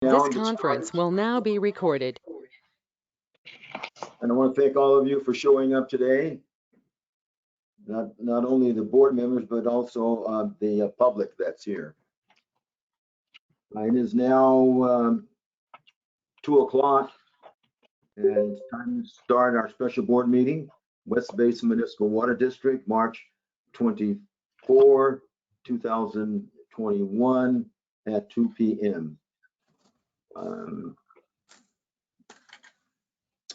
This conference will now be recorded. And I want to thank all of you for showing up today. Not only the board members, but also the public that's here. It is now 2 o'clock, and it's time to start our special board meeting, West Basin Municipal Water District, March 24, 2021 at 2 p.m.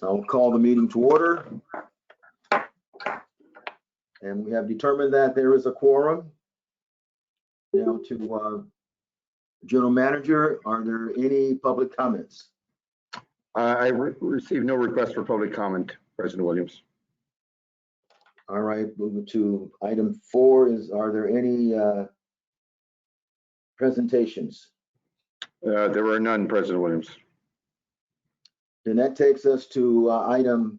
I'll call the meeting to order. And we have determined that there is a quorum. Now to General Manager, are there any public comments? I received no request for public comment, President Williams. All right, moving to item 4 is, are there any presentations? There are none, President Williams. Then that takes us to item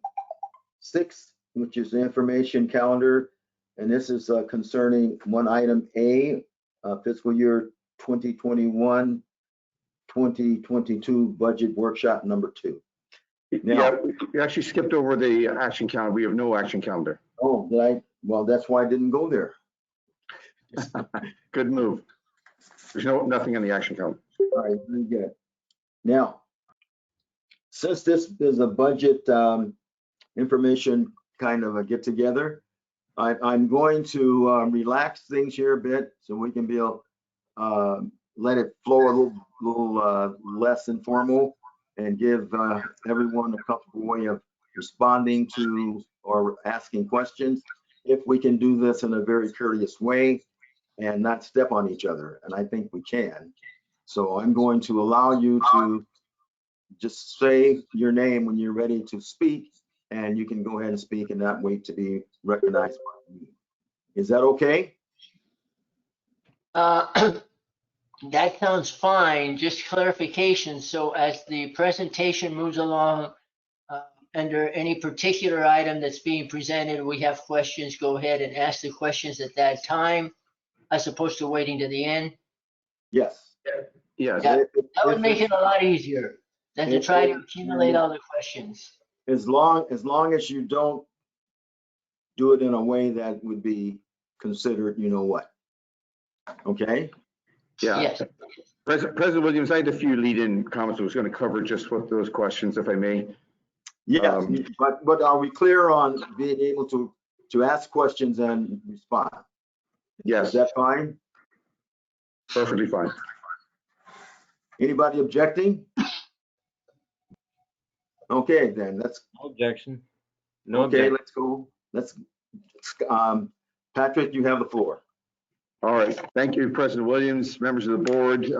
6, which is the information calendar. And this is concerning one item A, fiscal year 2021-2022 budget workshop number 2. Now, yeah, we actually skipped over the action calendar. We have no action calendar. Oh, did I? Well, that's why I didn't go there. Good move. There's nothing on the action calendar. All right, very good. Now, since this is a budget information kind of a get together, I'm going to relax things here a bit so we can be able let it flow a little less informal and give everyone a comfortable way of responding to or asking questions. If we can do this in a very courteous way and not step on each other, and I think we can. So I'm going to allow you to just say your name when you're ready to speak, and you can go ahead and speak and not wait to be recognized by me. Is that okay? That sounds fine. Just clarification. So as the presentation moves along, under any particular item that's being presented, we have questions, go ahead and ask the questions at that time, as opposed to waiting to the end. Yes. Yes. That would make it a lot easier than to try to accumulate all the questions. As long as you don't do it in a way that would be considered, you know what? Okay. Yeah. Yes. President Williams, I had a few lead-in comments. I was going to cover just what those questions, if I may. Yes, but are we clear on being able to ask questions and respond? Yes. Is that fine? Perfectly fine. Anybody objecting? Okay, then let's. No objection. No Okay, objection. let's go. Let's. Patrick, you have the floor. All right. Thank you, President Williams, members of the board.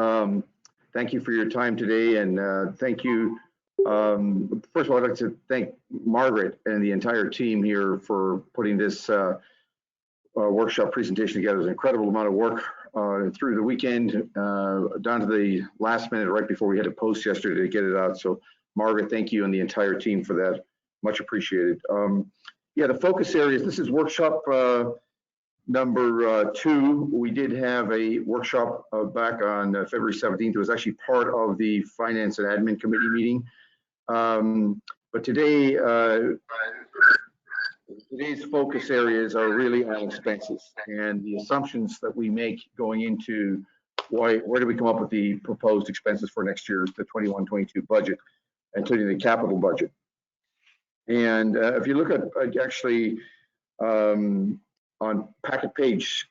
Thank you for your time today, and thank you. First of all, I'd like to thank Margaret and the entire team here for putting this workshop presentation together. It was an incredible amount of work through the weekend, down to the last minute right before we had to post yesterday to get it out. So Margaret, thank you and the entire team for that. Much appreciated. Yeah, the focus areas, this is workshop number 2. We did have a workshop back on February 17th. It was actually part of the Finance and Admin Committee meeting. But today, today's focus areas are really on expenses and the assumptions that we make going into where do we come up with the proposed expenses for next year's, the 21-22 budget, including the capital budget. And if you look at actually on packet page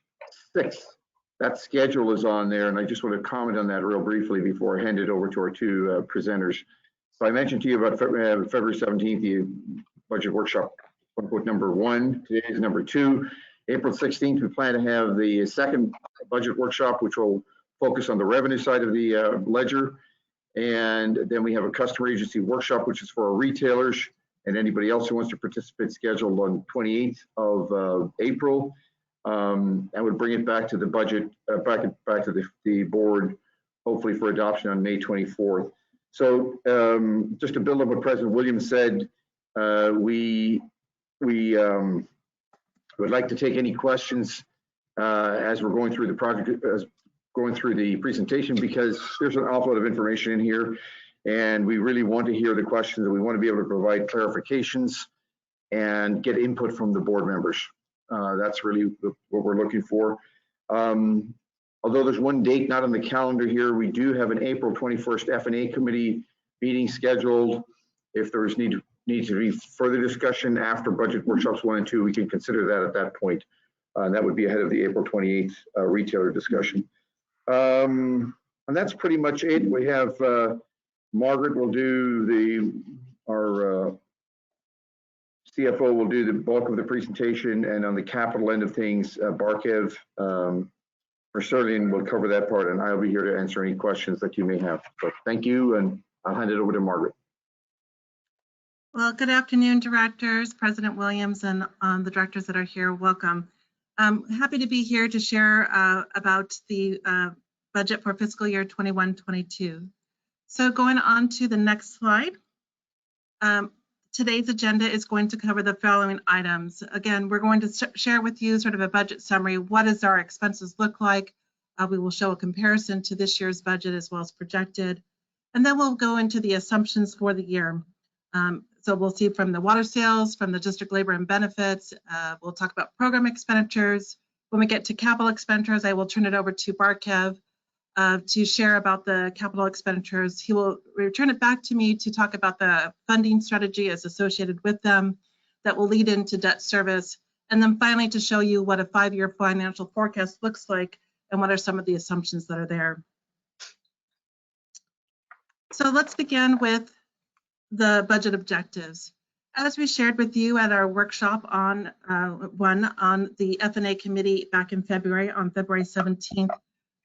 6, that schedule is on there, and I just want to comment on that real briefly before I hand it over to our 2 presenters. So I mentioned to you about February 17th, the budget workshop, number 1. Today is number 2. April 16th, we plan to have the second budget workshop, which will focus on the revenue side of the ledger. And then we have a customer agency workshop, which is for our retailers and anybody else who wants to participate, scheduled on 28th of April. And would bring it back to the budget, back to the board, hopefully for adoption on May 24th. So just to build on what President Williams said, we would like to take any questions as we're going through the project, as going through the presentation because there's an awful lot of information in here, and we really want to hear the questions, and we want to be able to provide clarifications and get input from the board members. That's really what we're looking for. Although there's one date not on the calendar here, we do have an April 21st F&A committee meeting scheduled. If there's need to be further discussion after budget workshops 1 and 2, we can consider that at that point. That would be ahead of the April 28th retailer discussion. And that's pretty much it. We have Margaret will do our CFO will do the bulk of the presentation, and on the capital end of things, Barkev or Sterling will cover that part, and I'll be here to answer any questions that you may have. So thank you, and I'll hand it over to Margaret. Well, good afternoon, directors, President Williams, and the directors that are here. Welcome. I'm happy to be here to share about the budget for fiscal year 21-22. So going on to the next slide. Today's agenda is going to cover the following items. Again, we're going to share with you sort of a budget summary. What does our expenses look like? We will show a comparison to this year's budget as well as projected. And then we'll go into the assumptions for the year. So we'll see from the water sales, from the district labor and benefits. We'll talk about program expenditures. When we get to capital expenditures, I will turn it over to Barkev to share about the capital expenditures. He will return it back to me to talk about the funding strategy as associated with them that will lead into debt service. And then finally to show you what a 5-year financial forecast looks like and what are some of the assumptions that are there. So let's begin with the budget objectives. As we shared with you at our workshop on the F&A committee back in February, on February 17th,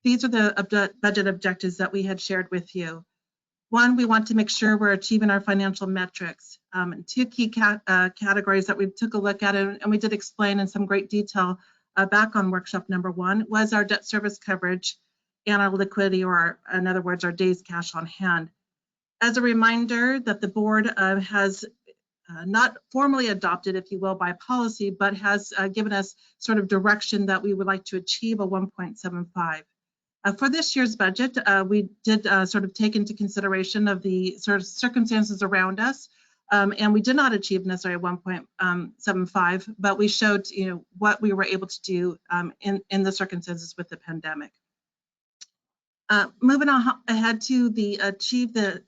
these are the budget objectives that we had shared with you. One, we want to make sure we're achieving our financial metrics. Two key categories that we took a look at, and we did explain in some great detail back on workshop number 1, was our debt service coverage and our liquidity, or in other words, our days cash on hand. As a reminder that the board has not formally adopted, if you will, by policy, but has given us sort of direction that we would like to achieve a 1.75. For this year's budget, we did sort of take into consideration of the sort of circumstances around us, and we did not achieve necessarily 1.75, but we showed, what we were able to do in the circumstances with the pandemic. Moving on ahead to achieve the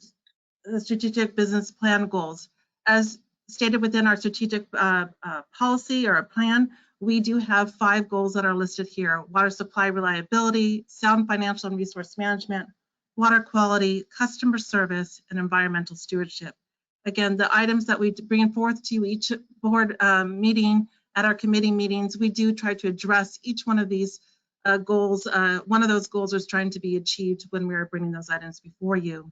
strategic business plan goals. As stated within our strategic policy or a plan, we do have 5 goals that are listed here: water supply reliability, sound financial and resource management, water quality, customer service, and environmental stewardship. Again, the items that we bring forth to each board meeting at our committee meetings, we do try to address each one of these goals. One of those goals is trying to be achieved when we are bringing those items before you.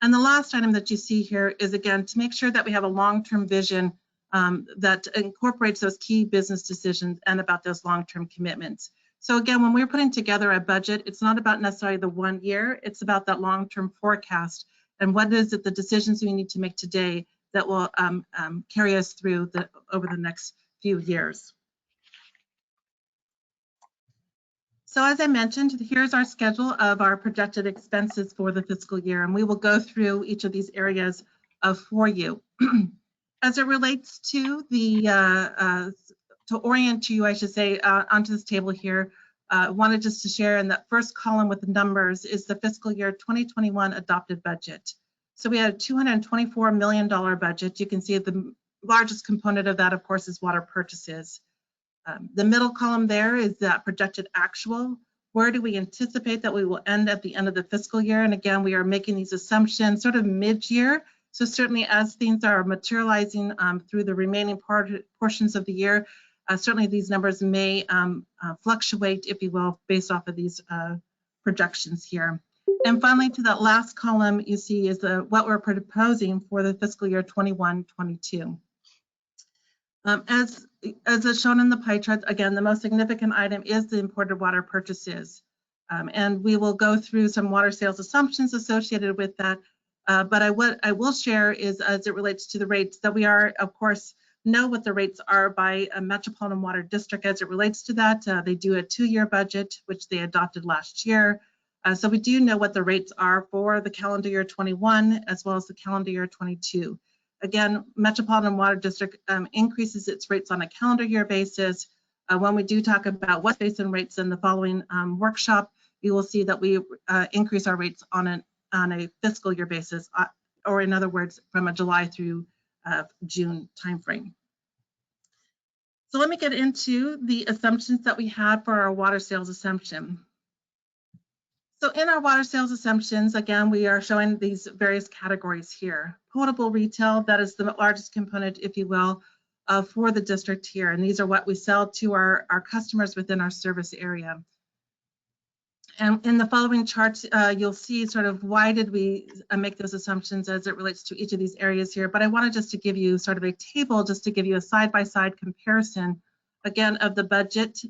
And the last item that you see here is, again, to make sure that we have a long-term vision that incorporates those key business decisions and about those long-term commitments. So again, when we're putting together a budget, it's not about necessarily the 1 year, it's about that long-term forecast and what is it the decisions we need to make today that will carry us through over the next few years. So as I mentioned, here's our schedule of our projected expenses for the fiscal year, and we will go through each of these areas for you. As it relates to to orient you, I should say, onto this table here, wanted just to share in that first column with the numbers is the fiscal year 2021 adopted budget. So we had a $224 million budget. You can see the largest component of that, of course, is water purchases. The middle column there is that projected actual. Where do we anticipate that we will end at the end of the fiscal year? And again, we are making these assumptions sort of mid-year. So certainly as things are materializing through the remaining portions of the year, certainly these numbers may fluctuate, if you will, based off of these projections here. And finally, to that last column you see is what we're proposing for the fiscal year 21-22. As is shown in the pie chart, again, the most significant item is the imported water purchases. And we will go through some water sales assumptions associated with that. But what I will share is, as it relates to the rates, that we are, of course, know what the rates are by a Metropolitan Water District as it relates to that. They do a 2-year budget, which they adopted last year. So we do know what the rates are for the calendar year 21 as well as the calendar year 22. Again, Metropolitan Water District increases its rates on a calendar year basis. When we do talk about West Basin rates in the following workshop, you will see that we increase our rates on a fiscal year basis, or in other words, from a July through June timeframe. So let me get into the assumptions that we had for our water sales assumption. So in our water sales assumptions, again, we are showing these various categories here. Potable retail, that is the largest component, if you will, for the district here. And these are what we sell to our customers within our service area. And in the following charts, you'll see sort of why did we make those assumptions as it relates to each of these areas here. But I wanted just to give you sort of a table, just to give you a side-by-side comparison, again, of the budget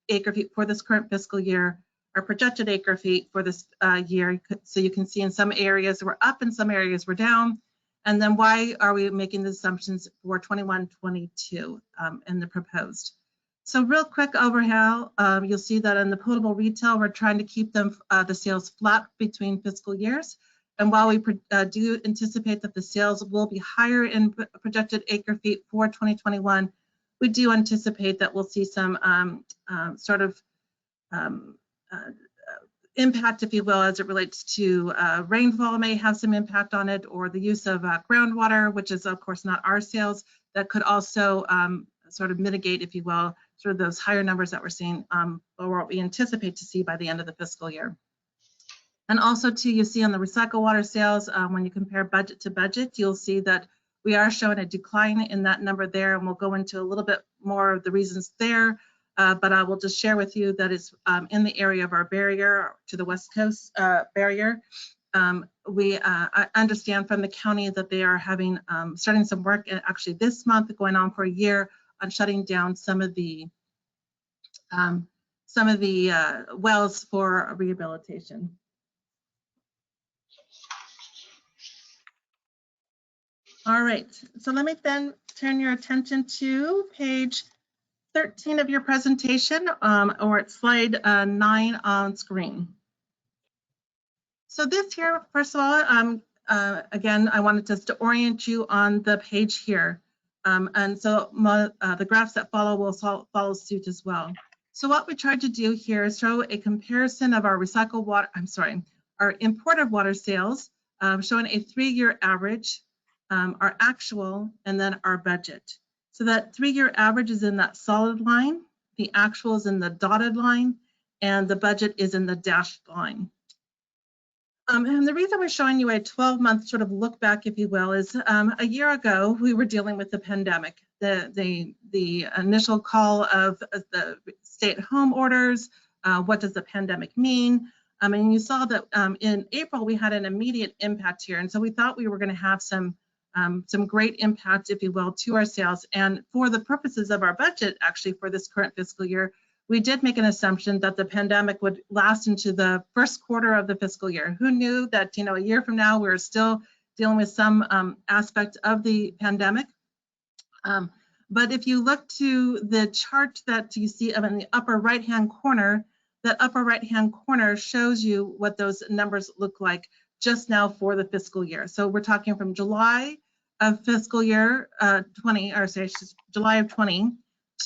acre feet for this current fiscal year, our projected acre feet for this year. So you can see in some areas we're up and some areas we're down. And then why are we making the assumptions for 21-22 in the proposed? So real quick overhaul, you'll see that in the potable retail, we're trying to keep them the sales flat between fiscal years. And while we do anticipate that the sales will be higher in projected acre feet for 2021, we do anticipate that we'll see some sort of impact, if you will, as it relates to rainfall may have some impact on it, or the use of groundwater, which is of course not our sales, that could also sort of mitigate, if you will, sort of those higher numbers that we're seeing, or what we anticipate to see by the end of the fiscal year. And also too, you see on the recycled water sales, when you compare budget to budget, you'll see that we are showing a decline in that number there, and we'll go into a little bit more of the reasons there. But I will just share with you that it's in the area of our barrier to the West Coast barrier. I understand from the county that they are having starting some work, and actually this month going on for a year, on shutting down some of the wells for rehabilitation. All right, so let me then turn your attention to page 13 of your presentation, or it's slide 9 on screen. So this here, first of all, again, I wanted just to orient you on the page here. And so the graphs that follow will follow suit as well. So what we tried to do here is show a comparison of our recycled water, our imported water sales, showing a 3-year average, our actual, and then our budget. So that 3-year average is in that solid line, the actual is in the dotted line, and the budget is in the dashed line. And the reason we're showing you a 12-month sort of look back, if you will, is a year ago, we were dealing with the pandemic, the initial call of the stay-at-home orders. What does the pandemic mean? And you saw that in April, we had an immediate impact here. And so we thought we were going to have some great impact, if you will, to our sales. And for the purposes of our budget, actually, for this current fiscal year, we did make an assumption that the pandemic would last into the first quarter of the fiscal year. Who knew that, a year from now, we're still dealing with some aspect of the pandemic. But if you look to the chart that you see in the upper right-hand corner, that upper right-hand corner shows you what those numbers look like just now for the fiscal year. So we're talking from July of fiscal year 20, or say July of 20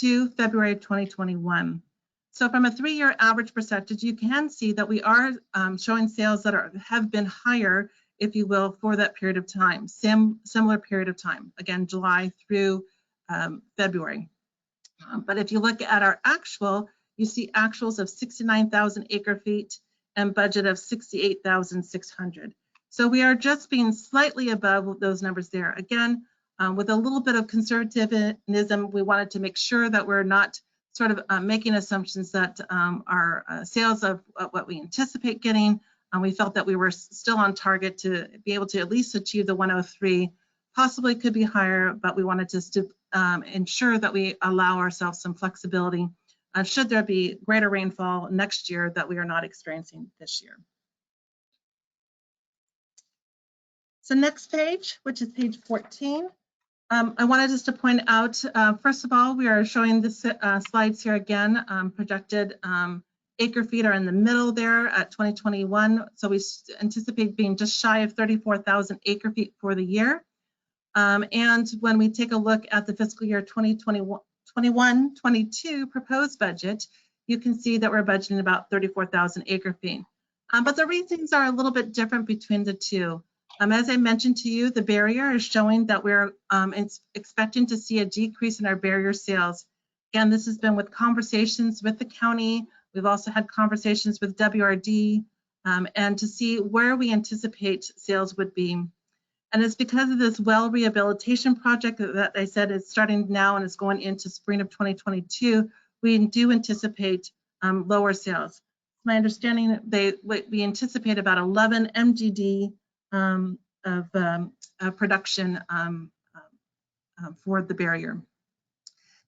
to February of 2021. So from a 3-year average percentage, you can see that we are showing sales that have been higher, if you will, for that period of time, similar period of time, again, July through February. But if you look at our actual, you see actuals of 69,000 acre feet and budget of 68,600. So we are just being slightly above those numbers there. Again, with a little bit of conservatism, we wanted to make sure that we're not sort of making assumptions that our sales of what we anticipate getting, we felt that we were still on target to be able to at least achieve the 103, possibly could be higher, but we wanted just to ensure that we allow ourselves some flexibility should there be greater rainfall next year that we are not experiencing this year. So next page, which is page 14, I wanted just to point out, first of all, we are showing the slides here again. Projected acre feet are in the middle there at 2021. So we anticipate being just shy of 34,000 acre feet for the year. And when we take a look at the fiscal year 2021-22 proposed budget, you can see that we're budgeting about 34,000 acre feet. But the reasons are a little bit different between the two. As I mentioned to you, the barrier is showing that we're expecting to see a decrease in our barrier sales. Again, this has been with conversations with the county. We've also had conversations with WRD and to see where we anticipate sales would be. And it's because of this well rehabilitation project that I said is starting now and is going into spring of 2022, we do anticipate lower sales. My understanding, we anticipate about 11 MGD of production for the barrier.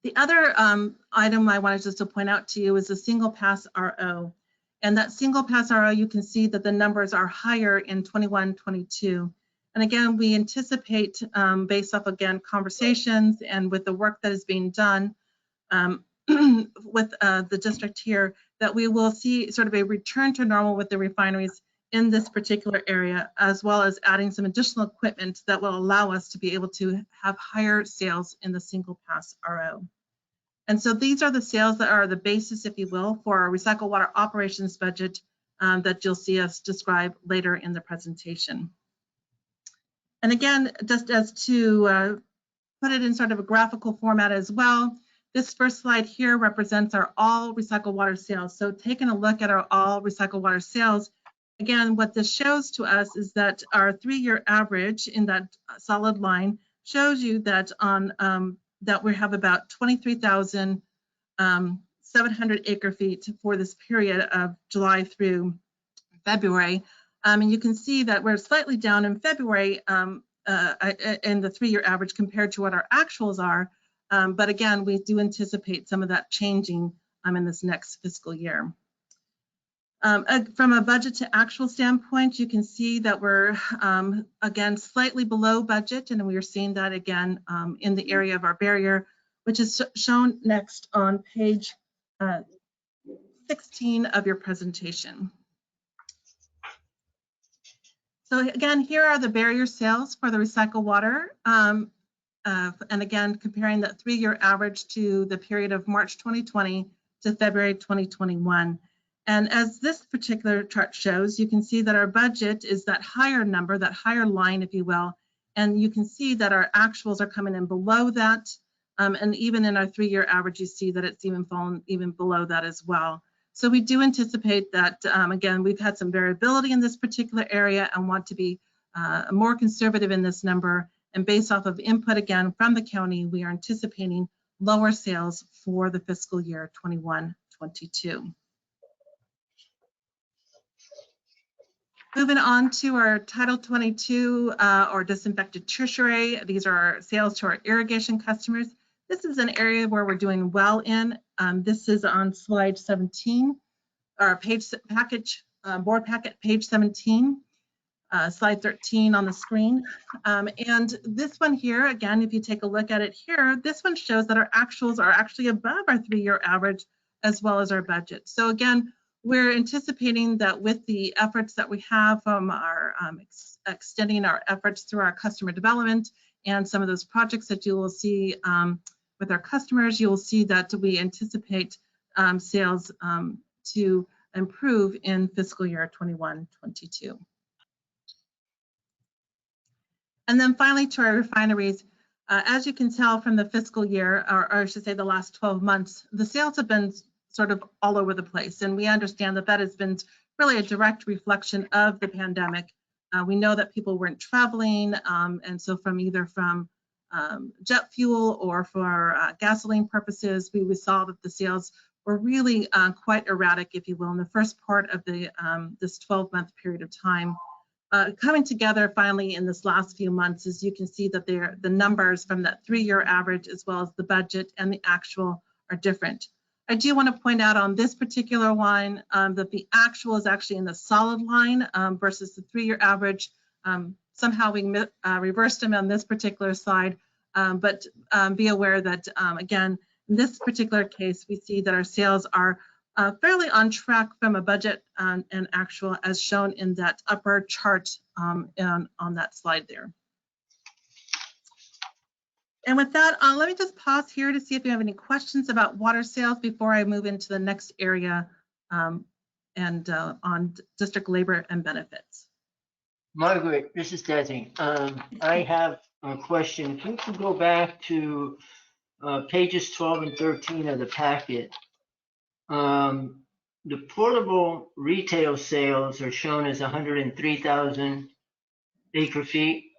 The other item I wanted just to point out to you is the single pass RO. And that single pass RO, you can see that the numbers are higher in 21-22. And again, we anticipate, based off, again, conversations and with the work that is being done with the district here, that we will see sort of a return to normal with the refineries in this particular area, as well as adding some additional equipment that will allow us to be able to have higher sales in the single pass RO. And so these are the sales that are the basis, if you will, for our recycled water operations budget that you'll see us describe later in the presentation. And again, just as to put it in sort of a graphical format as well, this first slide here represents our all recycled water sales. So taking a look at our all recycled water sales, again, what this shows to us is that our 3-year average in that solid line shows you that on that we have about 23,700 acre feet for this period of July through February. And you can see that we're slightly down in February in the 3-year average compared to what our actuals are. But again, we do anticipate some of that changing in this next fiscal year. From a budget to actual standpoint, you can see that we're, again, slightly below budget, and we are seeing that again in the area of our barrier, which is shown next on page 16 of your presentation. So again, here are the barrier sales for the recycled water. And again, comparing that 3-year average to the period of March 2020 to February 2021. And as this particular chart shows, you can see that our budget is that higher number, that higher line, if you will. And you can see that our actuals are coming in below that. And even in our 3-year average, you see that it's even fallen even below that as well. So we do anticipate that, again, we've had some variability in this particular area and want to be more conservative in this number. And based off of input, again, from the county, we are anticipating lower sales for the fiscal year 21-22. Moving on to our Title 22 or disinfected tertiary. These are our sales to our irrigation customers. This is an area where we're doing well in. This is on slide 17, or board packet, page 17, slide 13 on the screen. And this one here, again, if you take a look at it here, this one shows that our actuals are actually above our 3-year average as well as our budget. So again, we're anticipating that with the efforts that we have from our extending our efforts through our customer development and some of those projects that you will see with our customers, you will see that we anticipate sales to improve in fiscal year 21-22. And then finally to our refineries, as you can tell from the fiscal year, or I should say the last 12 months, the sales have been sort of all over the place. And we understand that that has been really a direct reflection of the pandemic. We know that people weren't traveling, and so from either from jet fuel or for gasoline purposes, we saw that the sales were really quite erratic, if you will, in the first part of the this 12-month period of time. Coming together finally in this last few months, as you can see that the numbers from that 3-year average as well as the budget and the actual are different. I do want to point out on this particular line that the actual is actually in the solid line versus the 3-year average. Somehow we reversed them on this particular slide. But be aware that, again, in this particular case, we see that our sales are fairly on track from a budget and actual, as shown in that upper chart on that slide there. And with that, let me just pause here to see if you have any questions about water sales before I move into the next area and on district labor and benefits. Margaret, this is Desi. I have a question. If you can go back to pages 12 and 13 of the packet. The portable retail sales are shown as 103,000 acre feet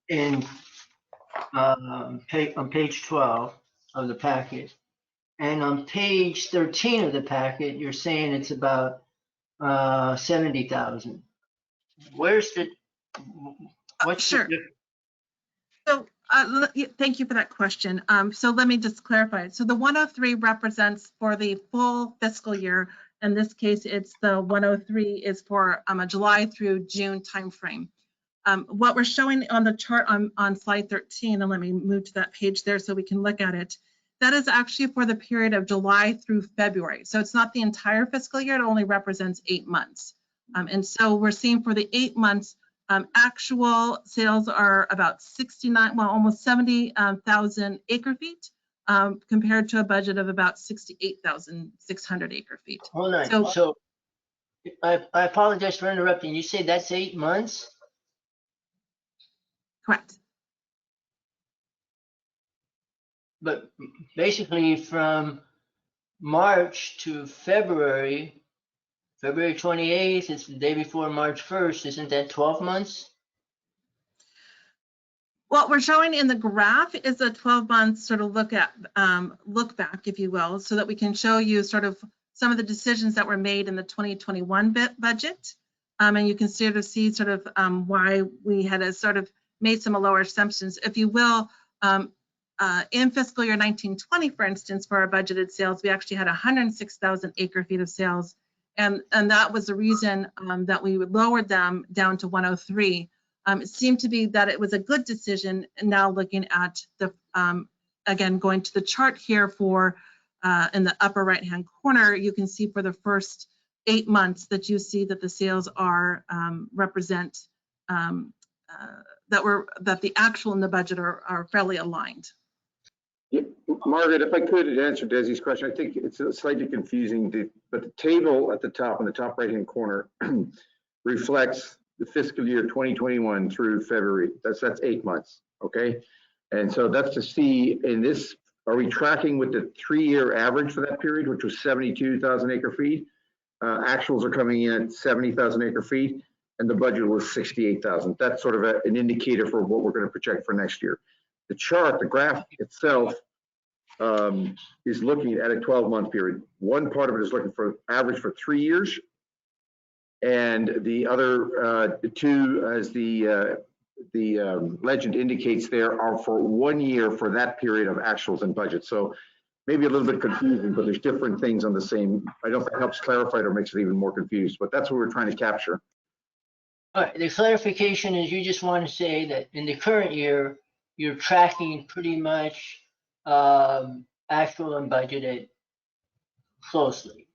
in on page 12 of the packet. And on page 13 of the packet, you're saying it's about 70,000. Where's the, what's Sure. the, So thank you for that question. So let me just clarify. So the 103 represents for the full fiscal year. In this case, it's the 103 is for a July through June timeframe. What we're showing on the chart on slide 13, and let me move to that page there so we can look at it. That is actually for the period of July through February. So it's not the entire fiscal year, it only represents 8 months. And so we're seeing for the 8 months, actual sales are about 69, well, almost 70,000 acre feet compared to a budget of about 68,600 acre feet. hold on. So I apologize for interrupting. You say that's 8 months? Correct. But basically from March to February 28th, it's the day before March 1st. Isn't that 12 months? What we're showing in the graph is a 12-month sort of look back, if you will, so that we can show you sort of some of the decisions that were made in the 2021 budget. And you can sort of see sort of why we had a sort of made some lower assumptions, if you will. In fiscal year 1920, for instance, for our budgeted sales, we actually had 106,000 acre feet of sales. And that was the reason that we lowered them down to 103. It seemed to be that it was a good decision. And now looking at the, again, going to the chart here for in the upper right-hand corner, you can see for the first 8 months that you see that the sales are represent that the actual in the budget are fairly aligned. Yeah, Margaret, if I could answer Desi's question, I think it's slightly confusing, but the table at the top, in the top right-hand corner, reflects the fiscal year 2021 through February. That's 8 months, okay? And so that's to see in this, are we tracking with the 3-year average for that period, which was 72,000 acre feet? Actuals are coming in at 70,000 acre feet, and the budget was 68,000. That's sort of an indicator for what we're going to project for next year. The chart, the graph itself, is looking at a 12-month period. One part of it is looking for average for 3 years, and the other two, as the legend indicates, there are for 1 year for that period of actuals and budget. So maybe a little bit confusing, but there's different things on the same. I don't know if that helps clarify it or makes it even more confused, but that's what we're trying to capture. All right, the clarification is you just want to say that in the current year, you're tracking pretty much actual and budgeted closely.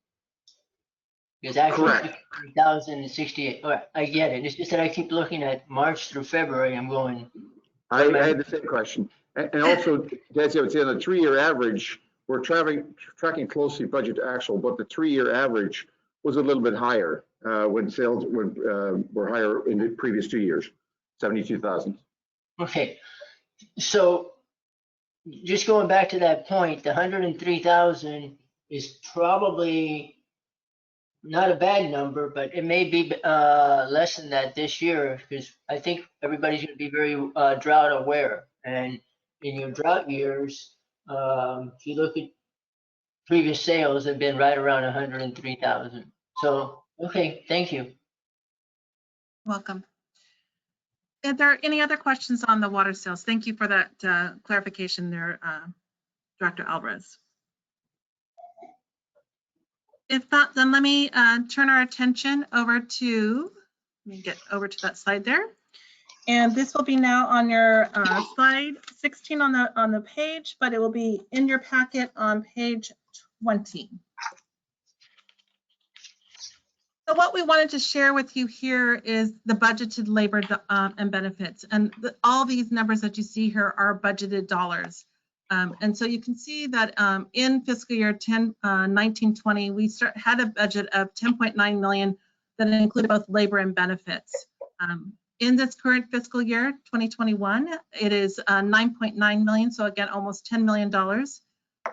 Because actually, 1,068. All right, I get it. It's just that I keep looking at March through February. I'm going. I had the same question. And also, Desi, I would say on the 3-year average, we're tracking closely budget to actual, but the 3-year average was a little bit higher when sales were higher in the previous 2 years, 72,000. Okay, so just going back to that point, the 103,000 is probably not a bad number, but it may be less than that this year, because I think everybody's going to be very drought aware. And in your drought years, if you look at previous sales, have been right around 103,000. So, okay, thank you. Welcome. Are there any other questions on the water sales? Thank you for that clarification there, Director Alvarez. If not, then let me turn our attention over to, let me get over to that slide there. And this will be now on your slide 16 on the page, but it will be in your packet on page 20. So what we wanted to share with you here is the budgeted labor and benefits. And all these numbers that you see here are budgeted dollars. And so you can see that in fiscal year 19-20, we had a budget of 10.9 million that included both labor and benefits. In this current fiscal year, 2021, it is 9.9 million. So again, almost $10 million.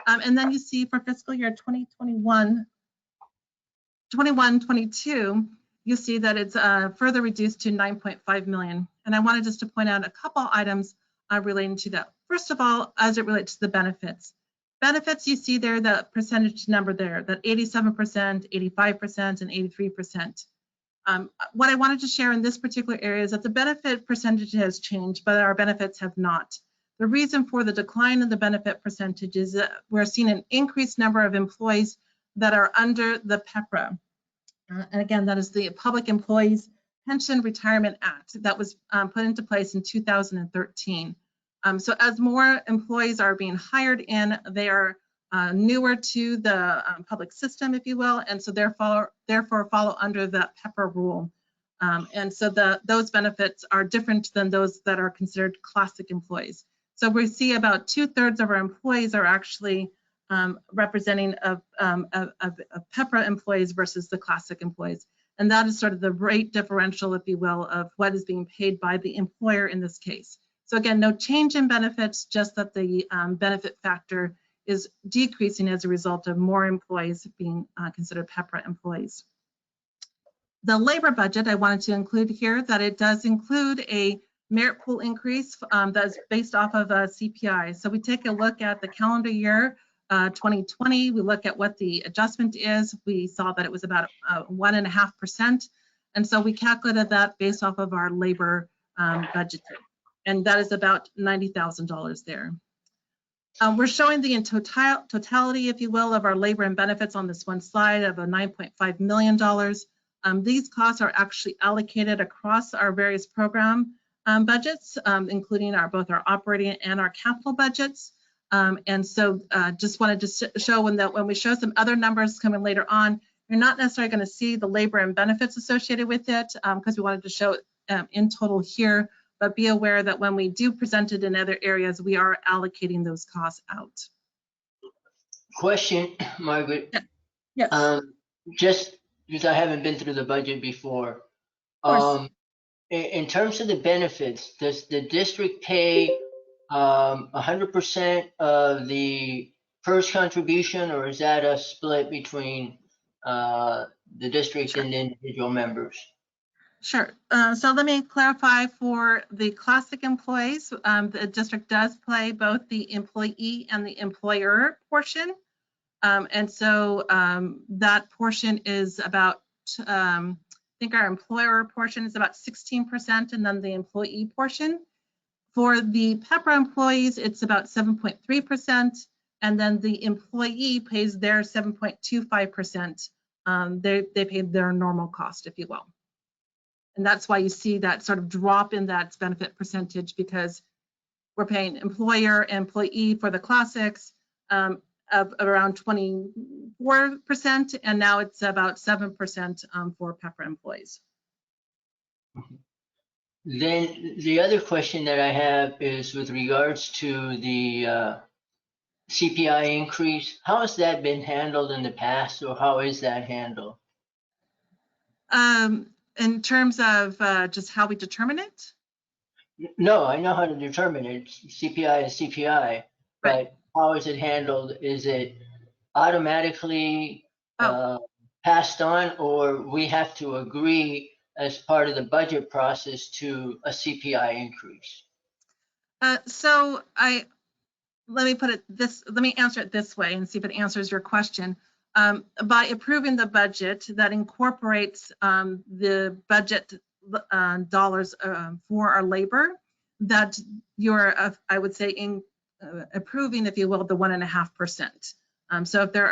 And then you see for fiscal year 21-22, you see that it's further reduced to 9.5 million. And I wanted just to point out a couple items relating to that. First of all, as it relates to the benefits. Benefits, you see there the percentage number there, that 87%, 85%, and 83%. What I wanted to share in this particular area is that the benefit percentage has changed, but our benefits have not. The reason for the decline in the benefit percentage is that we're seeing an increased number of employees that are under the PEPRA. And again, that is the Public Employees Pension Retirement Act that was put into place in 2013. So as more employees are being hired in, they are newer to the public system, if you will, and so therefore follow under the PEPRA rule. And so those benefits are different than those that are considered classic employees. So we see about 2/3 of our employees are actually representing of PEPRA employees versus the classic employees. And that is sort of the rate differential, if you will, of what is being paid by the employer in this case. So again, no change in benefits, just that the benefit factor is decreasing as a result of more employees being considered PEPRA employees. The labor budget, I wanted to include here that it does include a merit pool increase that's based off of a CPI. So we take a look at the calendar year 2020, we look at what the adjustment is. We saw that it was about 1.5%. And so we calculated that based off of our labor budget. And that is about $90,000 there. We're showing the totality, if you will, of our labor and benefits on this one slide of a $9.5 million. These costs are actually allocated across our various program budgets, including both our operating and our capital budgets. And so just wanted to show when we show some other numbers coming later on, you're not necessarily going to see the labor and benefits associated with it because we wanted to show it in total here, but be aware that when we do present it in other areas, we are allocating those costs out. Question, Margaret. Yes. Just because I haven't been through the budget before. In terms of the benefits, does the district pay 100% of the first contribution, or is that a split between the district and the individual members? Sure. So let me clarify for the classic employees, the district does pay both the employee and the employer portion. And so that portion is about, I think our employer portion is about 16%, and then the employee portion. For the PEPRA employees, it's about 7.3%, and then the employee pays their 7.25%. They pay their normal cost, if you will. And that's why you see that sort of drop in that benefit percentage, because we're paying employer and employee for the classics of around 24%, and now it's about 7% for PEPRA employees. Then the other question that I have is with regards to the CPI increase. How has that been handled in the past, or how is that handled? In terms of just how we determine it? No, I know how to determine it. CPI is CPI, but how is it handled? Is it automatically passed on, or we have to agree as part of the budget process to a CPI increase? So let me answer it this way and see if it answers your question. By approving the budget that incorporates the budget dollars for our labor, that you're, I would say, approving, if you will, the 1.5%. So if there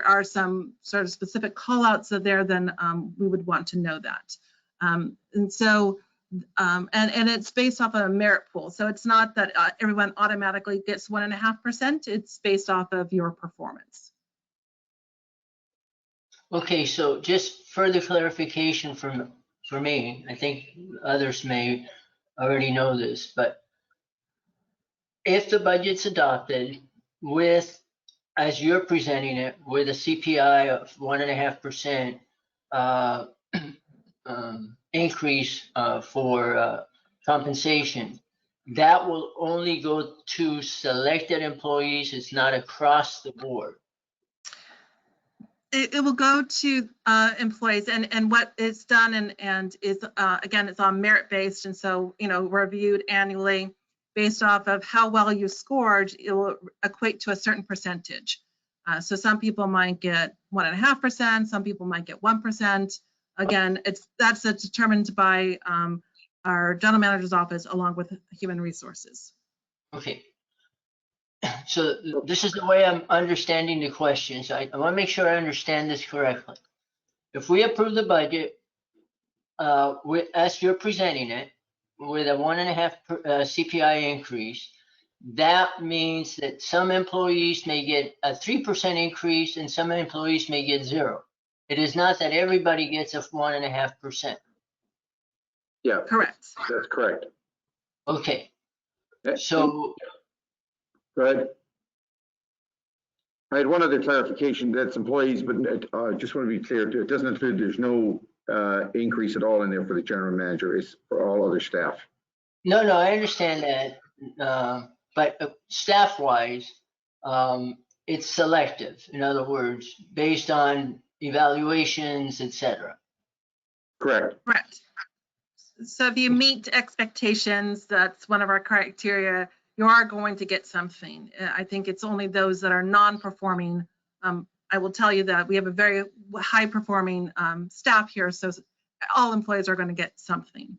are some sort of specific call outs there, then we would want to know that. And so And it's based off of a merit pool. So it's not that everyone automatically gets 1.5%. It's based off of your performance. Okay, so just further clarification for me, I think others may already know this, but if the budget's adopted with, as you're presenting it, with a CPI of 1.5% increase for compensation, that will only go to selected employees. It's not across the board. It will go to employees, and what it's done and is again, it's on merit based, and so reviewed annually based off of how well you scored. It will equate to a certain percentage. So some people might get 1.5%, some people might get 1%. Again, that's determined by our general manager's office along with human resources. Okay. So this is the way I'm understanding the questions. I want to make sure I understand this correctly. If we approve the budget, as you're presenting it, with a 1.5 CPI increase, that means that some employees may get a 3% increase and some employees may get 0. It is not that everybody gets a 1.5%. Yeah, Correct. that's correct. Okay. So go ahead. I had one other clarification. That's employees, but I just want to be clear. It doesn't include, there's no increase at all in there for the general manager. It's for all other staff. No, I understand that. But staff-wise, it's selective. In other words, based on evaluations, etc. Correct. Correct. So if you meet expectations, that's one of our criteria, you are going to get something. I think it's only those that are non-performing. I will tell you that we have a very high-performing staff here, so all employees are going to get something.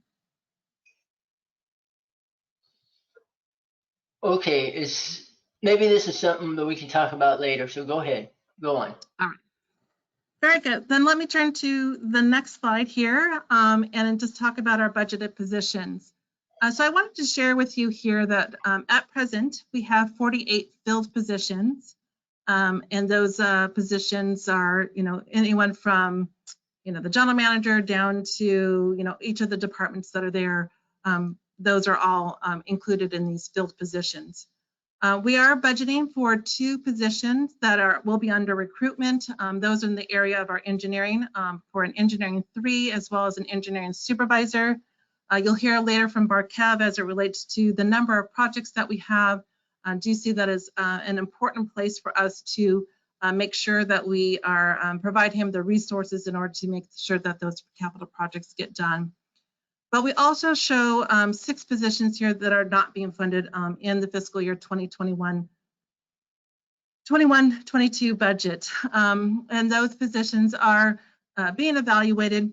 Okay, maybe this is something that we can talk about later, so go ahead. Go on. All right. Very good. Then let me turn to the next slide here and just talk about our budgeted positions. So I wanted to share with you here that at present, we have 48 filled positions. And those positions are, anyone from, the general manager down to, each of the departments that are there. Those are all included in these filled positions. We are budgeting for 2 positions that will be under recruitment. Those are in the area of our engineering, for an engineering 3 as well as an engineering supervisor. You'll hear later from Barkev as it relates to the number of projects that we have. Do see that as an important place for us to make sure that we are provide him the resources in order to make sure that those capital projects get done. But we also show 6 positions here that are not being funded in the fiscal year 21-22 budget. And those positions are being evaluated.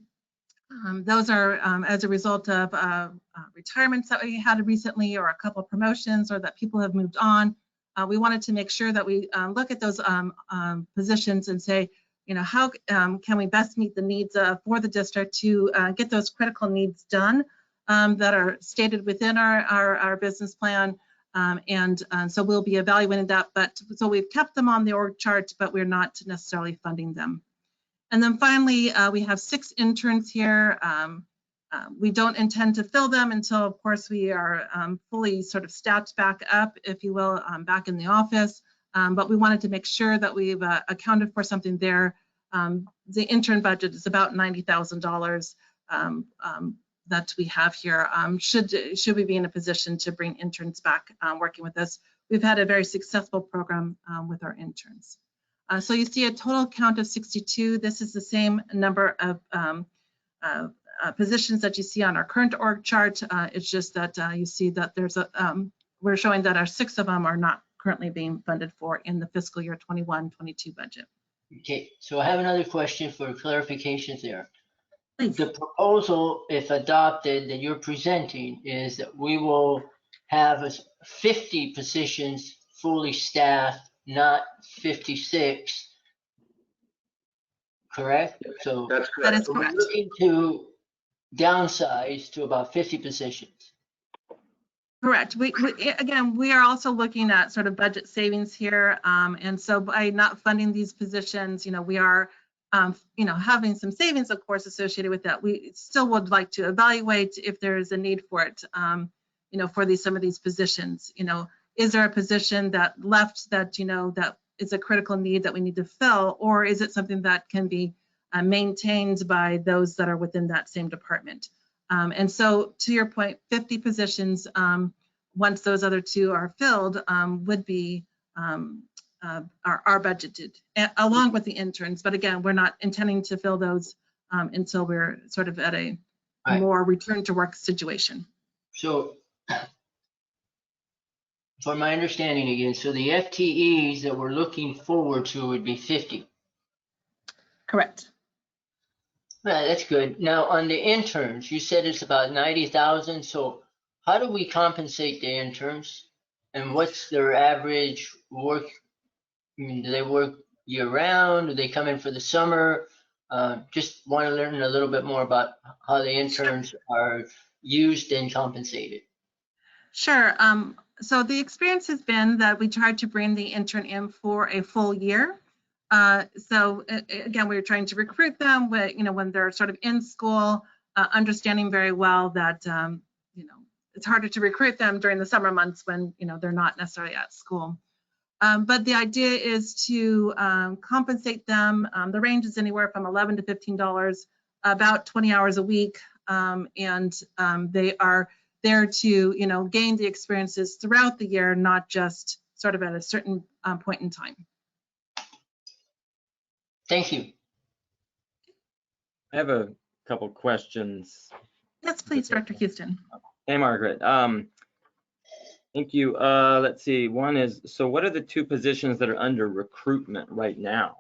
Those are as a result of retirements that we had recently, or a couple of promotions, or that people have moved on. We wanted to make sure that we look at those positions and say, how can we best meet the needs for the district to get those critical needs done that are stated within our business plan. So we'll be evaluating that. So we've kept them on the org chart, but we're not necessarily funding them. And then finally, we have 6 interns here. We don't intend to fill them until, of course, we are fully sort of staffed back up, if you will, back in the office. But we wanted to make sure that we've accounted for something there. The intern budget is about $90,000 that we have here. Should we be in a position to bring interns back working with us? We've had a very successful program with our interns. So you see a total count of 62. This is the same number of positions that you see on our current org chart. It's just that you see that there's we're showing that our 6 of them are not currently being funded for in the fiscal year 21-22 budget. Okay, so I have another question for clarifications there. Please. The proposal, if adopted, that you're presenting is that we will have 50 positions fully staffed, not 56, correct? So That's That correct. is correct. looking to downsized to about 50 positions. Correct. Again, we are also looking at sort of budget savings here. And so by not funding these positions, we are, having some savings, of course, associated with that. We still would like to evaluate if there is a need for it, for some of these positions. Is there a position that left that, that is a critical need that we need to fill, or is it something that can be maintained by those that are within that same department? And so to your point, 50 positions, once those other two are filled, would be are budgeted along with the interns. But again, we're not intending to fill those until we're sort of at a more return to work situation. So for my understanding again, so the FTEs that we're looking forward to would be 50. Correct. Right, that's good. Now on the interns, you said it's about 90,000. So how do we compensate the interns, and what's their average work? I mean, do they work year round? Do they come in for the summer? Just want to learn a little bit more about how the interns are used and compensated. Sure. So the experience has been that we tried to bring the intern in for a full year. So again, we were trying to recruit them when they're sort of in school, understanding very well that, it's harder to recruit them during the summer months when, they're not necessarily at school. But the idea is to compensate them. The range is anywhere from $11 to $15, about 20 hours a week. And they are there to, gain the experiences throughout the year, not just sort of at a certain point in time. Thank you. I have a couple questions. Yes, please, Director Houston. Hey, Margaret. Thank you. Let's see. One is, so what are the two positions that are under recruitment right now?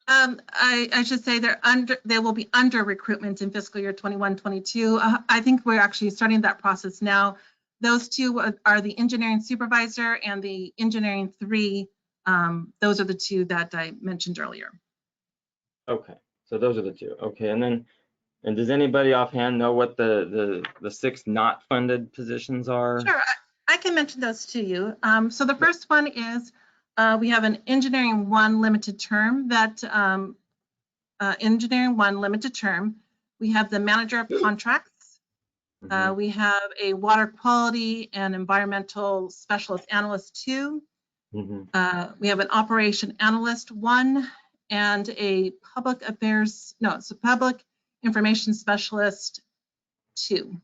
I should say they will be under recruitment in fiscal year 21-22. I think we're actually starting that process now. Those two are the engineering supervisor and the engineering 3. Those are the two that I mentioned earlier. Okay, so those are the two. Okay, and does anybody offhand know what the 6 not funded positions are? Sure, I can mention those to you. So the first one is we have an engineering 1 limited term. That engineering 1 limited term. We have the manager of contracts. We have a water quality and environmental specialist analyst 2. We have an operation analyst 1 and a public information specialist 2.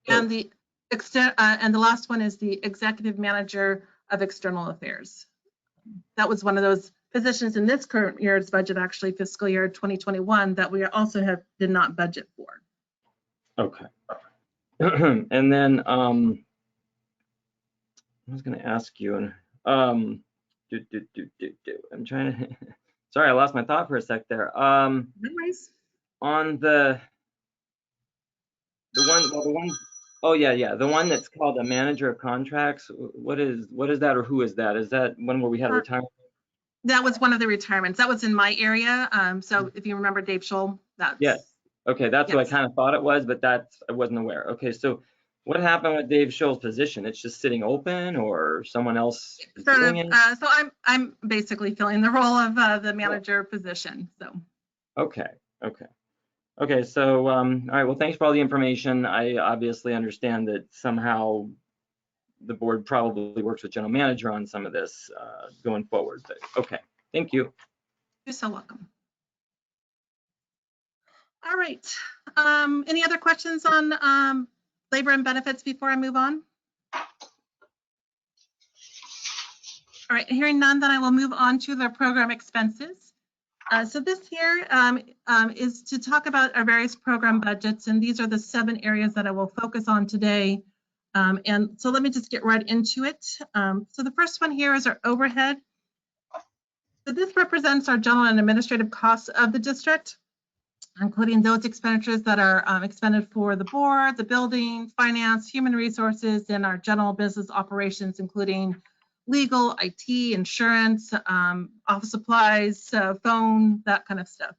And the last one is the executive manager of external affairs. That was one of those positions in this current year's budget, actually fiscal year 2021, that we also did not budget for. Okay. And then I was going to ask you, and I'm trying to. Sorry, I lost my thought for a sec there. No worries. On the one. Oh yeah, the one that's called a manager of contracts. What is that, or who is that? Is that one where we had a retirement? That was one of the retirements. That was in my area. So if you remember Dave Scholl, that's. Yes. Okay, that's what I kind of thought it was, but I wasn't aware. Okay, so what happened with Dave Scholl's position? It's just sitting open, or someone else is doing it? So I'm basically filling the role of the manager position. So. Okay. So all right. Well, thanks for all the information. I obviously understand that somehow the board probably works with general manager on some of this going forward. But okay, thank you. You're so welcome. All right. Any other questions on labor and benefits before I move on? All right, hearing none, then I will move on to the program expenses. So this here is to talk about our various program budgets, and these are the 7 areas that I will focus on today. And so let me just get right into it. So the first one here is our overhead. So this represents our general and administrative costs of the district, including those expenditures that are expended for the board, the building, finance, human resources, and our general business operations, including legal, IT, insurance, office supplies, phone, that kind of stuff.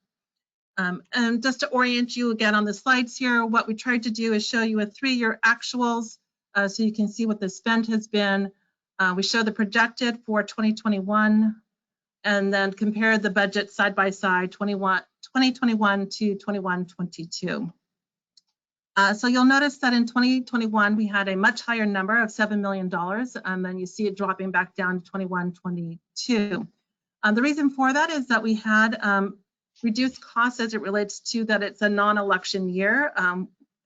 And just to orient you again on the slides here, what we tried to do is show you a 3-year actuals so you can see what the spend has been. We show the projected for 2021 and then compare the budget side by side 2021 to 21-22. So you'll notice that in 2021, we had a much higher number of $7 million, and then you see it dropping back down to 21-22. The reason for that is that we had reduced costs as it relates to that it's a non-election year.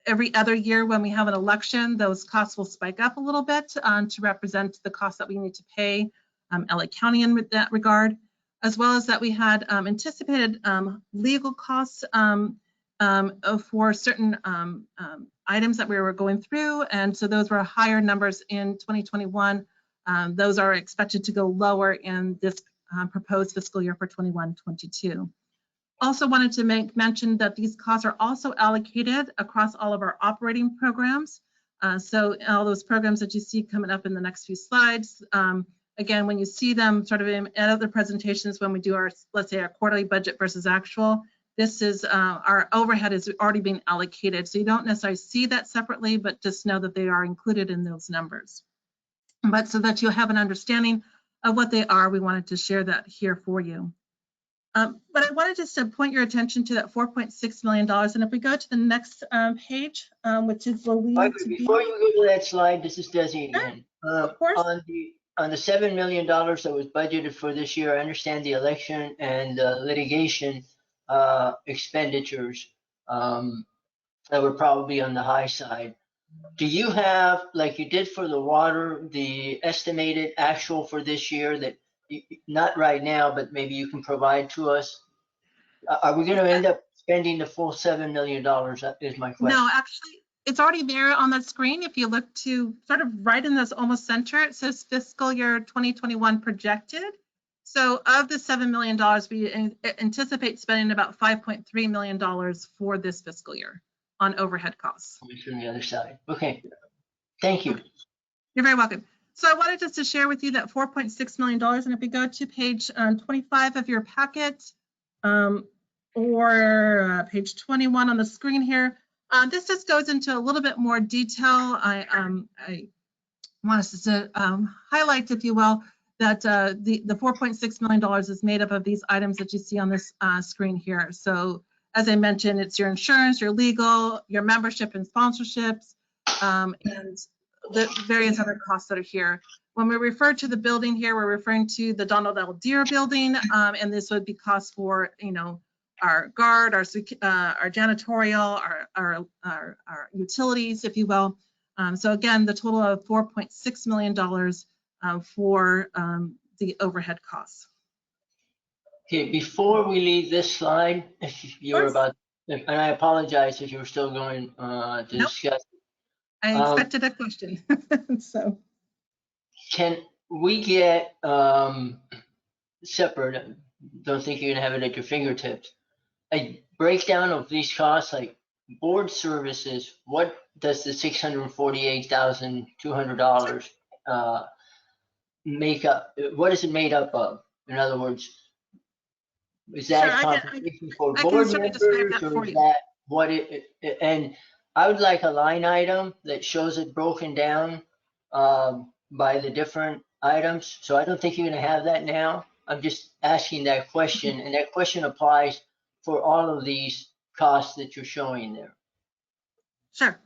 Every other year when we have an election, those costs will spike up a little bit to represent the costs that we need to pay LA County in that regard, as well as that we had anticipated legal costs for certain items that we were going through, and so those were higher numbers in 2021. Those are expected to go lower in this proposed fiscal year for 21-22. Also wanted to make mention that these costs are also allocated across all of our operating programs. So all those programs that you see coming up in the next few slides, again, when you see them sort of in other presentations, when we do our, let's say, our quarterly budget versus actual, this is our overhead is already being allocated. So you don't necessarily see that separately, but just know that they are included in those numbers. But so that you'll have an understanding of what they are, we wanted to share that here for you. But I wanted just to point your attention to that $4.6 million. And if we go to the next page, which is believed to be... Before you go to that slide, this is Desi again. Of course. On the $7 million that was budgeted for this year, I understand the election and litigation expenditures that were probably on the high side. Do you have, like you did for the water, the estimated actual for this year that, not right now, but maybe you can provide to us? Are we going to end up spending the full $7 million? That is my question. No, actually, it's already there on the screen. If you look to sort of right in this almost center, it says fiscal year 2021 projected. So of the $7 million, we anticipate spending about $5.3 million for this fiscal year on overhead costs. From the other side. Okay. Thank you. You're very welcome. So I wanted just to share with you that $4.6 million. And if we go to page 25 of your packet or page 21 on the screen here, this just goes into a little bit more detail. I want us to highlight, if you will, that the $4.6 million is made up of these items that you see on this screen here. So as I mentioned, it's your insurance, your legal, your membership and sponsorships, and the various other costs that are here. When we refer to the building here, we're referring to the Donald L. Deere building, and this would be costs for, you know, our guard, our janitorial, our utilities, if you will. So again, the total of $4.6 million for the overhead costs. Okay, before we leave this slide, if you're about, and I apologize if you were still going to discuss. I expected a question. So can we get separate, don't think you're gonna have it at your fingertips, a breakdown of these costs, like board services? What does the $648,200 make up? What is it made up of? In other words, is that compensation for board members, or is that what it, and I would like a line item that shows it broken down by the different items. So I don't think you're going to have that now. I'm just asking that question, and that question applies for all of these costs that you're showing there. Sure.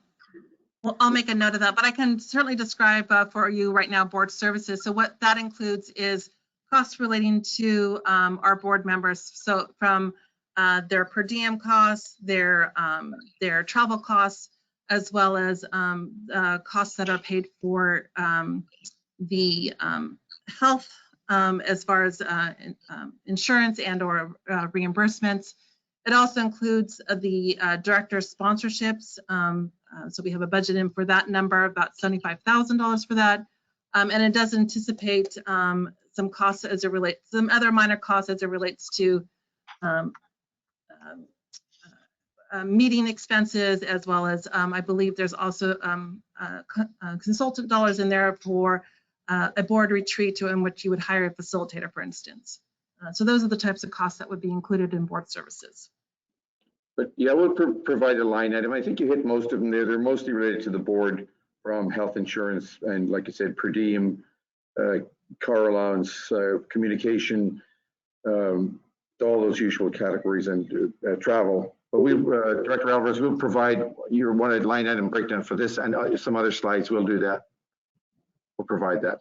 Well, I'll make a note of that, but I can certainly describe for you right now board services. So what that includes is costs relating to our board members. So from their per diem costs, their travel costs, as well as costs that are paid for the health, as far as insurance and or reimbursements. It also includes the director's sponsorships. So we have a budget in for that number, about $75,000 for that. And it does anticipate some costs as it relates, some other minor costs as it relates to meeting expenses, as well as I believe there's also consultant dollars in there for a board retreat in which you would hire a facilitator, for instance. So those are the types of costs that would be included in board services. But yeah, we'll provide a line item. I think you hit most of them there. They're mostly related to the board, from health insurance and, like I said, per diem, car allowance, communication, all those usual categories, and travel. But we, Director Alvarez, will provide your one line item breakdown for this, and some other slides. We'll do that. We'll provide that.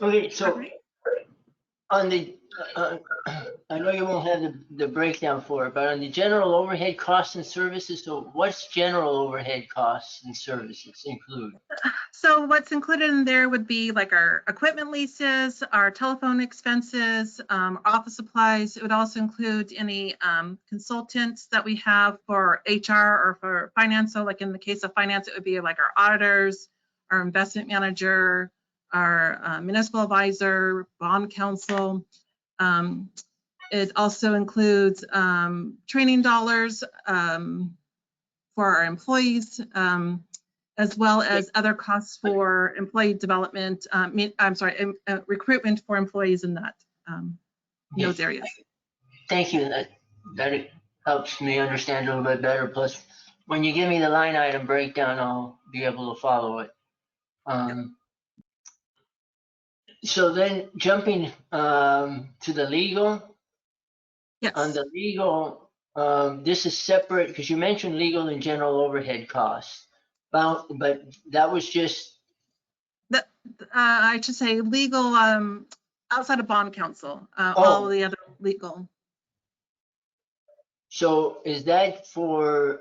Okay, so on the, I know you won't have the breakdown for it, but on the general overhead costs and services, so what's general overhead costs and services include? So what's included in there would be like our equipment leases, our telephone expenses, office supplies. It would also include any consultants that we have for HR or for finance. So like in the case of finance, it would be like our auditors, our investment manager, our municipal advisor, bond counsel. It also includes training dollars for our employees, as well as other costs for employee development. Recruitment for employees in that those areas. Thank you. That helps me understand a little bit better. Plus, when you give me the line item breakdown, I'll be able to follow it. So then jumping to the legal. Yes. On the legal, this is separate because you mentioned legal and general overhead costs. But that was just. I should say legal outside of bond counsel, all the other legal. So is that for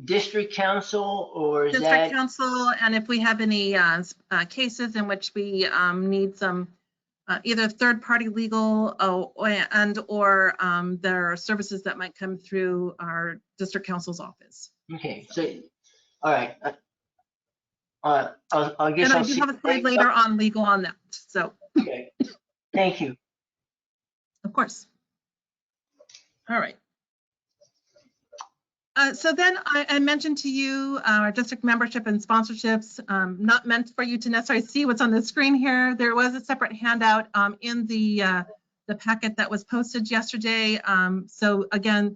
district council or is district council, and if we have any cases in which we need some either third-party legal or there are services that might come through our district council's office. Okay, so all right. I'll guess and I do have a slide later on legal on that. So okay, thank you. Of course. All right. So then I mentioned to you our district membership and sponsorships, not meant for you to necessarily see what's on the screen here. There was a separate handout in the packet that was posted yesterday. So again,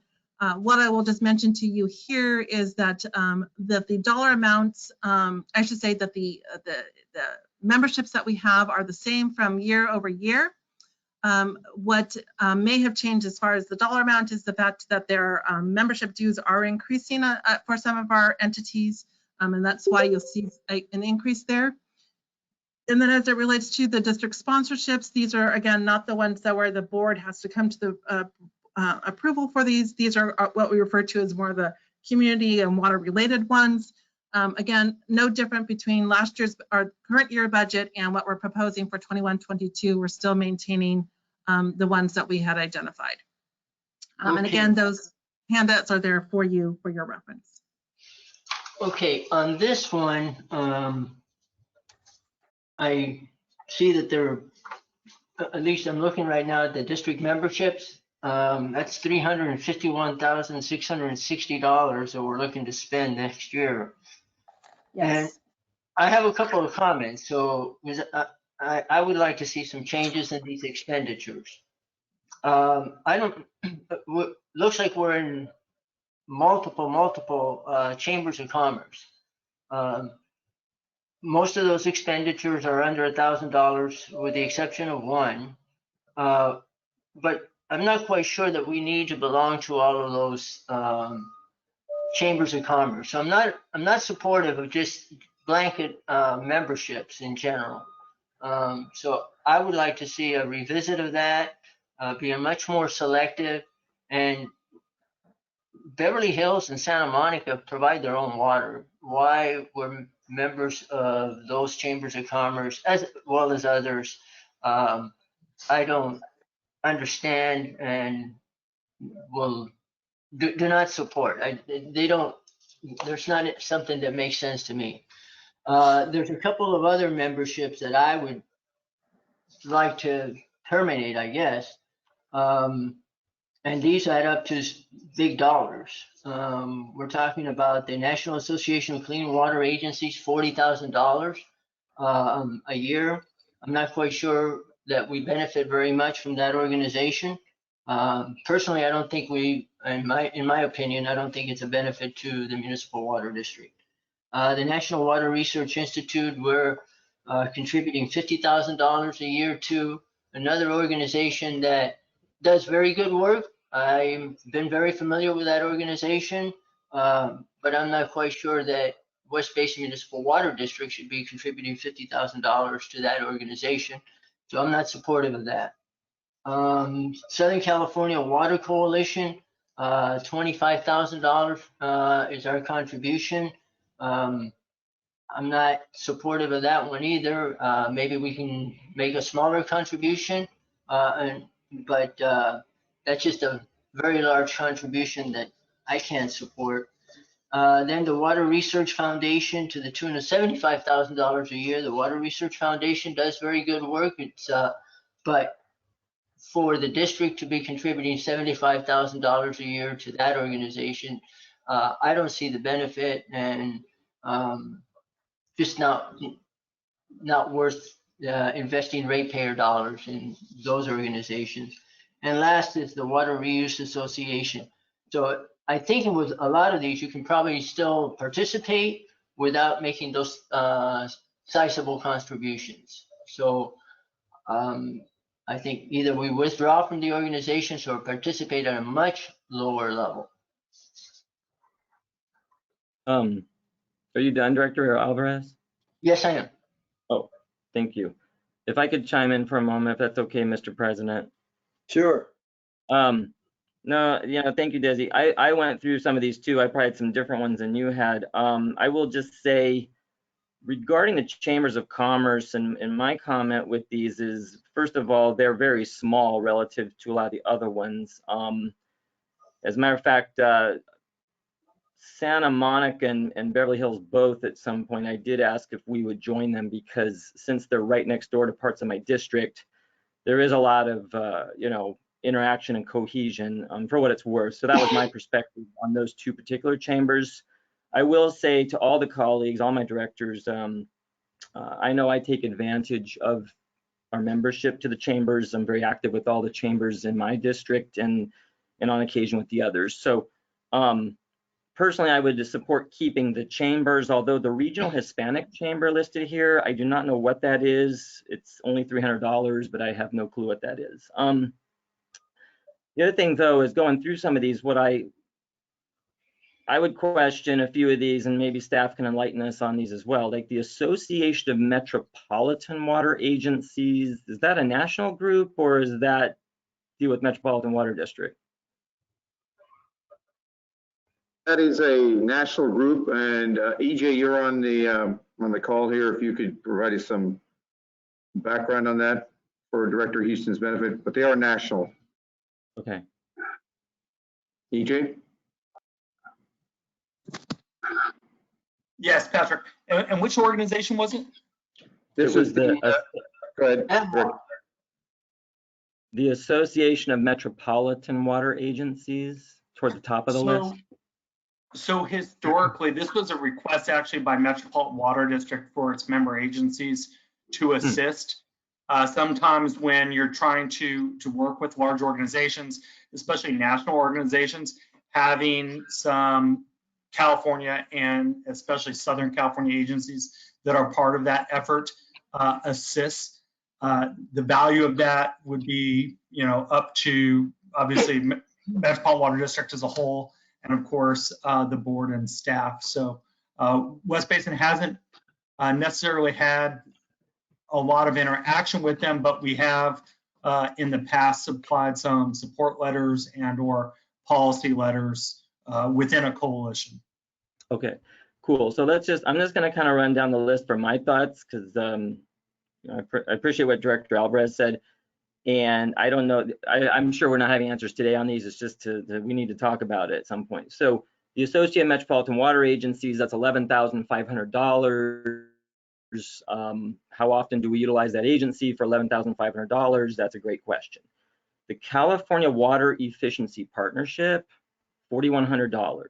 what I will just mention to you here is that the dollar amounts, I should say that the memberships that we have are the same from year over year. What may have changed as far as the dollar amount is the fact that their membership dues are increasing for some of our entities, and that's why you'll see an increase there. And then as it relates to the district sponsorships, these are, again, not the ones that where the board has to come to the approval for these. These are what we refer to as more of the community and water related ones. Again, no different between last year's, our current year budget and what we're proposing for 21-22. We're still maintaining the ones that we had identified. Okay. And again, those handouts are there for you for your reference. Okay, on this one, I see that there, at least I'm looking right now at the district memberships. That's $351,660 that we're looking to spend next year. Yes. And I have a couple of comments. So I would like to see some changes in these expenditures. Looks like we're in multiple chambers of commerce. Most of those expenditures are under $1,000 with the exception of one. But I'm not quite sure that we need to belong to all of those chambers of commerce. So I'm not supportive of just blanket memberships in general. So I would like to see a revisit of that, be much more selective, and Beverly Hills and Santa Monica provide their own water. Why we're members of those chambers of commerce as well as others, I don't understand and will do not support. There's not something that makes sense to me. There's a couple of other memberships that I would like to terminate, I guess. And these add up to big dollars. We're talking about the National Association of Clean Water Agencies, $40,000 a year. I'm not quite sure that we benefit very much from that organization. Personally, I don't think in my opinion, I don't think it's a benefit to the municipal water district. The National Water Research Institute, we're contributing $50,000 a year to another organization that does very good work. I've been very familiar with that organization, but I'm not quite sure that West Basin Municipal Water District should be contributing $50,000 to that organization. So I'm not supportive of that. Southern California Water Coalition, $25,000 is our contribution. I'm not supportive of that one either. Maybe we can make a smaller contribution, but that's just a very large contribution that I can't support. Then the Water Research Foundation to the tune of $75,000 a year. The Water Research Foundation does very good work. But for the district to be contributing $75,000 a year to that organization, I don't see the benefit, and just not worth investing ratepayer dollars in those organizations. And last is the Water Reuse Association. So I think with a lot of these, you can probably still participate without making those sizable contributions. So I think either we withdraw from the organizations or participate at a much lower level. Are you done, Director Alvarez? Yes, I am. Oh, thank you. If I could chime in for a moment, if that's okay, Mr. President. Sure. No, thank you, Desi. I went through some of these too. I probably had some different ones than you had. I will just say, regarding the chambers of commerce, and my comment with these is, first of all, they're very small relative to a lot of the other ones. As a matter of fact, Santa Monica and Beverly Hills both, at some point, I did ask if we would join them, because since they're right next door to parts of my district, there is a lot of interaction and cohesion, for what it's worth. So that was my perspective on those two particular chambers. I will say to all the colleagues, all my directors, I know I take advantage of our membership to the chambers. I'm very active with all the chambers in my district, and on occasion with the others. So personally, I would support keeping the chambers, although the Regional Hispanic Chamber listed here, I do not know what that is. It's only $300, but I have no clue what that is. The other thing, though, is going through some of these, what I would question a few of these, and maybe staff can enlighten us on these as well, like the Association of Metropolitan Water Agencies. Is that a national group, or is that deal with Metropolitan Water District? That is a national group, and EJ, you're on the call here. If you could provide us some background on that for Director Houston's benefit, but they are national. Okay. EJ? Yes, Patrick. And which organization was it? This was is the, go ahead. The Association of Metropolitan Water Agencies, toward the top of the list. So historically, this was a request actually by Metropolitan Water District for its member agencies to assist. Sometimes when you're trying to work with large organizations, especially national organizations, having some California and especially Southern California agencies that are part of that effort assists. The value of that would be, up to obviously Metropolitan Water District as a whole, and of course the board and staff. So West Basin hasn't necessarily had a lot of interaction with them, but we have in the past supplied some support letters and or policy letters within a coalition. Okay, cool. So I'm just going to kind of run down the list for my thoughts, because I appreciate what Director Alvarez said, and I don't know, I'm sure we're not having answers today on these. It's just we need to talk about it at some point. So the Associated Metropolitan Water Agencies, that's $11,500. How often do we utilize that agency for $11,500? That's a great question. The California Water Efficiency Partnership, $4,100.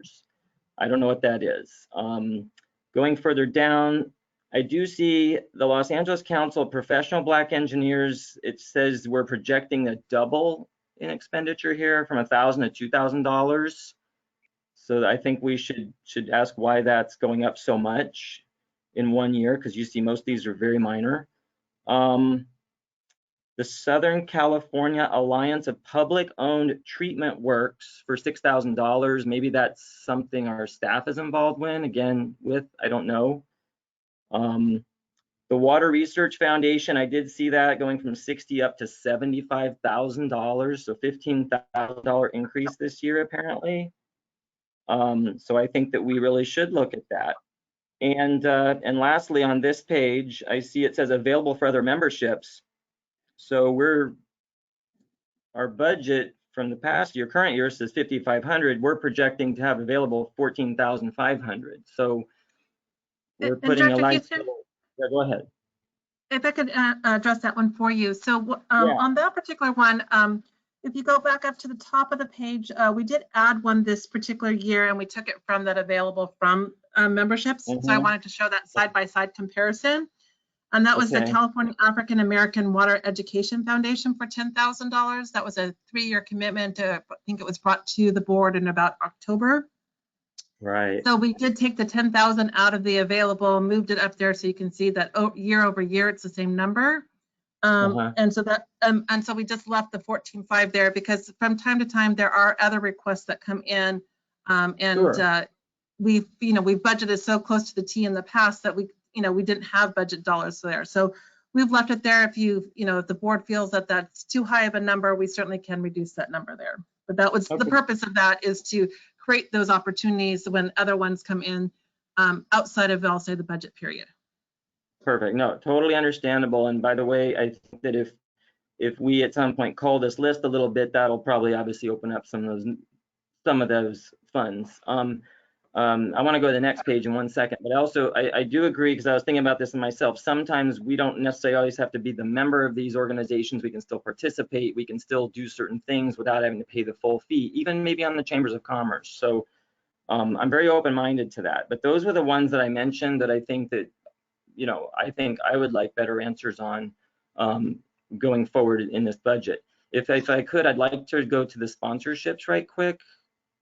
I don't know what that is. Going further down, I do see the Los Angeles Council of Professional Black Engineers. It says we're projecting a double in expenditure here from $1,000 to $2,000. So I think we should ask why that's going up so much in 1 year, because you see most of these are very minor. The Southern California Alliance of Public-Owned Treatment Works for $6,000. Maybe that's something our staff is involved in, again, I don't know. The Water Research Foundation, I did see that going from $60,000 up to $75,000, so $15,000 increase this year apparently. So I think that we really should look at that. And lastly, on this page, I see it says available for other memberships. So our budget from the past year, current year says 5,500. We're projecting to have available 14,500. So we're putting a line. Yeah, go ahead. If I could address that one for you. So on that particular one, if you go back up to the top of the page, we did add one this particular year, and we took it from that available from memberships. So I wanted to show that side-by-side comparison. And that was the California African American Water Education Foundation for $10,000. That was a 3-year commitment. I think it was brought to the board in about October. Right. So we did take the 10,000 out of the available, moved it up there so you can see that year over year it's the same number. And so that and so we just left the 14.5 there because from time to time there are other requests that come in, we've budgeted so close to the T in the past that we didn't have budget dollars there. So we've left it there. If if the board feels that that's too high of a number, we certainly can reduce that number there. But that was the purpose of that, is to create those opportunities when other ones come in outside of, I'll say, the budget period. Perfect. No, totally understandable. And by the way, I think that if we at some point cull this list a little bit, that'll probably obviously open up some of those funds. I want to go to the next page in 1 second, but also I do agree, because I was thinking about this in myself. Sometimes we don't necessarily always have to be the member of these organizations. We can still participate. We can still do certain things without having to pay the full fee, even maybe on the Chambers of Commerce. So I'm very open-minded to that. But those were the ones that I mentioned that I think that, I think I would like better answers on going forward in this budget. If I could, I'd like to go to the sponsorships right quick.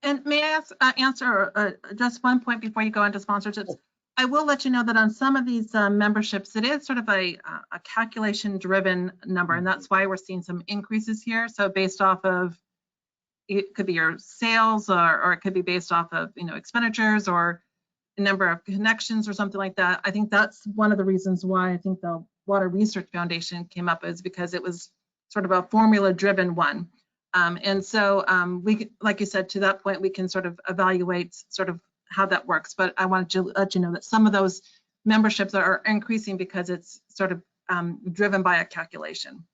And may I answer just one point before you go into sponsorships? I will let you know that on some of these memberships, it is sort of a calculation-driven number, and that's why we're seeing some increases here. So based off of, it could be your sales, or it could be based off of expenditures or a number of connections or something like that. I think that's one of the reasons why I think the Water Research Foundation came up, is because it was sort of a formula-driven one. And so we, like you said, to that point, we can sort of evaluate sort of how that works. But I wanted to let you know that some of those memberships are increasing because it's sort of driven by a calculation.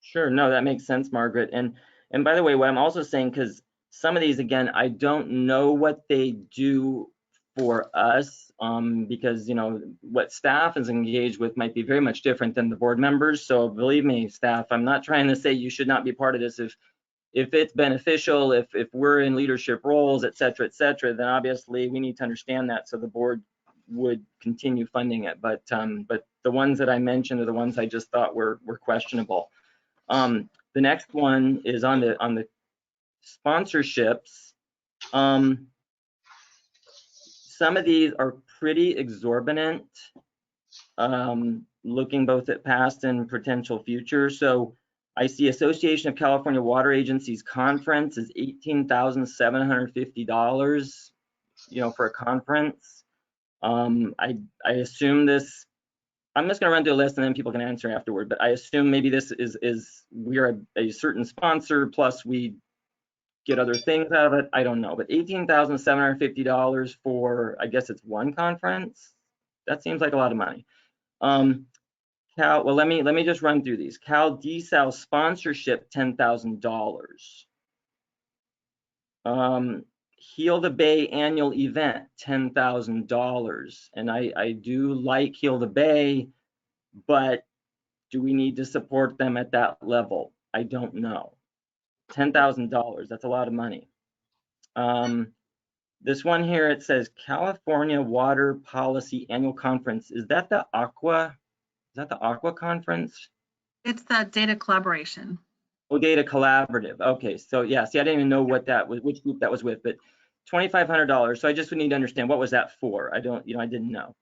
Sure. No, that makes sense, Margaret. And by the way, what I'm also saying, because some of these, again, I don't know what they do for us, because what staff is engaged with might be very much different than the board members. So believe me, staff, I'm not trying to say you should not be part of this. If it's beneficial, if we're in leadership roles, et cetera, then obviously we need to understand that, so the board would continue funding it. But the ones that I mentioned are the ones I just thought were questionable. The next one is on the sponsorships. Some of these are pretty exorbitant, looking both at past and potential future. So I see Association of California Water Agencies Conference is $18,750, for a conference. I assume this, I'm just gonna run through a list and then people can answer afterward, but I assume maybe this is we're a certain sponsor plus we get other things out of it. I don't know, but $18,750 for, I guess it's one conference. That seems like a lot of money. Well, let me just run through these. Cal DSAL sponsorship, $10,000. Heal the Bay annual event, $10,000. And I do like Heal the Bay, but do we need to support them at that level? I don't know. $10,000, that's a lot of money. This one here, it says California Water Policy Annual Conference. Is that the Aqua conference? It's the data collaboration. Data Collaborative. Okay, so yeah, see, I didn't even know what that was, which group that was with, but $2,500. So I just would need to understand what was that for. I don't, I didn't know.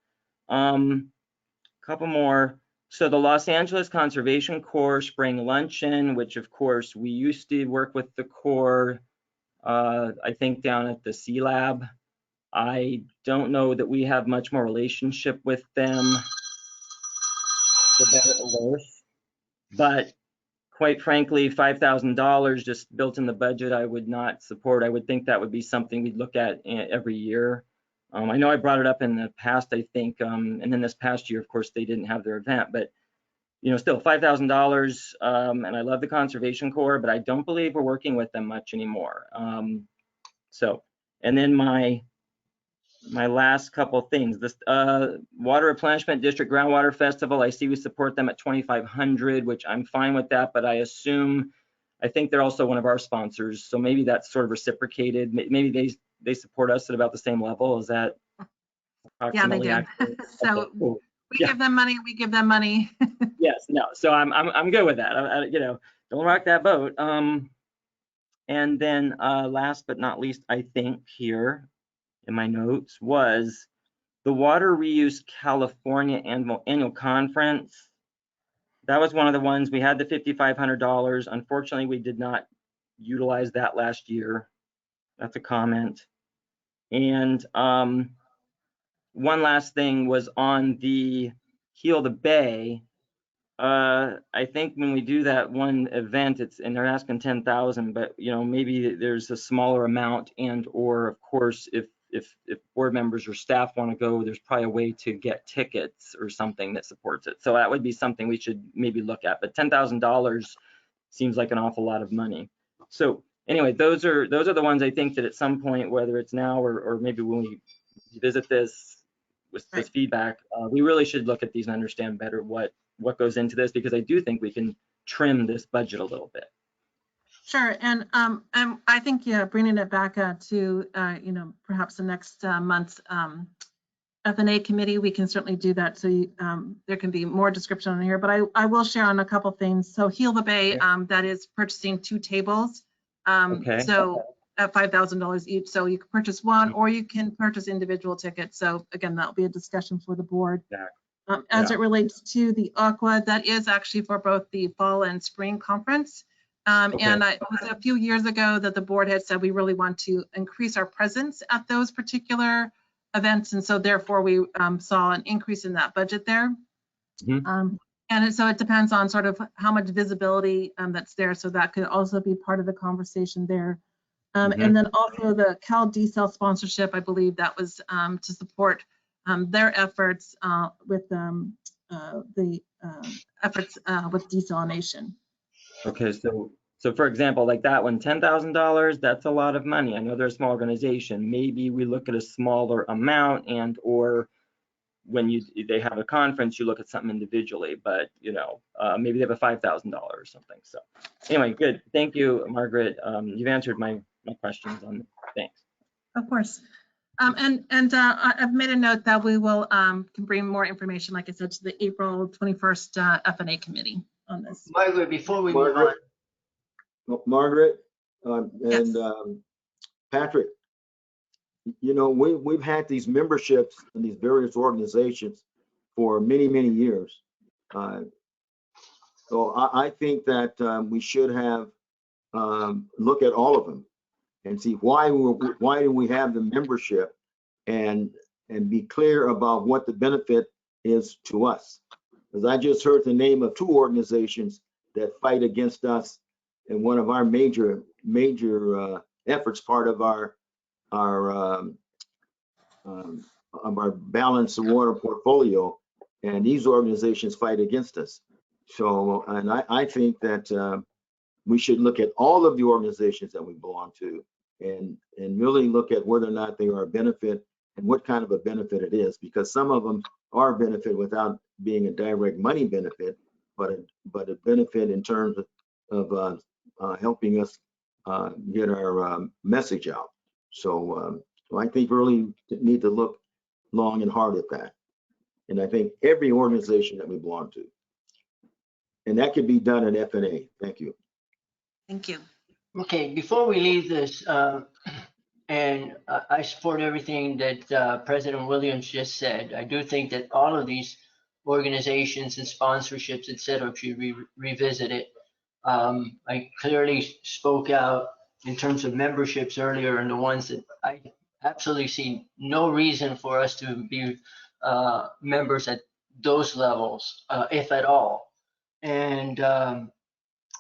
Couple more. So the Los Angeles Conservation Corps Spring Luncheon, which of course we used to work with the Corps, I think down at the C Lab. I don't know that we have much more relationship with them, for better or worse, but quite frankly, $5,000 just built in the budget, I would not support. I would think that would be something we'd look at every year. I know I brought it up in the past, I think, and then this past year, of course, they didn't have their event, but still $5,000. And I love the Conservation Corps, but I don't believe we're working with them much anymore. And then my last couple things, this Water Replenishment District Groundwater Festival, I see we support them at $2,500, which I'm fine with that, but I think they're also one of our sponsors, so maybe that's sort of reciprocated. Maybe they support us at about the same level. Is that approximately Yeah, they do. accurate? So Okay, cool. we give them money, we give them money. Yes, no, so I'm good with that. Don't rock that boat. And then last but not least, I think here in my notes was the Water Reuse California annual conference. That was one of the ones. We had the $5,500. Unfortunately, we did not utilize that last year. That's a comment. And one last thing was on the Heal the Bay. I think when we do that one event, and they're asking 10,000, but maybe there's a smaller amount, and or of course, if board members or staff want to go, there's probably a way to get tickets or something that supports it. So that would be something we should maybe look at. But $10,000 seems like an awful lot of money. So anyway, those are the ones I think that at some point, whether it's now or maybe when we visit this with this feedback, we really should look at these and understand better what goes into this, because I do think we can trim this budget a little bit. Sure, and I think bringing it back to perhaps the next month's F&A committee, we can certainly do that. So there can be more description on here, but I will share on a couple things. So Heal the Bay, that is purchasing 2 tables. So at $5,000 each. So you can purchase one, or you can purchase individual tickets. So again, that'll be a discussion for the board. As it relates to the Aqua, that is actually for both the fall and spring conference. And it was a few years ago that the board had said we really want to increase our presence at those particular events, and so therefore we saw an increase in that budget there. And so it depends on sort of how much visibility that's there, so that could also be part of the conversation there. And then also the Cal Diesel sponsorship, I believe that was to support their efforts with the efforts with desalination. Okay, so for example, like that one, $10,000, that's a lot of money. I know they're a small organization. Maybe we look at a smaller amount, and or when they have a conference, you look at something individually, but maybe they have a $5,000 or something. So anyway, good. Thank you, Margaret. You've answered my questions on this. Thanks. Of course. And I've made a note that we will can bring more information, like I said, to the April 21st F&A committee on this. Margaret, before we move on. Margaret Yes. and Patrick, we've had these memberships in these various organizations for many, many years. So I think that we should have look at all of them and see why do we have the membership, and be clear about what the benefit is to us. Because I just heard the name of 2 organizations that fight against us in one of our major efforts, part of our balanced water portfolio, and these organizations fight against us. So, and I think that we should look at all of the organizations that we belong to, and really look at whether or not they are a benefit and what kind of a benefit it is, because some of them are a benefit without being a direct money benefit, but a benefit in terms of helping us get our message out. So I think we really need to look long and hard at that. And I think every organization that we belong to. And that could be done at F&A. Thank you. Thank you. Okay, before we leave this, and I support everything that President Williams just said. I do think that all of these organizations and sponsorships, et cetera, should be revisited. I clearly spoke out in terms of memberships earlier, and the ones that I absolutely see no reason for us to be members at those levels, if at all. And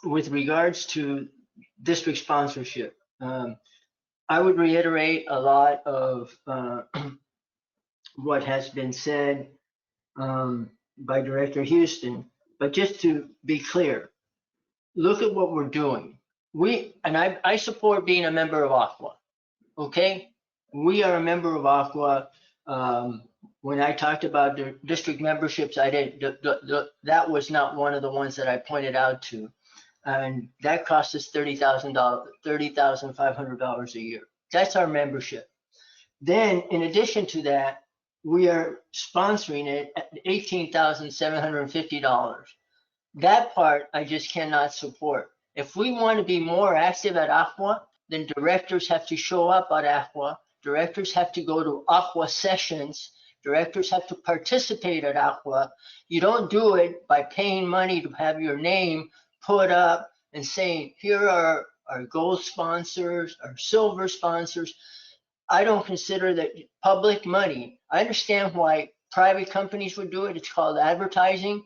with regards to district sponsorship, I would reiterate a lot of what has been said by Director Houston, but just to be clear, look at what we're doing. I support being a member of ACWA, okay? We are a member of ACWA. When I talked about the district memberships, that was not one of the ones that I pointed out to. And that cost us $30,500 a year. That's our membership. Then, in addition to that, we are sponsoring it at $18,750. That part I just cannot support. If we want to be more active at ACWA, then directors have to show up at ACWA. Directors have to go to ACWA sessions. Directors have to participate at ACWA. You don't do it by paying money to have your name put up and saying, here are our gold sponsors, our silver sponsors. I don't consider that public money. I understand why private companies would do it. It's called advertising.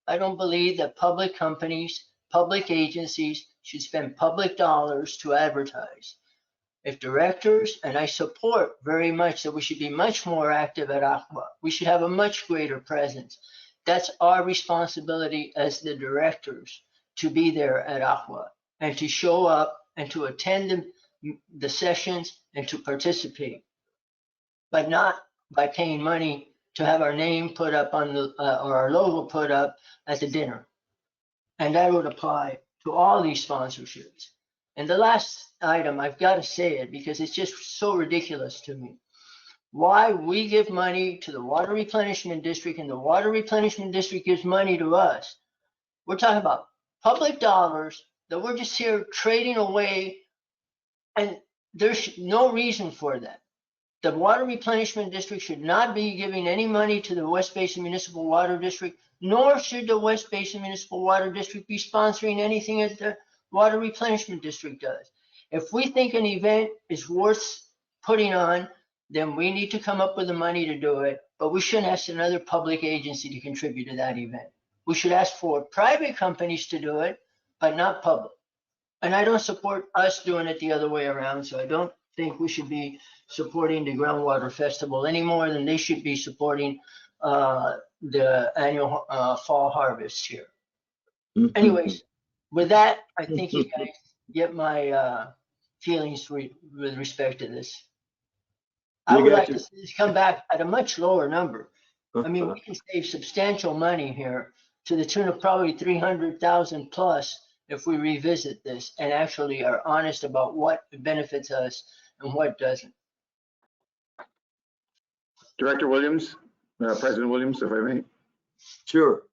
I don't believe that public companies, public agencies should spend public dollars to advertise. If directors, and I support very much that we should be much more active at ACWA. We should have a much greater presence. That's our responsibility as the directors, to be there at ACWA and to show up and to attend the sessions and to participate, but not by paying money to have our name put up on the or our logo put up at the dinner. And that would apply to all these sponsorships. And the last item, I've got to say it because it's just so ridiculous to me. Why we give money to the Water Replenishment District and the Water Replenishment District gives money to us. We're talking about public dollars that we're just here trading away, and there's no reason for that. The Water Replenishment District should not be giving any money to the West Basin Municipal Water District, nor should the West Basin Municipal Water District be sponsoring anything that the Water Replenishment District does. If we think an event is worth putting on, then we need to come up with the money to do it, but we shouldn't ask another public agency to contribute to that event. We should ask for private companies to do it, but not public. And I don't support us doing it the other way around, so I don't think we should be supporting the Groundwater Festival any more than they should be supporting the annual fall harvest here. Anyways, with that, I think you guys get my feelings with respect to this. I would like to see this come back at a much lower number. I mean, we can save substantial money here to the tune of probably 300,000 plus if we revisit this and actually are honest about what benefits us and what doesn't. Director Williams, President Williams, if I may. Sure.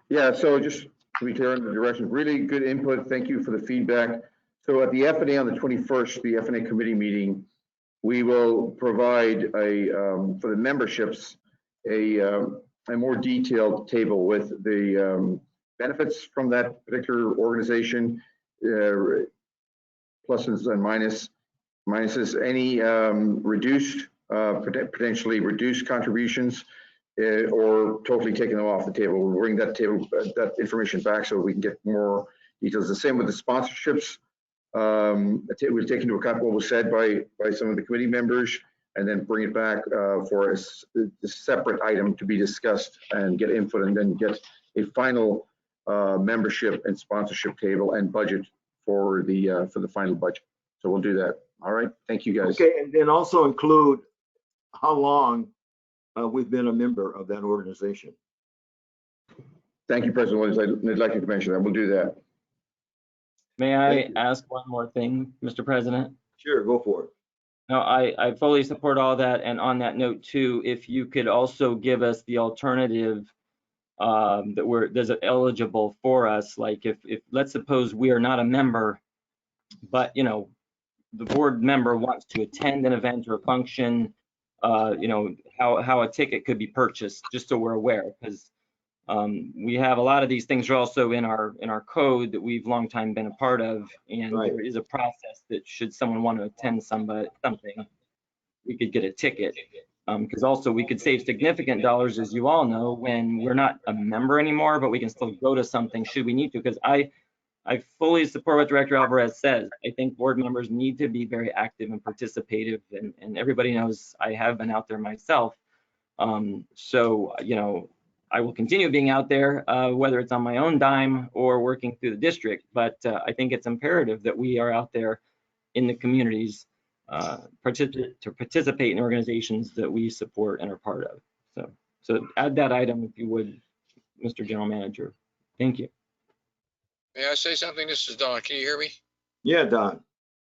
Yeah, so just to be clear on the direction, really good input. Thank you for the feedback. So at the FNA on the 21st, the FNA committee meeting, we will provide for the memberships, a more detailed table with the benefits from that particular organization, pluses and minuses, any reduced, potentially reduced contributions, or totally taking them off the table. We'll bring that information back so we can get more details. The same with the sponsorships. We'll take into account what was said by some of the committee members, and then bring it back for a separate item to be discussed and get input, and then get a final membership and sponsorship table and budget for the final budget. So we'll do that. All right. Thank you, guys. Okay, and then also include how long we've been a member of that organization. Thank you, President Williams. I'd like you to mention that. We'll do that. May I ask one more thing, Mr. President? Sure, go for it. No, I fully support all that. And on that note too, if you could also give us the alternative that there's eligible for us, like if let's suppose we are not a member but, you know, the board member wants to attend an event or a function, you know, how a ticket could be purchased, just so we're aware, because we have a lot of these things are also in our code that we've long time been a part of, and Right. there is a process that should someone want to attend something, we could get a ticket. Because also we could save significant dollars, as you all know, when we're not a member anymore, but we can still go to something should we need to. Because I fully support what Director Alvarez says. I think board members need to be very active and participative, and everybody knows I have been out there myself. So, you know, I will continue being out there, whether it's on my own dime or working through the district. But I think it's imperative that we are out there in the communities to participate in organizations that we support and are part of. So add that item if you would, Mr. General Manager. Thank you. May I say something? This is Don. Can you hear me? Yeah, Don.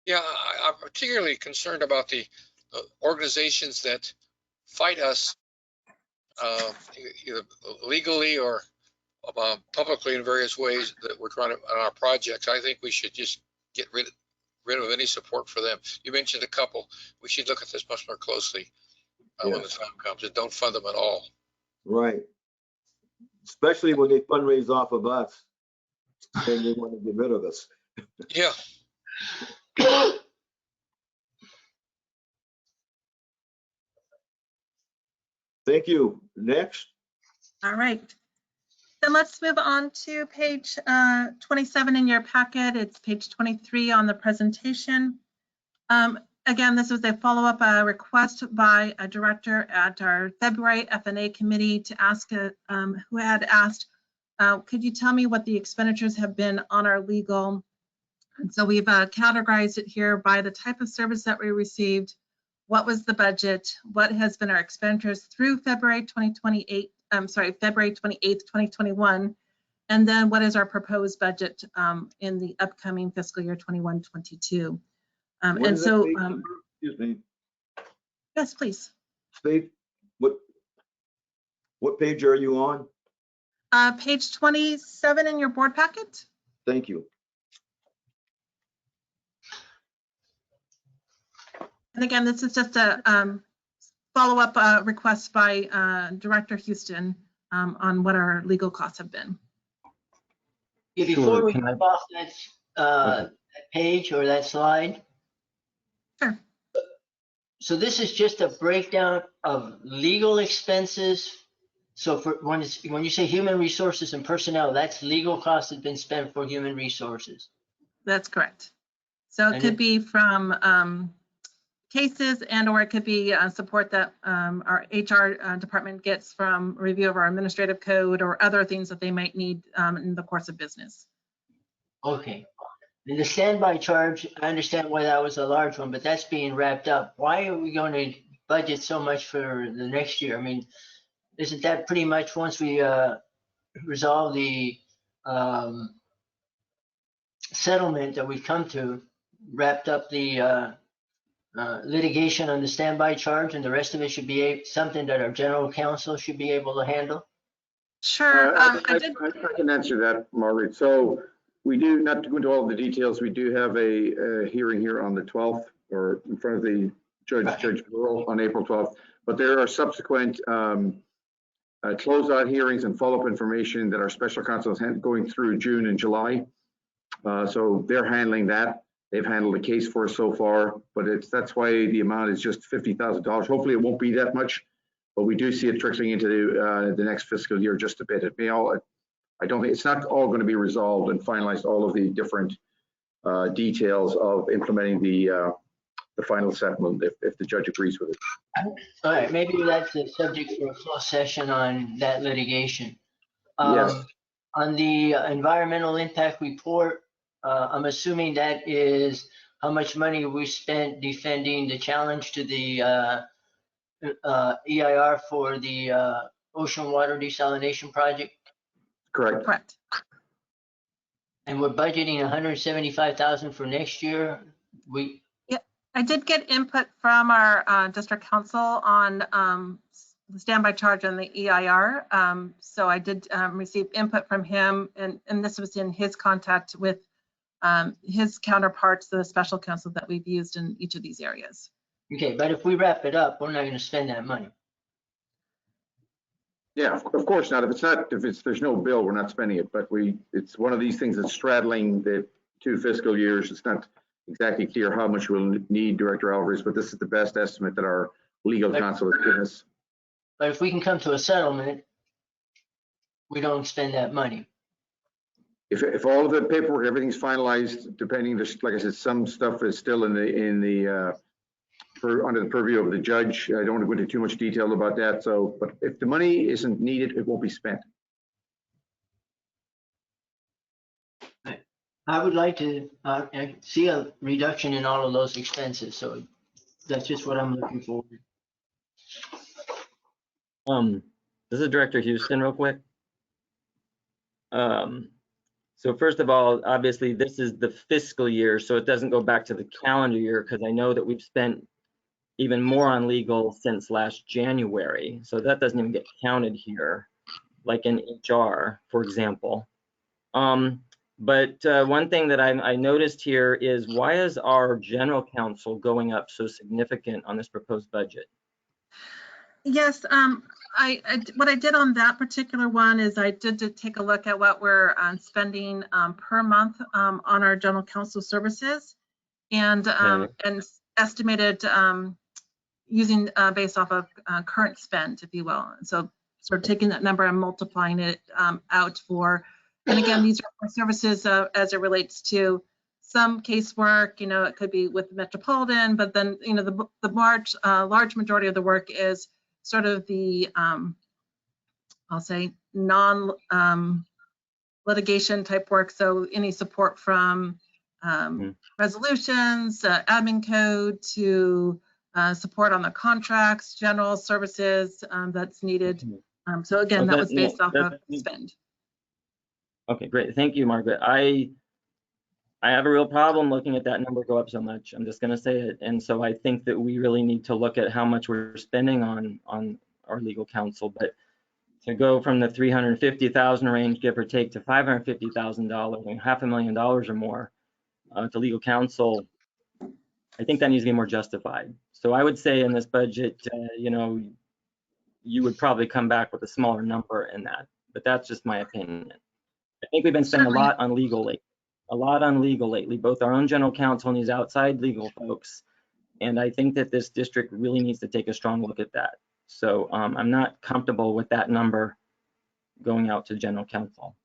Yeah, I'm particularly concerned about the organizations that fight us either legally or publicly in various ways that we're trying to on our projects. I think we should just get rid of any support for them. You mentioned a couple. We should look at this much more closely when the time comes, and don't fund them at all. Right. Especially when they fundraise off of us and they want to get rid of us. Yeah. Thank you. Next. All right. Then let's move on to page 27 in your packet. It's page 23 on the presentation. Again, this was a follow-up request by a director at our February F&A committee to ask, who had asked, could you tell me what the expenditures have been on our legal? And so we've categorized it here by the type of service that we received, what was the budget, what has been our expenditures through February 2028, February 28th, 2021, and then what is our proposed budget in the upcoming fiscal year 21-22. And so, excuse me, yes, please. Steve, what page are you on? Page 27 in your board packet. Thank you. And again, this is just a follow-up request by Director Houston on what our legal costs have been. Yeah, before Sure, we can I- move off that page or that slide. Sure. So this is just a breakdown of legal expenses. So for when you say human resources and personnel, that's legal costs that have been spent for human resources. That's correct. So it And could be from cases or it could be support that our HR department gets from review of our administrative code or other things that they might need in the course of business. Okay. And the standby charge, I understand why that was a large one, but that's being wrapped up. Why are we going to budget so much for the next year? I mean, isn't that pretty much once we resolve the settlement that we've come to, wrapped up the litigation on the standby charge, and the rest of it should be something that our general counsel should be able to handle? Sure. I can answer that, Margaret. So we do, not to go into all the details, we do have a hearing here on the 12th or in front of the Judge Burrell on April 12th. But there are subsequent closeout hearings and follow-up information that our special counsel is going through June and July. So they're handling that. They've handled the case for us so far, but that's why the amount is just $50,000. Hopefully it won't be that much, but we do see it trickling into the next fiscal year just a bit. It may all, I don't think, it's not all going to be resolved and finalized, all of the different details of implementing the final settlement if the judge agrees with it. All right, maybe that's a subject for a closed session on that litigation. Yes. On the environmental impact report, I'm assuming that is how much money we spent defending the challenge to the EIR for the ocean water desalination project. Correct. Correct. And we're budgeting 175,000 for next year. I did get input from our district council on the standby charge on the EIR. So I did receive input from him, and this was in his contact with his counterparts, the special counsel that we've used in each of these areas. Okay, but if we wrap it up, we're not going to spend that money. Yeah, of course not. If there's no bill, we're not spending it, but it's one of these things that's straddling the 2 fiscal years. It's not exactly clear how much we'll need, Director Alvarez, but this is the best estimate that our legal counsel has given us. But if we can come to a settlement, we don't spend that money. If all of the paperwork, everything's finalized, depending, like I said, some stuff is still under the purview of the judge. I don't want to go into too much detail about that. So, but if the money isn't needed, it won't be spent. I would like to see a reduction in all of those expenses. So that's just what I'm looking for. This is Director Houston real quick. So first of all, obviously this is the fiscal year, so it doesn't go back to the calendar year, because I know that we've spent even more on legal since last January. So that doesn't even get counted here, like in HR, for example. But one thing that I noticed here is, why is our general counsel going up so significant on this proposed budget? Yes, what I did on that particular one is I did take a look at what we're spending per month on our general counsel services, and estimated using based off of current spend, if you will. So sort of taking that number and multiplying it out for, and again, these are services as it relates to some casework. You know, it could be with Metropolitan, but then, you know, the large majority of the work is sort of the, I'll say, non-litigation type work. So any support from resolutions, admin code, to support on the contracts, general services that's needed. So again, that was based off of spend. Okay, great. Thank you, Margaret. I have a real problem looking at that number go up so much. I'm just going to say it. And so I think that we really need to look at how much we're spending on our legal counsel. But to go from the $350,000 range, give or take, to $550,000, and $500,000 or more to legal counsel, I think that needs to be more justified. So I would say in this budget, you know, you would probably come back with a smaller number in that. But that's just my opinion. I think we've been spending a lot on legal lately, both our own general counsel and these outside legal folks. And I think that this district really needs to take a strong look at that. So I'm not comfortable with that number going out to general counsel.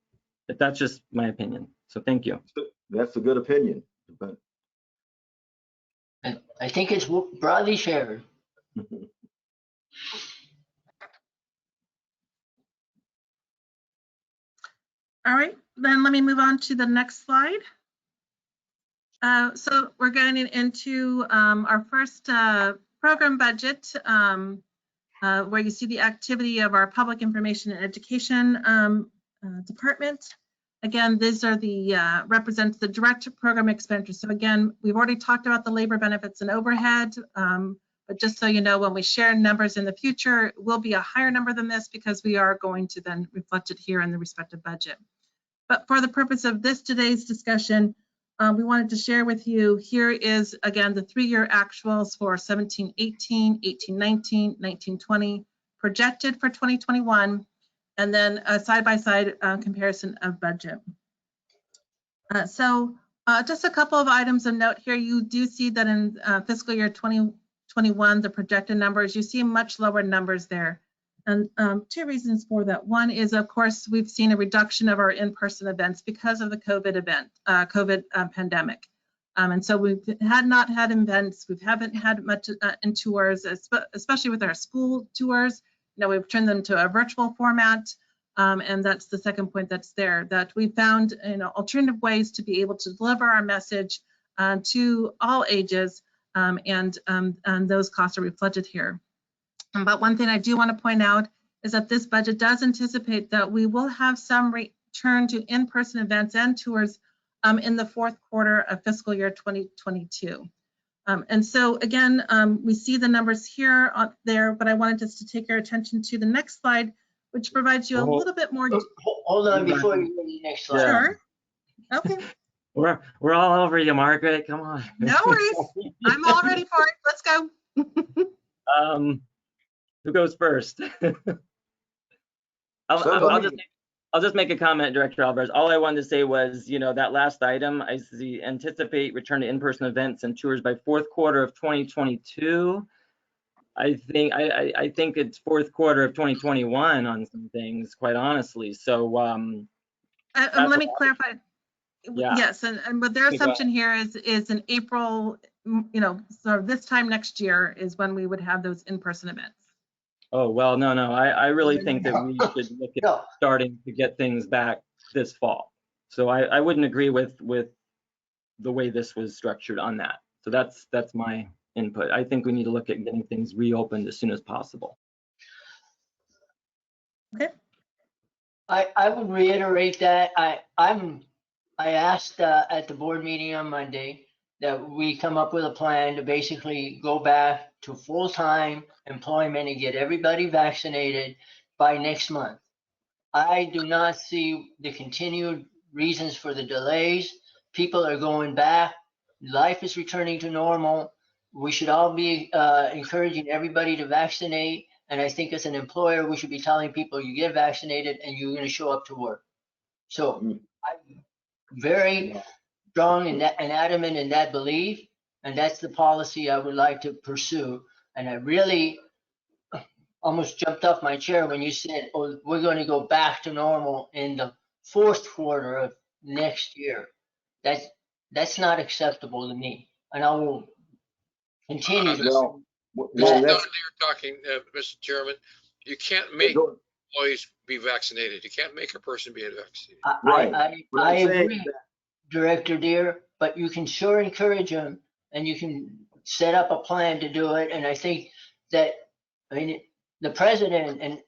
But that's just my opinion. So thank you. That's a good opinion, but I think it's broadly shared. All right, then let me move on to the next slide. So we're getting into our first program budget, where you see the activity of our public information and education department. Again, these are the represents the direct program expenditures. So again, we've already talked about the labor benefits and overhead, but just so you know, when we share numbers in the future, it will be a higher number than this, because we are going to then reflect it here in the respective budget. But for the purpose of today's discussion, we wanted to share with you, here is again the 3-year actuals for 17-18, 18-19, 19-20, projected for 2021, and then a side-by-side comparison of budget. So just a couple of items of note here. You do see that in fiscal year 2021, the projected numbers, you see much lower numbers there. And 2 reasons for that. One is, of course, we've seen a reduction of our in-person events because of the COVID pandemic. And so we've not had events. We haven't had much in tours, especially with our school tours. You know, we've turned them to a virtual format. And that's the second point that's there, that we found, you know, alternative ways to be able to deliver our message to all ages, and those costs are reflected here. But one thing I do want to point out is that this budget does anticipate that we will have some return to in-person events and tours in the 4th quarter of fiscal year 2022. And so again, we see the numbers here there, but I wanted just to take your attention to the next slide, which provides you a little bit more. Hold on before you go to the next slide. Sure. Okay. We're all over you, Margaret. Come on. No worries. I'm all ready for it. Let's go. Who goes first? I'll just make a comment, Director Alvarez. All I wanted to say was, that last item, I see anticipate return to in-person events and tours by fourth quarter of 2022. I think it's fourth quarter of 2021 on some things, quite honestly. So let me clarify. Yeah. Yes, but their assumption here is in April, so this time next year is when we would have those in-person events. Oh, well, no. I really think that we should look at starting to get things back this fall. So I wouldn't agree with the way this was structured on that. So that's my input. I think we need to look at getting things reopened as soon as possible. Okay. I would reiterate that. I asked at the board meeting on Monday that we come up with a plan to basically go back to full-time employment and get everybody vaccinated by next month. I do not see the continued reasons for the delays. People are going back. Life is returning to normal. We should all be encouraging everybody to vaccinate. And I think as an employer, we should be telling people you get vaccinated and you're going to show up to work. So I'm very strong and adamant in that belief, and that's the policy I would like to pursue. And I really almost jumped off my chair when you said, "Oh, we're going to go back to normal in the fourth quarter of next year." That's not acceptable to me, and I will continue to. You're talking, Mr. Chairman. You can't make employees be vaccinated. You can't make a person be vaccinated. I agree, Director Deere, but you can sure encourage them, and you can set up a plan to do it. And I think that, the president and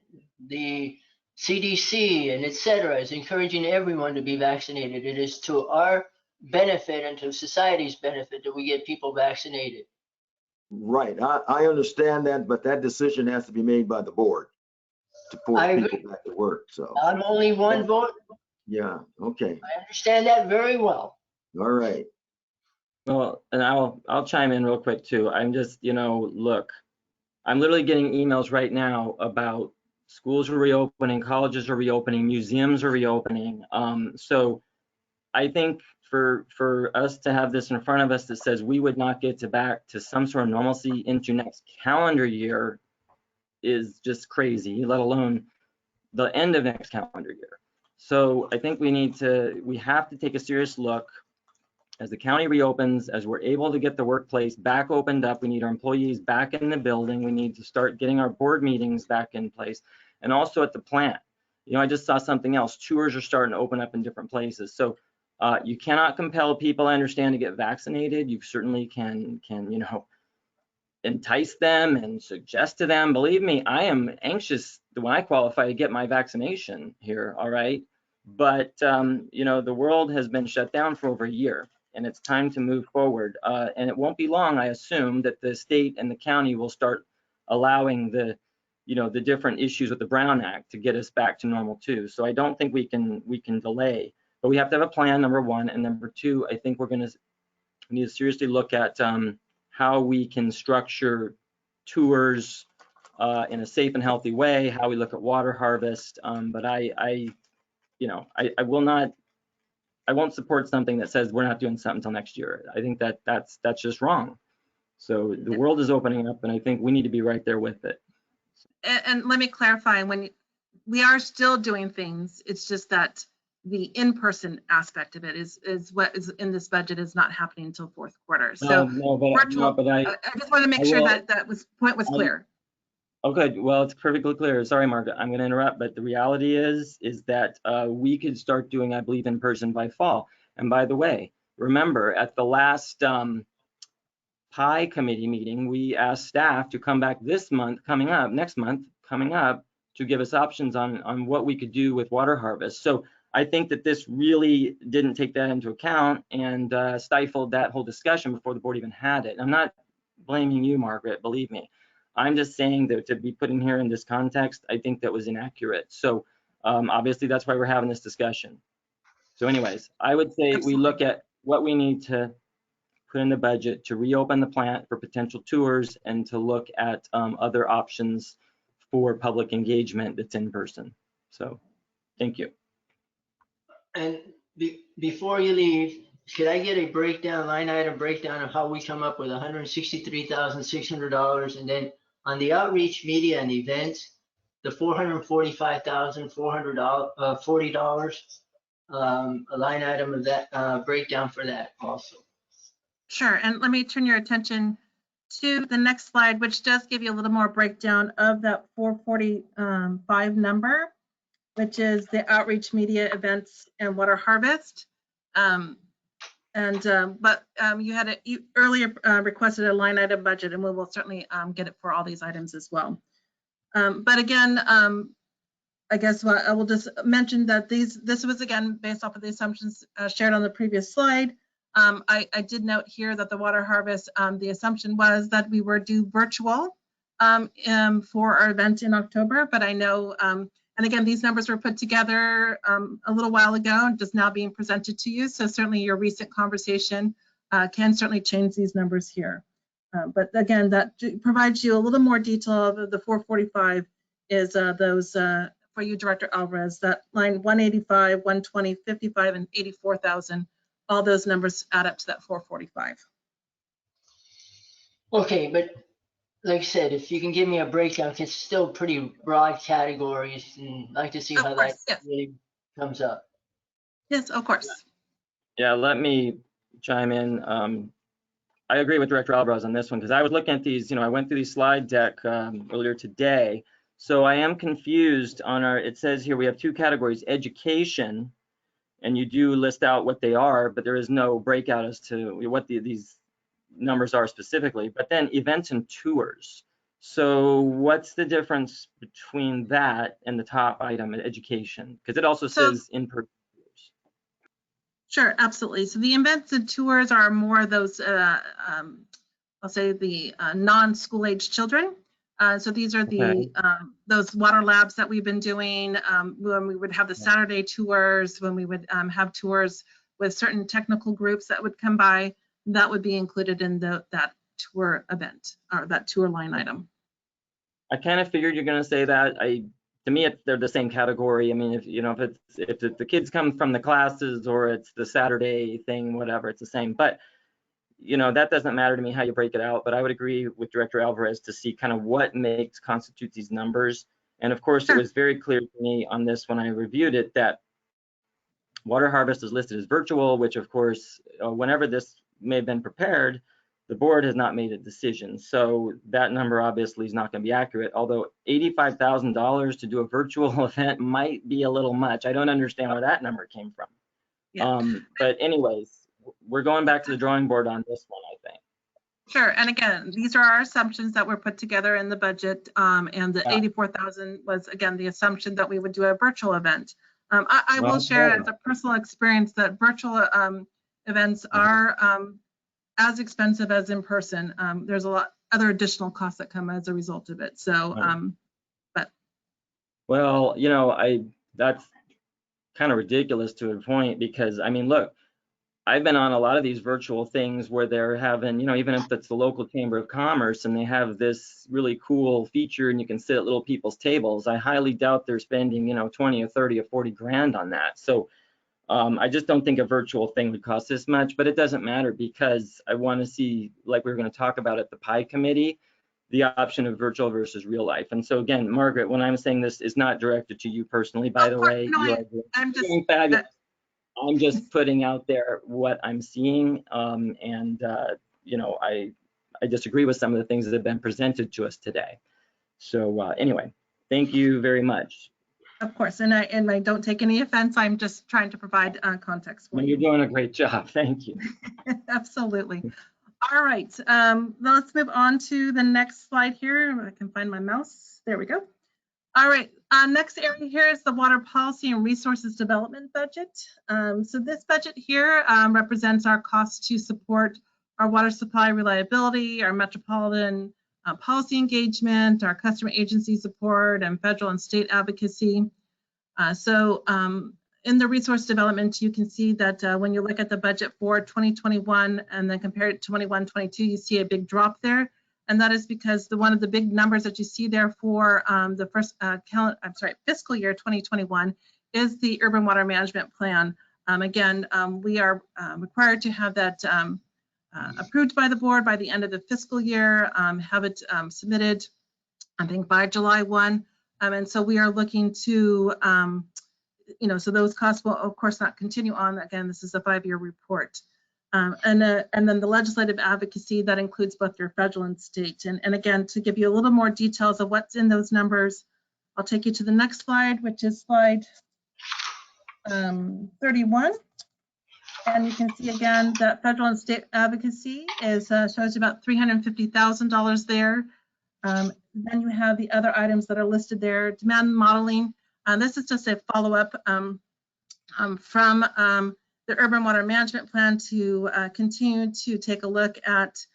the CDC and et cetera is encouraging everyone to be vaccinated. It is to our benefit and to society's benefit that we get people vaccinated. Right. I understand that, but that decision has to be made by the board to force people back to work. So I'm only one vote. Yeah. Okay. I understand that very well. All right. Well, and I'll chime in real quick too. I'm just, look, I'm literally getting emails right now about schools are reopening, colleges are reopening, museums are reopening. So I think for us to have this in front of us that says we would not get back to some sort of normalcy into next calendar year is just crazy, let alone the end of next calendar year. So I think we have to take a serious look as the county reopens, as we're able to get the workplace back opened up. We need our employees back in the building. We need to start getting our board meetings back in place, and also at the plant. I just saw something else. Tours are starting to open up in different places. So you cannot compel people, I understand, to get vaccinated. You certainly can entice them and suggest to them. Believe me, I am anxious when I qualify to get my vaccination here, all right? But, the world has been shut down for over a year, and it's time to move forward. And it won't be long, I assume, that the state and the county will start allowing the different issues with the Brown Act to get us back to normal too. So I don't think we can delay, but we have to have a plan, number one. And number two, I think we need to seriously look at how we can structure tours in a safe and healthy way, how we look at water harvest. But I won't support something that says we're not doing something until next year. I think that's just wrong. So the world is opening up, and I think we need to be right there with it. And let me clarify, when we are still doing things, it's just that the in-person aspect of it is what is in this budget is not happening until fourth quarter. So virtual, I just want to make sure that point was clear. Okay, well, it's perfectly clear. Sorry, Margaret, I'm going to interrupt, but the reality is that we could start doing, I believe, in person by fall. And by the way, remember at the last PI committee meeting, we asked staff to come back next month, coming up, to give us options on what we could do with water harvest. So I think that this really didn't take that into account and stifled that whole discussion before the board even had it. I'm not blaming you, Margaret, believe me. I'm just saying that to be put in here in this context, I think that was inaccurate. So obviously that's why we're having this discussion. So anyways, I would say we look at what we need to put in the budget to reopen the plant for potential tours and to look at other options for public engagement that's in person. So, thank you. And before you leave, could I get a breakdown, line item breakdown of how we come up with $163,600, and then on the outreach, media, and events, the $445,440, a line item of that breakdown for that also. Sure, and let me turn your attention to the next slide, which does give you a little more breakdown of that 445 number, which is the outreach, media, events, and water harvest. You earlier requested a line item budget, and we will certainly get it for all these items as well. But again, I guess what I will just mention that this was again based off of the assumptions shared on the previous slide. I did note here that the water harvest, the assumption was that we were do virtual for our event in October, but I know, and again, these numbers were put together a little while ago and just now being presented to you. So certainly your recent conversation can certainly change these numbers here. But again, that provides you a little more detail of the 445 is those for you, Director Alvarez, that line 185, 120, 55, and 84,000. All those numbers add up to that 445. Okay, but like I said, if you can give me a breakdown, it's still pretty broad categories, and I'd like to see how that really comes up. Yes, of course. Yeah, let me chime in. I agree with Director Alvarez on this one because I was looking at these, I went through the slide deck earlier today. So I am confused on it says here we have two categories, education, and you do list out what they are, but there is no breakout as to what these numbers are specifically, but then events and tours. So what's the difference between that and the top item, education? Because it also says in-person tours. Sure, absolutely. So the events and tours are more of those, I'll say the non-school age children. So these are the those water labs that we've been doing when we would have the Saturday tours, when we would have tours with certain technical groups that would come by, that would be included in that tour event or that tour line item. I kind of figured you're going to say that. To me, they're the same category. I mean, if the kids come from the classes or it's the Saturday thing, whatever, it's the same. But that doesn't matter to me how you break it out, but I would agree with Director Alvarez to see kind of what constitutes these numbers. And of course, It was very clear to me on this when I reviewed it that water harvest is listed as virtual, which of course, whenever this may have been prepared, the board has not made a decision. So that number obviously is not going to be accurate, although $85,000 to do a virtual event might be a little much. I don't understand where that number came from. Yeah. But anyways, we're going back to the drawing board on this one, I think. Sure, and again, these are our assumptions that were put together in the budget, and the 84,000 was again the assumption that we would do a virtual event. I will share as a personal experience that virtual events are as expensive as in person. There's a lot other additional costs that come as a result of it. So, well, that's kind of ridiculous to a point because I mean, look. I've been on a lot of these virtual things where they're having, even if it's the local chamber of commerce and they have this really cool feature and you can sit at little people's tables. I highly doubt they're spending, 20 or 30 or 40 grand on that. So I just don't think a virtual thing would cost this much, but it doesn't matter because I want to see, like we were going to talk about at the PI committee, the option of virtual versus real life. And so again, Margaret, when I'm saying this is not directed to you personally, by the way, I'm just doing fabulous. I'm just putting out there what I'm seeing, I disagree with some of the things that have been presented to us today. So anyway, thank you very much. Of course, and I don't take any offense. I'm just trying to provide context for you. You're doing a great job. Thank you. Absolutely. All right, now let's move on to the next slide here. I can find my mouse. There we go. All right, next area here is the Water Policy and Resources Development budget. So this budget here represents our costs to support our water supply reliability, our metropolitan policy engagement, our customer agency support, and federal and state advocacy. in the resource development, you can see that when you look at the budget for 2021 and then compare it to 21-22, you see a big drop there. And that is because one of the big numbers that you see there for the first fiscal year 2021 is the urban water management plan. Again, we are required to have that approved by the board by the end of the fiscal year, have it submitted, I think, by July 1. And so we are looking to, so those costs will, of course, not continue on. Again, this is a 5-year report. And then the legislative advocacy, that includes both your federal and state. And again, to give you a little more details of what's in those numbers, I'll take you to the next slide, which is slide 31. And you can see again that federal and state advocacy is shows about $350,000 there. Then you have the other items that are listed there. Demand modeling. This is just a follow-up from the urban water management plan to continue to take a look at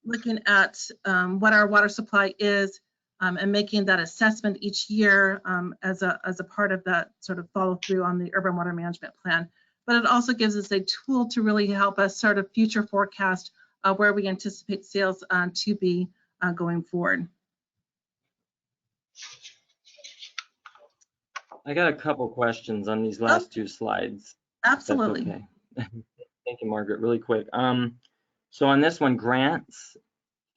looking at what our water supply is and making that assessment each year as a part of that sort of follow through on the urban water management plan. But it also gives us a tool to really help us sort of future forecast where we anticipate sales to be going forward. I got a couple questions on these last two slides. Absolutely. Okay. Thank you, Margaret. Really quick. So on this one, grants,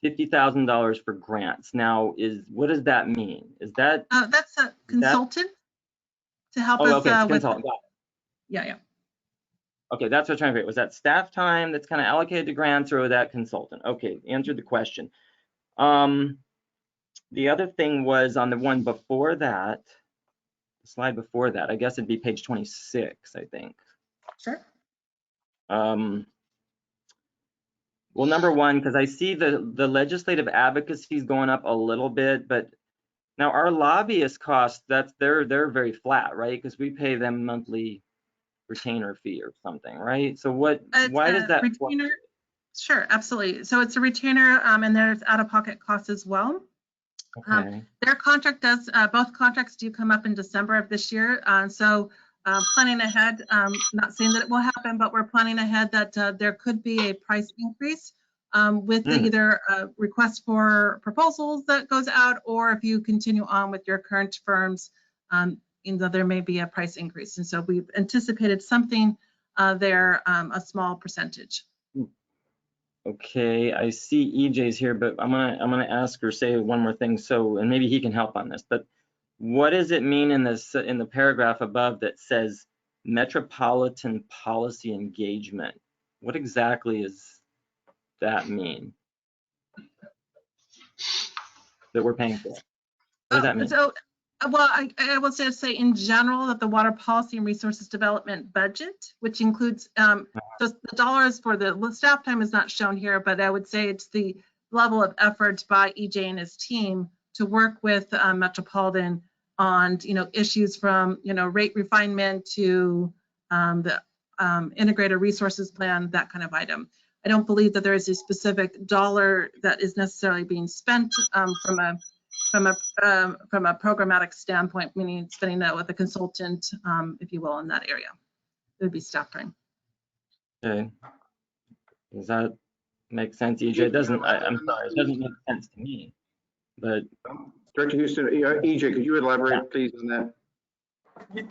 $50,000 for grants. Now, what does that mean? Is that that's a consultant to help us okay, with. Consultant. Got it. Yeah. Okay, that's what I'm trying to figure. Was that staff time that's kind of allocated to grants, or was that consultant? Okay, answered the question. The other thing was on the one before that, the slide before that, I guess it'd be page 26, I think. Sure. Well, number one, because I see the legislative advocacy is going up a little bit, but now our lobbyist costs, they're very flat, right? Because we pay them monthly retainer fee or something, right? So why does that? Retainer? Sure, absolutely. So it's a retainer, and there's out-of-pocket costs as well. Okay. Their contract does, both contracts do come up in December of this year. So planning ahead, not saying that it will happen, but we're planning ahead that there could be a price increase with either a request for proposals that goes out, or if you continue on with your current firms, there may be a price increase. And so we've anticipated something there, a small percentage. Okay, I see EJ's here, but I'm gonna ask her say one more thing. So, and maybe he can help on this. But what does it mean in the paragraph above that says Metropolitan policy engagement? What exactly does that mean that we're paying for? What does that mean? So, well, I will say in general that the water policy and resources development budget, which includes the dollars for the staff time is not shown here, but I would say it's the level of effort by EJ and his team to work with Metropolitan on issues from rate refinement to the integrated resources plan, that kind of item. I don't believe that there is a specific dollar that is necessarily being spent from a programmatic standpoint, meaning spending that with a consultant, if you will, in that area. It would be staff time. Okay. Does that make sense, EJ? It doesn't. I'm sorry, it doesn't make sense to me. But Director Houston, EJ, could you elaborate, please, on that?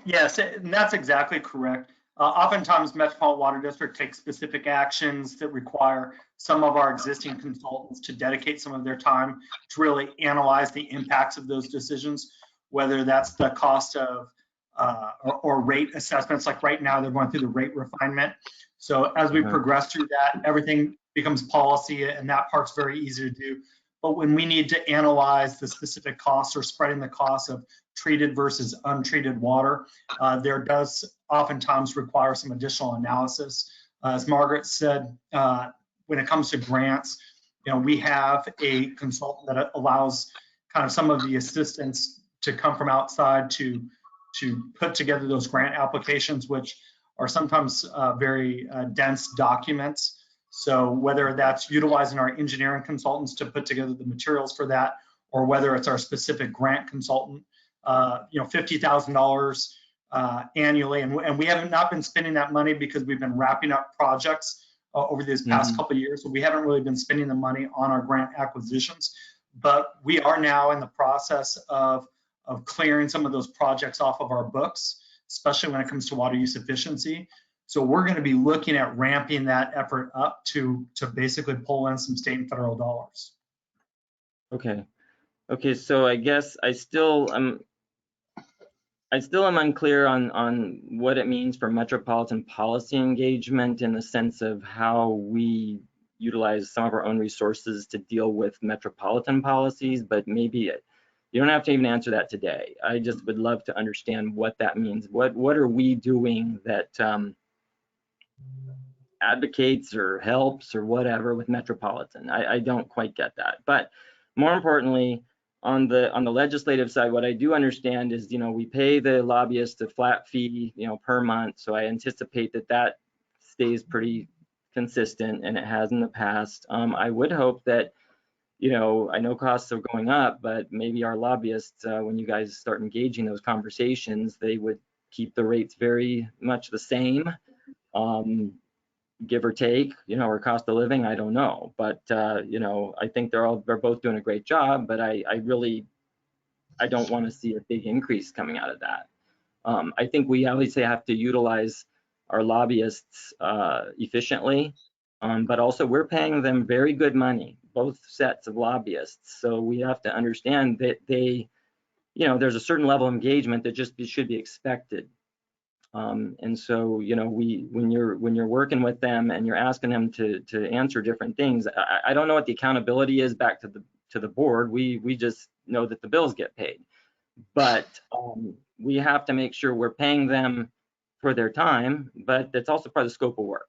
Yes, and that's exactly correct. Oftentimes, Metropolitan Water District takes specific actions that require some of our existing consultants to dedicate some of their time to really analyze the impacts of those decisions, whether that's the cost of or rate assessments. Like right now, they're going through the rate refinement. So as we progress through that, everything becomes policy, and that part's very easy to do. But when we need to analyze the specific costs or spreading the costs of treated versus untreated water, there does oftentimes require some additional analysis. As Margaret said, when it comes to grants, we have a consultant that allows kind of some of the assistance to come from outside to put together those grant applications, which are sometimes very dense documents. So whether that's utilizing our engineering consultants to put together the materials for that, or whether it's our specific grant consultant, $50,000 annually, and we haven't not been spending that money because we've been wrapping up projects over these past couple of years. So we haven't really been spending the money on our grant acquisitions, but we are now in the process of clearing some of those projects off of our books, especially when it comes to water use efficiency. So we're going to be looking at ramping that effort up to basically pull in some state and federal dollars. Okay. Okay, so I guess I still am unclear on what it means for metropolitan policy engagement in the sense of how we utilize some of our own resources to deal with metropolitan policies, but maybe you don't have to even answer that today. I just would love to understand what that means. What are we doing that advocates or helps or whatever with Metropolitan? I don't quite get that. But more importantly, on the legislative side, what I do understand is, we pay the lobbyists a flat fee, per month. So I anticipate that stays pretty consistent, and it has in the past. I would hope that, I know costs are going up, but maybe our lobbyists, when you guys start engaging those conversations, they would keep the rates very much the same. Give or take, or cost of living, I don't know. But, I think they're both doing a great job, but I don't want to see a big increase coming out of that. I think we obviously have to utilize our lobbyists efficiently, but also we're paying them very good money, both sets of lobbyists. So we have to understand that there's a certain level of engagement that just should be expected. And so, when you're working with them and you're asking them to answer different things, I don't know what the accountability is back to the board. We just know that the bills get paid, but we have to make sure we're paying them for their time, but that's also part of the scope of work.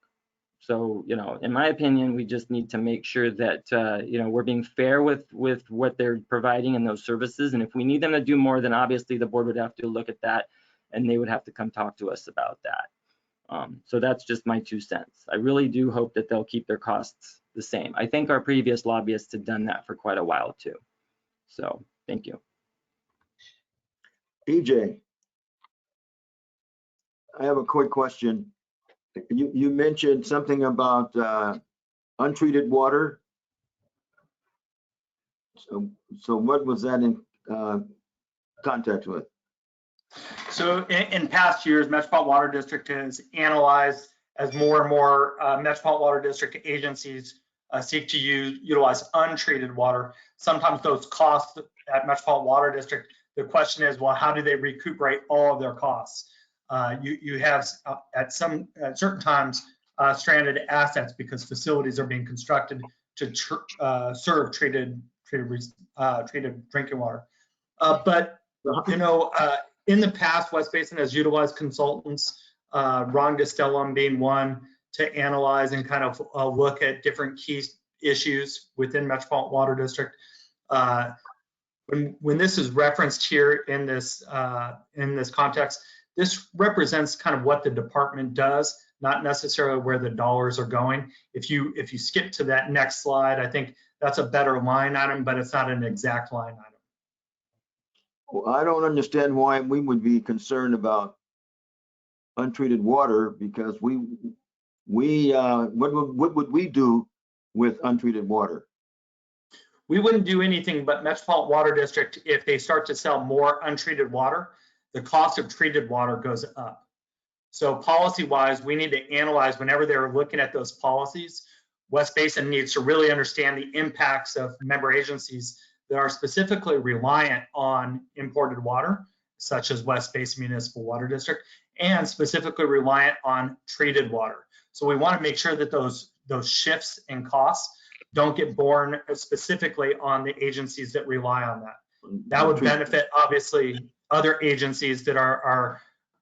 So, in my opinion, we just need to make sure that, we're being fair with what they're providing in those services. And if we need them to do more, then obviously the board would have to look at that, and they would have to come talk to us about that. So that's just my 2 cents. I really do hope that they'll keep their costs the same. I think our previous lobbyists had done that for quite a while too. So thank you. EJ, I have a quick question. You mentioned something about untreated water. So what was that in context with? So in past years, Metropolitan Water District has analyzed as more and more Metropolitan Water District agencies seek to utilize untreated water. Sometimes those costs at Metropolitan Water District, the question is, well, how do they recuperate all of their costs? You have at certain times stranded assets because facilities are being constructed to serve treated drinking water. But in the past, West Basin has utilized consultants, Ron Gastelum being one, to analyze and kind of look at different key issues within Metropolitan Water District. When this is referenced here in this context, this represents kind of what the department does, not necessarily where the dollars are going. If you skip to that next slide, I think that's a better line item, but it's not an exact line item. Well, I don't understand why we would be concerned about untreated water, because what would we do with untreated water? We wouldn't do anything, but Metropolitan Water District, if they start to sell more untreated water, the cost of treated water goes up. So policy-wise, we need to analyze whenever they're looking at those policies. West Basin needs to really understand the impacts of member agencies that are specifically reliant on imported water, such as West Basin Municipal Water District, and specifically reliant on treated water. So we want to make sure that those shifts in costs don't get borne specifically on the agencies that rely on that. That would benefit, obviously, other agencies that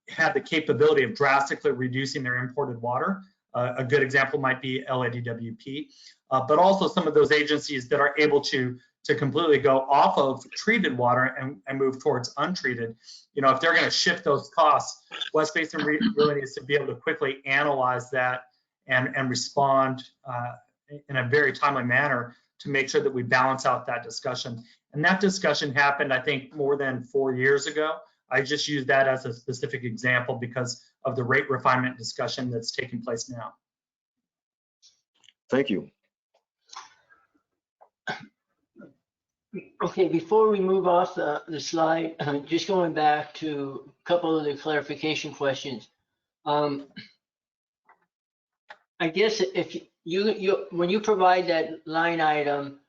have the capability of drastically reducing their imported water. A good example might be LADWP, but also some of those agencies that are able to completely go off of treated water and move towards untreated. If they're going to shift those costs, West Basin really needs to be able to quickly analyze that and respond in a very timely manner to make sure that we balance out that discussion. And that discussion happened, I think, more than 4 years ago. I just use that as a specific example because of the rate refinement discussion that's taking place now. Thank you. Okay, before we move off the slide, just going back to a couple of the clarification questions. I guess if when you provide that line item,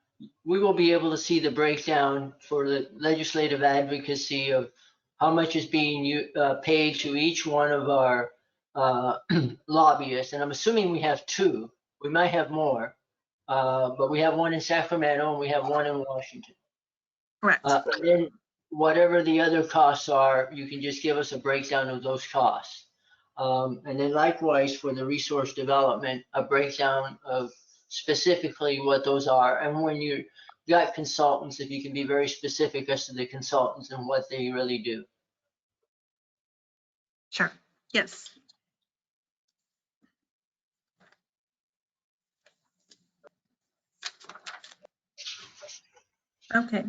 we will be able to see the breakdown for the legislative advocacy of how much is being paid to each one of our lobbyists. And I'm assuming we have two. We might have more, but we have one in Sacramento and we have one in Washington. Correct. And then whatever the other costs are, you can just give us a breakdown of those costs. And then likewise for the resource development, a breakdown of specifically what those are. And when you got consultants, if you can be very specific as to the consultants and what they really do. Sure. Yes. Okay.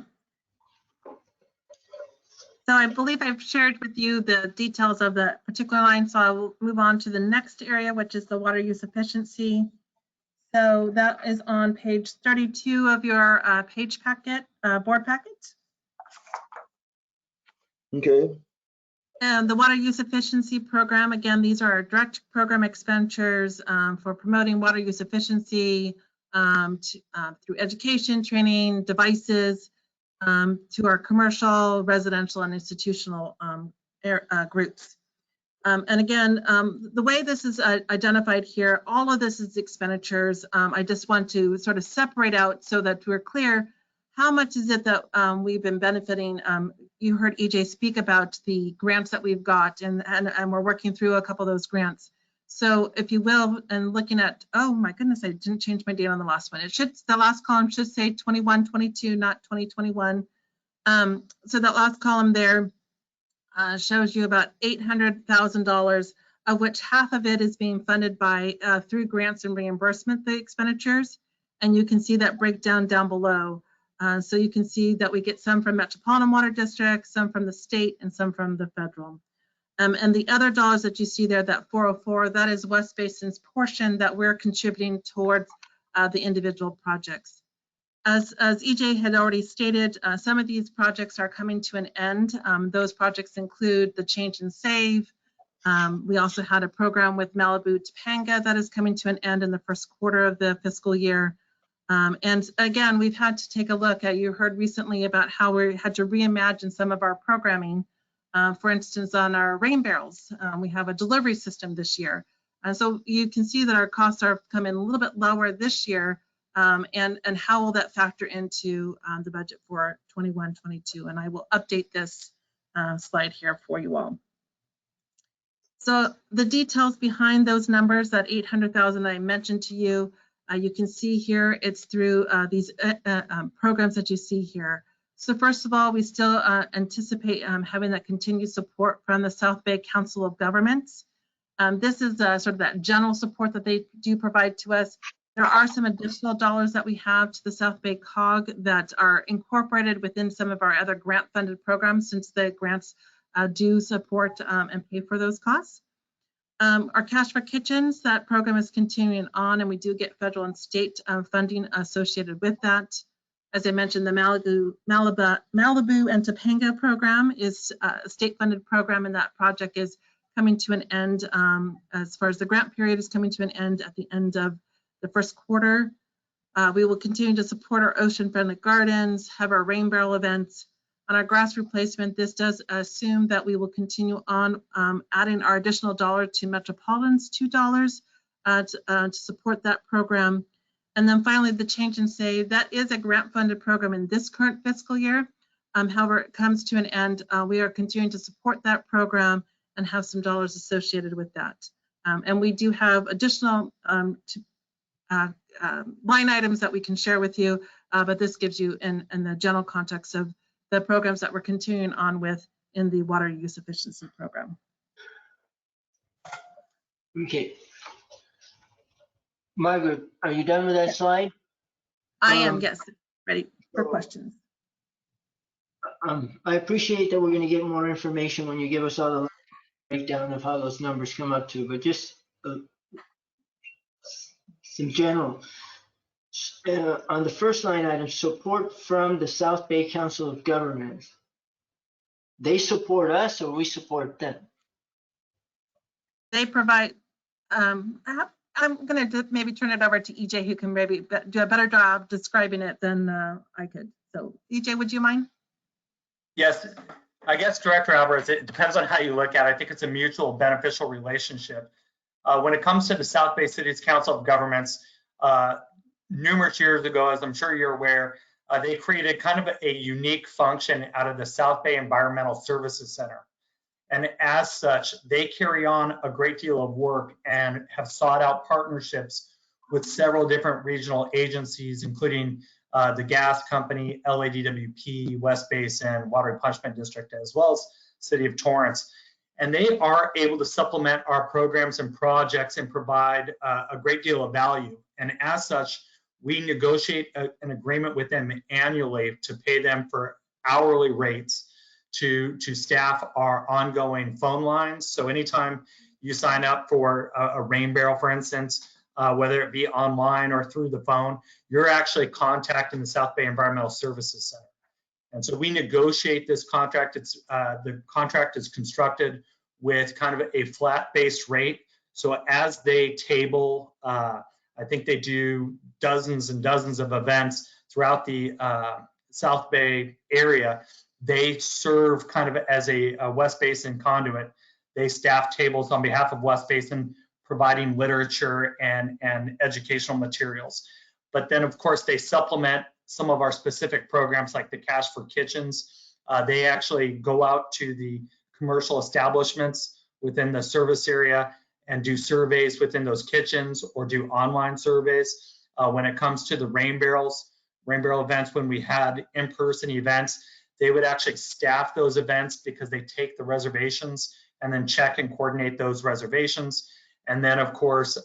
So I believe I've shared with you the details of the particular line, so I will move on to the next area, which is the water use efficiency. So that is on page 32 of your page packet, board packet. Okay. And the water use efficiency program, again, these are our direct program expenditures for promoting water use efficiency through education, training, devices, to our commercial, residential, and institutional groups. And again, the way this is identified here, all of this is expenditures. I just want to sort of separate out so that we're clear how much is it that we've been benefiting. You heard EJ speak about the grants that we've got, and we're working through a couple of those grants. So if you will, and looking at, oh my goodness, I didn't change my date on the last one. It should, the last column should say 21-22, not 2021. So that last column there shows you about $800,000, of which half of it is being funded by through grants and reimbursement, the expenditures. And you can see that breakdown down below. So you can see that we get some from Metropolitan Water District, some from the state, and some from the federal. And the other dollars that you see there, that 404, that is West Basin's portion that we're contributing towards the individual projects. As EJ had already stated, some of these projects are coming to an end. Those projects include the Change and Save. We also had a program with Malibu Topanga that is coming to an end in the first quarter of the fiscal year. And again, we've had to take a look at, you heard recently about how we had to reimagine some of our programming. For instance, on our rain barrels, we have a delivery system this year. And so you can see that our costs are coming a little bit lower this year. And how will that factor into the budget for 21-22? And I will update this slide here for you all. So the details behind those numbers, that 800,000 I mentioned to you, you can see here it's through these programs that you see here. So first of all, we still anticipate having that continued support from the South Bay Council of Governments. This is sort of that general support that they do provide to us. There are some additional dollars that we have to the South Bay COG that are incorporated within some of our other grant-funded programs, since the grants do support and pay for those costs. Our Cashman Kitchens, that program is continuing on, and we do get federal and state funding associated with that. As I mentioned, the Malibu and Topanga program is a state-funded program, and that project is coming to an end as far as the grant period is coming to an end at the end of the first quarter. We will continue to support our ocean-friendly gardens, have our rain barrel events. On our grass replacement, this does assume that we will continue on adding our additional dollar to Metropolitan's $2 to support that program. And then finally, the Change and Save, that is a grant-funded program in this current fiscal year. However, it comes to an end. We are continuing to support that program and have some dollars associated with that. And we do have additional line items that we can share with you, but this gives you in the general context of the programs that we're continuing on with in the water use efficiency program. Okay. Margaret, are you done with that slide? I am, yes, ready for questions. I appreciate that we're going to get more information when you give us all the breakdown of how those numbers come up to, but just some general. On the first line item, support from the South Bay Council of Governments. They support us or we support them? They provide, I'm going to maybe turn it over to EJ, who can maybe do a better job describing it than I could. So EJ, would you mind? Yes, I guess Director Alvarez, it depends on how you look at it. I think it's a mutual beneficial relationship. When it comes to the South Bay Cities Council of Governments, numerous years ago, as I'm sure you're aware, they created kind of a unique function out of the South Bay Environmental Services Center. And as such, they carry on a great deal of work and have sought out partnerships with several different regional agencies, including the gas company, LADWP, West Basin, Water Replenishment District, as well as City of Torrance. And they are able to supplement our programs and projects and provide a great deal of value. And as such, we negotiate an agreement with them annually to pay them for hourly rates to staff our ongoing phone lines. So anytime you sign up for a rain barrel, for instance, whether it be online or through the phone, you're actually contacting the South Bay Environmental Services Center. And so we negotiate this contract. The contract is constructed with kind of a flat-based rate. So as they table, I think they do dozens and dozens of events throughout the South Bay area. They serve kind of as a West Basin conduit. They staff tables on behalf of West Basin, providing literature and educational materials. But then, of course, they supplement some of our specific programs like the Cash for Kitchens. They actually go out to the commercial establishments within the service area and do surveys within those kitchens or do online surveys. When it comes to the rain barrel events, when we had in-person events, they would actually staff those events because they take the reservations and then check and coordinate those reservations. And then, of course,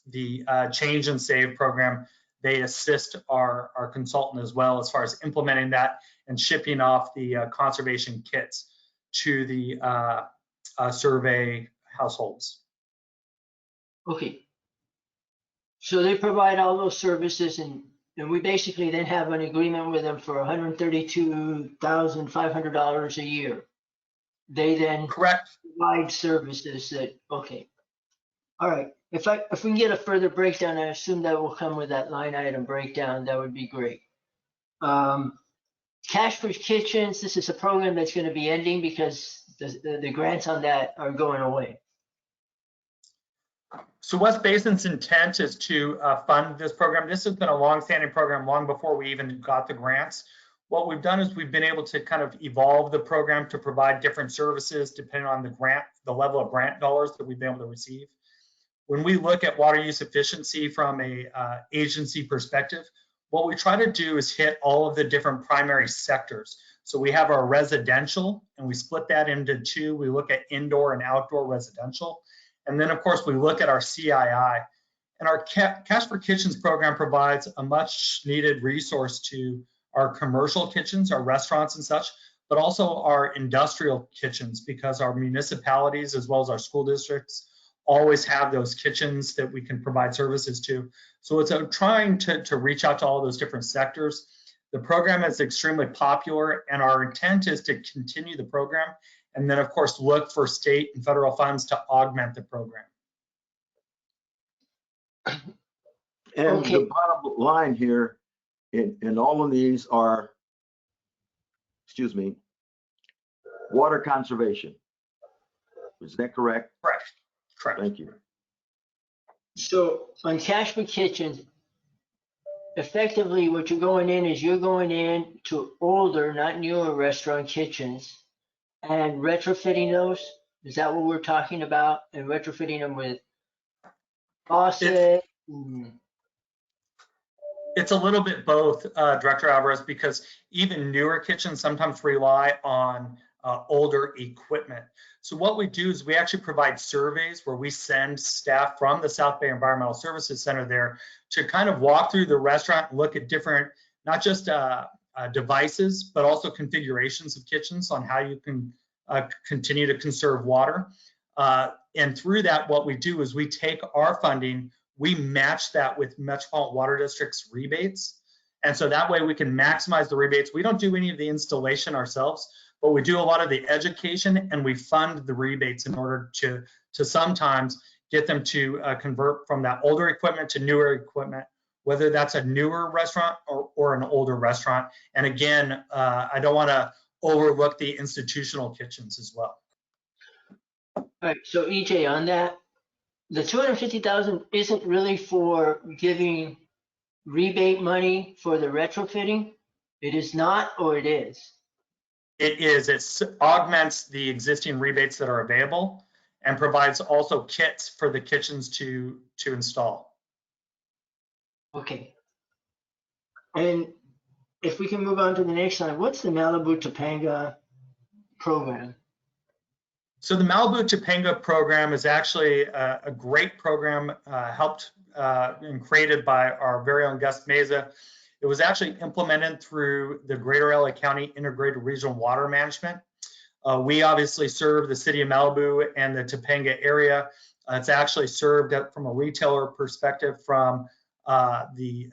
the Change and Save program, they assist our consultant as well as far as implementing that and shipping off the conservation kits to the survey households. Okay. So they provide all those services and we basically then have an agreement with them for $132,500 a year. They then Correct. provide services that, okay. All right. If we can get a further breakdown, I assume that will come with that line item breakdown. That would be great. Cash for Kitchens, this is a program that's going to be ending because the grants on that are going away. So West Basin's intent is to fund this program. This has been a long-standing program long before we even got the grants. What we've done is we've been able to kind of evolve the program to provide different services depending on the level of grant dollars that we've been able to receive. When we look at water use efficiency from a agency perspective, what we try to do is hit all of the different primary sectors. So we have our residential, and we split that into two. We look at indoor and outdoor residential. And then, of course, we look at our CII. And our Cash for Kitchens program provides a much needed resource to our commercial kitchens, our restaurants and such, but also our industrial kitchens, because our municipalities as well as our school districts always have those kitchens that we can provide services to. So it's trying to reach out to all those different sectors. The program is extremely popular, and our intent is to continue the program and then, of course, look for state and federal funds to augment the program. And Okay. the bottom line here in all of these are, water conservation. Is that correct? Correct. Correct. Thank you. So on Cash for Kitchens, effectively what you're going in to older, not newer restaurant kitchens and retrofitting those. Is that what we're talking about? And retrofitting them with faucet? It's a little bit both, Director Alvarez, because even newer kitchens sometimes rely on older equipment. So what we do is we actually provide surveys where we send staff from the South Bay Environmental Services Center there to kind of walk through the restaurant and look at different, not just devices, but also configurations of kitchens on how you can continue to conserve water. And through that, what we do is we take our funding, we match that with Metropolitan Water District's rebates. And so that way we can maximize the rebates. We don't do any of the installation ourselves, but we do a lot of the education, and we fund the rebates in order to sometimes get them to convert from that older equipment to newer equipment, whether that's a newer restaurant or an older restaurant. And again, I don't want to overlook the institutional kitchens as well. All right, so EJ, on that, the 250,000 isn't really for giving rebate money for the retrofitting? It is not, or it is? It is. It augments the existing rebates that are available and provides also kits for the kitchens to install. Okay. And if we can move on to the next slide, what's the Malibu Topanga program? So the Malibu Topanga program is actually a great program helped and created by our very own Gus Meza. It was actually implemented through the Greater LA County Integrated Regional Water Management. We obviously serve the city of Malibu and the Topanga area. It's actually served from a retailer perspective from the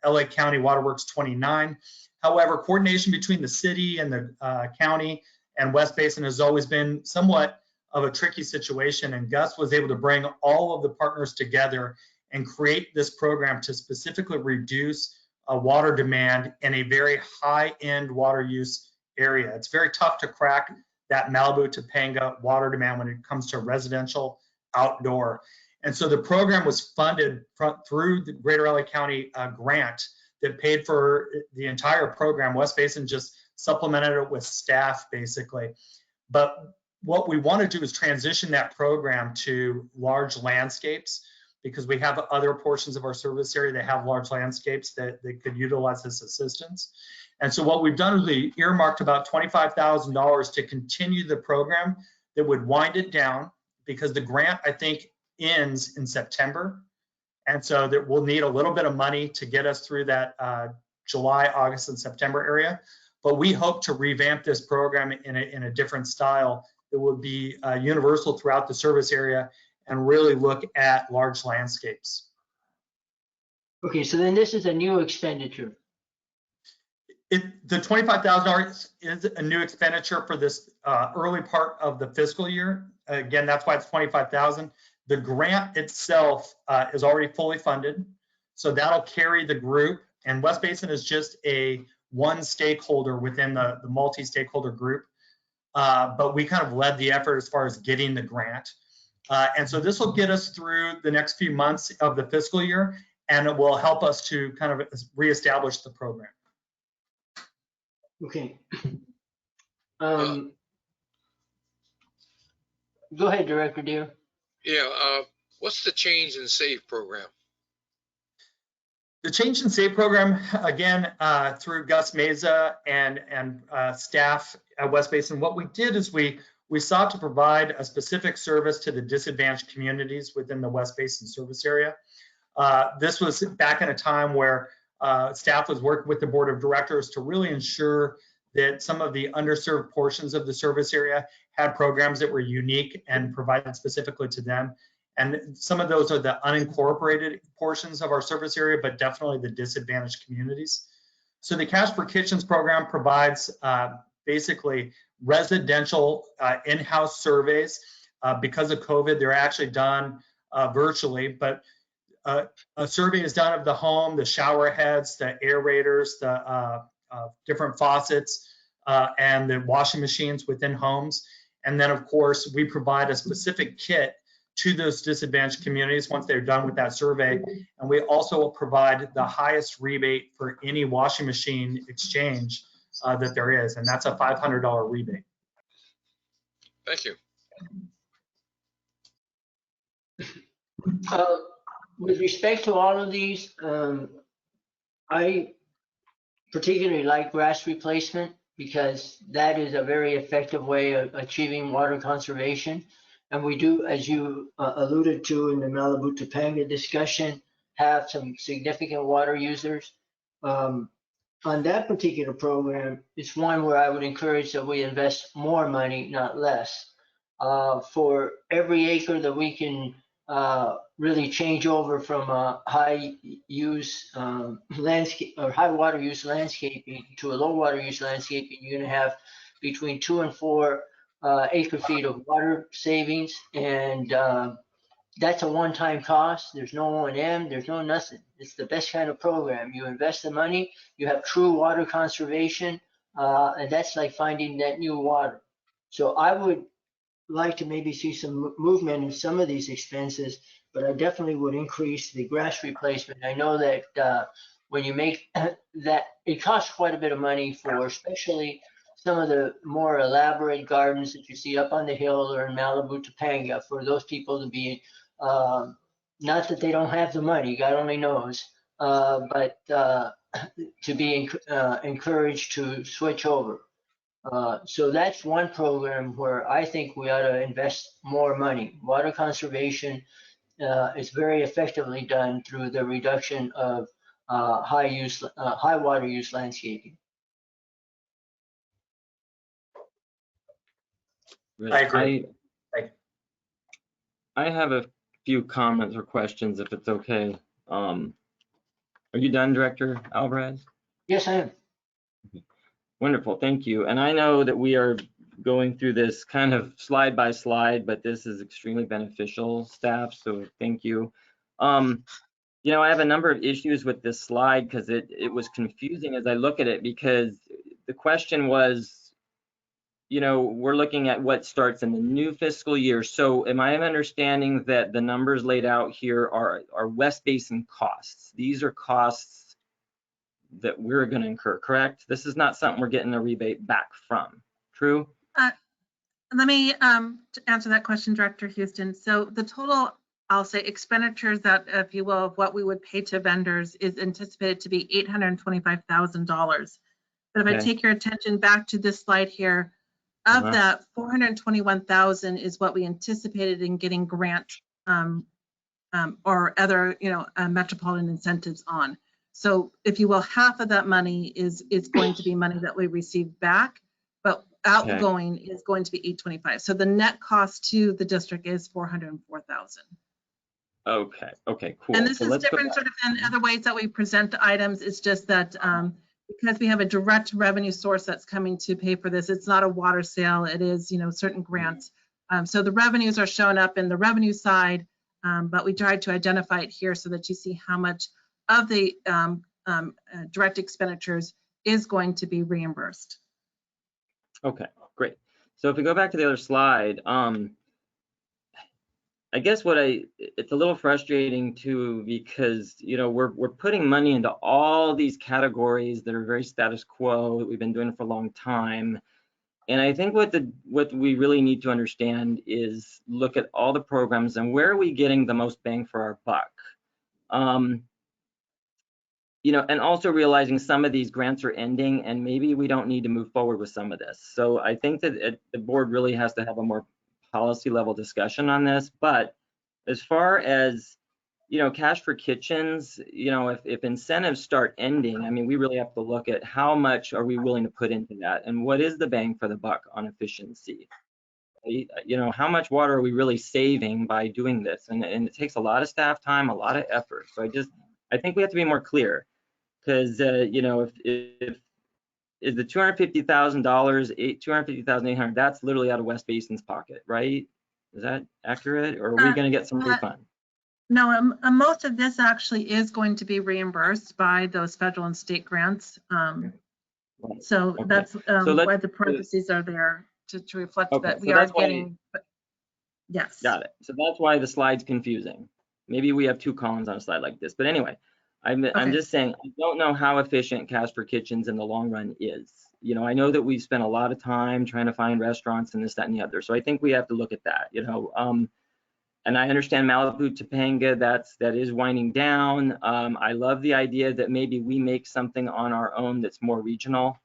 LA County Waterworks 29. However, coordination between the city and the county and West Basin has always been somewhat of a tricky situation, and Gus was able to bring all of the partners together and create this program to specifically reduce water demand in a very high-end water use area. It's very tough to crack that Malibu Topanga water demand when it comes to residential outdoor. And so the program was funded through the Greater LA County grant that paid for the entire program. West Basin just supplemented it with staff, basically. But what we want to do is transition that program to large landscapes, because we have other portions of our service area that have large landscapes that could utilize this assistance. And so what we've done is we earmarked about $25,000 to continue the program that would wind it down, because the grant, I think, ends in September. And so that we'll need a little bit of money to get us through that July, August, and September area. But we hope to revamp this program in a different style that would be universal throughout the service area and really look at large landscapes. Okay, so then this is a new expenditure. The $25,000 is a new expenditure for this early part of the fiscal year. Again, that's why it's $25,000. The grant itself is already fully funded, so that'll carry the group. And West Basin is just one stakeholder within the multi-stakeholder group, but we kind of led the effort as far as getting the grant. And so this will get us through the next few months of the fiscal year, and it will help us to kind of reestablish the program. Okay. Go ahead, Director Deere. Yeah, what's the change in SAVE program? The Change and Save program, again, through Gus Meza and staff at West Basin, what we did is we sought to provide a specific service to the disadvantaged communities within the West Basin service area. This was back in a time where staff was working with the board of directors to really ensure that some of the underserved portions of the service area had programs that were unique and provided specifically to them. And some of those are the unincorporated portions of our service area, but definitely the disadvantaged communities. So the Cash for Kitchens program provides basically residential in-house surveys. Because of COVID, they're actually done virtually, but a survey is done of the home, the shower heads, the aerators, the different faucets, and the washing machines within homes. And then, of course, we provide a specific kit to those disadvantaged communities once they're done with that survey. And we also provide the highest rebate for any washing machine exchange that there is, and that's a $500 rebate. Thank you. With respect to all of these, I particularly like grass replacement, because that is a very effective way of achieving water conservation. And we do, as you alluded to in the Malibu Topanga discussion, have some significant water users. on that particular program, it's one where I would encourage that we invest more money, not less. For every acre that we can really change over from a high use landscape or high water use landscaping to a low water use landscaping, you're going to have between 2 and 4 acre feet of water savings, and that's a one-time cost. There's no O&M, there's no nothing. It's the best kind of program. You invest the money, you have true water conservation, and that's like finding that new water. So I would like to maybe see some movement in some of these expenses, but I definitely would increase the grass replacement. I know that when you make that, it costs quite a bit of money for especially some of the more elaborate gardens that you see up on the hill or in Malibu, Topanga, for those people to be, not that they don't have the money, God only knows, but to be encouraged to switch over. So that's one program where I think we ought to invest more money. Water conservation is very effectively done through the reduction of high water use landscaping. I agree. I have a few comments or questions, if it's okay. Are you done, Director Alvarez? Yes, I am. Wonderful, thank you. And I know that we are going through this kind of slide by slide, but this is extremely beneficial, staff, so thank you. You know, I have a number of issues with this slide because it was confusing as I look at it, because the question was, you know, we're looking at what starts in the new fiscal year. So am I understanding that the numbers laid out here are West Basin costs? These are costs that we're going to incur, correct? This is not something we're getting a rebate back from, true? Let me answer that question, Director Houston. So the total, I'll say, expenditures that, if you will, of what we would pay to vendors is anticipated to be $825,000. But if I take your attention back to this slide here, of that, 421,000 is what we anticipated in getting grant or other, Metropolitan incentives on. So if you will, half of that money is going to be money that we receive back, but outgoing is going to be 825. So the net cost to the district is 404,000. Okay, cool. And this so is different sort of than other ways that we present the items. It's just that because we have a direct revenue source that's coming to pay for this, it's not a water sale, it is, certain grants. So the revenues are shown up in the revenue side, but we tried to identify it here so that you see how much of the direct expenditures is going to be reimbursed. Okay, great. So if we go back to the other slide, I guess it's a little frustrating too, because, we're putting money into all these categories that are very status quo, that we've been doing for a long time. And I think what we really need to understand is look at all the programs and where are we getting the most bang for our buck. And also realizing some of these grants are ending and maybe we don't need to move forward with some of this. So I think that the board really has to have a more policy level discussion on this. But as far as, cash for kitchens, if incentives start ending, I mean, we really have to look at how much are we willing to put into that and what is the bang for the buck on efficiency? How much water are we really saving by doing this? And it takes a lot of staff time, a lot of effort. So I think we have to be more clear, because, if is the $250,000, $250,800, that's literally out of West Basin's pocket, right? Is that accurate, or are we going to get some refund? No, most of this actually is going to be reimbursed by those federal and state grants. So that's why the parentheses are there to reflect that we are getting. Yes. Got it. So that's why the slide's confusing. Maybe we have two columns on a slide like this, but anyway. I'm just saying, I don't know how efficient Cash for Kitchens in the long run is. I know that we've spent a lot of time trying to find restaurants and this, that, and the other. So I think we have to look at that, and I understand Malibu, Topanga, that is winding down. I love the idea that maybe we make something on our own that's more regional.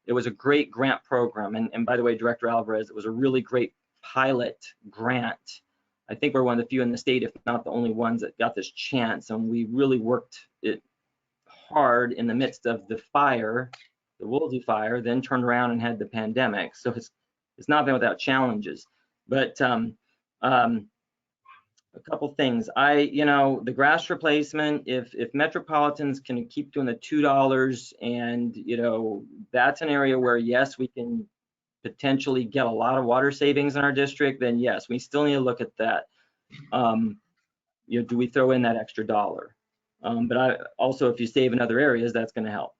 It was a great grant program. And by the way, Director Alvarez, it was a really great pilot grant. I think we're one of the few in the state, if not the only ones that got this chance, and we really worked it hard in the midst of the fire, the Woolsey fire, then turned around and had the pandemic. So it's not been without challenges. But a couple things. The grass replacement, if Metropolitans can keep doing the $2 and, that's an area where, yes, we can potentially get a lot of water savings in our district, then yes, we still need to look at that. Do we throw in that extra dollar? But also, if you save in other areas, that's going to help.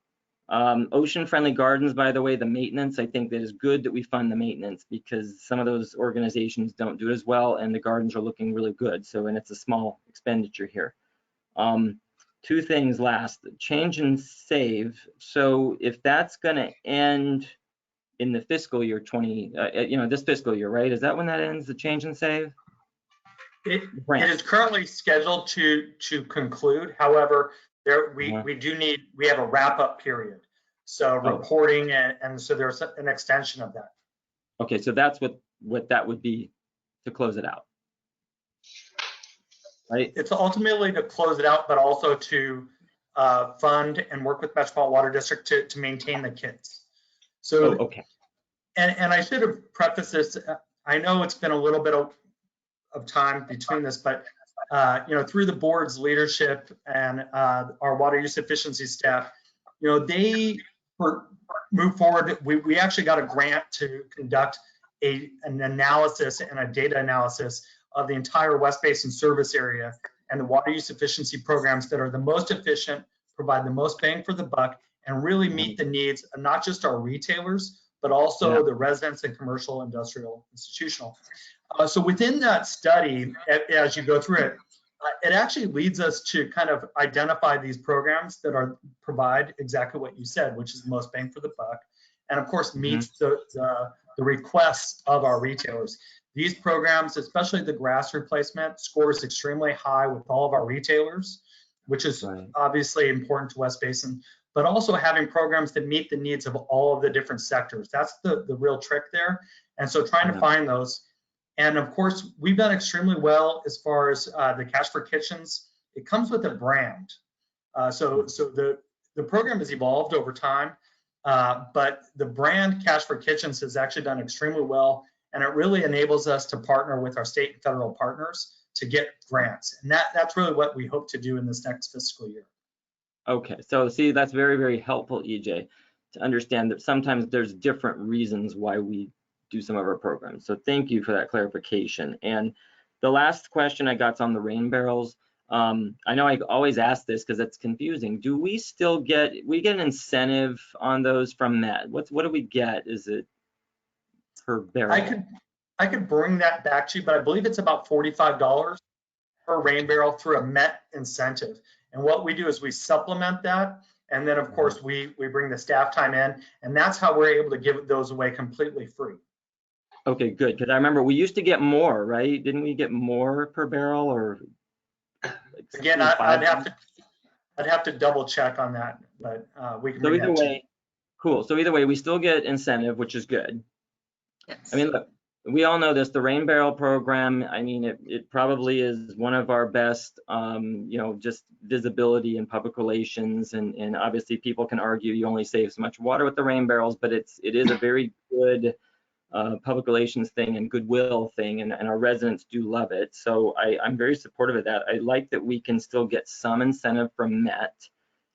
Ocean-friendly gardens, by the way, the maintenance, I think that is good that we fund the maintenance because some of those organizations don't do it as well, and the gardens are looking really good. So, and it's a small expenditure here. Two things last, change and save. So if that's going to end in the fiscal year this fiscal year, right? Is that when that ends, the change and save? It is currently scheduled to conclude. However, we have a wrap-up period. So reporting and so there's an extension of that. Okay, so that's what that would be to close it out, right? It's ultimately to close it out, but also to fund and work with Metropolitan Water District to maintain the kits. So, okay. And I should have prefaced this. I know it's been a little bit of time between this, but through the board's leadership and our water use efficiency staff, they move forward. We actually got a grant to conduct an analysis and a data analysis of the entire West Basin service area and the water use efficiency programs that are the most efficient, provide the most bang for the buck, and really meet the needs of not just our retailers, but also the residents and commercial, industrial, institutional. So within that study, as you go through it, it actually leads us to kind of identify these programs that provide exactly what you said, which is the most bang for the buck, and of course meets the requests of our retailers. These programs, especially the grass replacement, scores extremely high with all of our retailers, which is obviously important to West Basin, but also having programs that meet the needs of all of the different sectors. That's the real trick there. And so trying to find those. And of course, we've done extremely well as far as the Cash for Kitchens. It comes with a brand. So the program has evolved over time, but the brand Cash for Kitchens has actually done extremely well. And it really enables us to partner with our state and federal partners to get grants. And that's really what we hope to do in this next fiscal year. Okay, so see, that's very, very helpful, EJ, to understand that sometimes there's different reasons why we do some of our programs. So thank you for that clarification. And the last question I got is on the rain barrels. I know I always ask this because it's confusing. Do we still get an incentive on those from Met? What do we get? Is it per barrel? I could bring that back to you, but I believe it's about $45 per rain barrel through a Met incentive. And what we do is we supplement that. And then of course we bring the staff time in, and that's how we're able to give those away completely free. Okay, good. Because I remember we used to get more, right? Didn't we get more per barrel or? Again, I'd have to double check on that, but we can bring that to you. Cool. So either way, we still get incentive, which is good. Yes. I mean, look, we all know this, the rain barrel program, I mean, it probably is one of our best, just visibility in public relations. And obviously people can argue you only save so much water with the rain barrels, but it is a very good public relations thing and goodwill thing. And our residents do love it. So I'm very supportive of that. I like that we can still get some incentive from Met.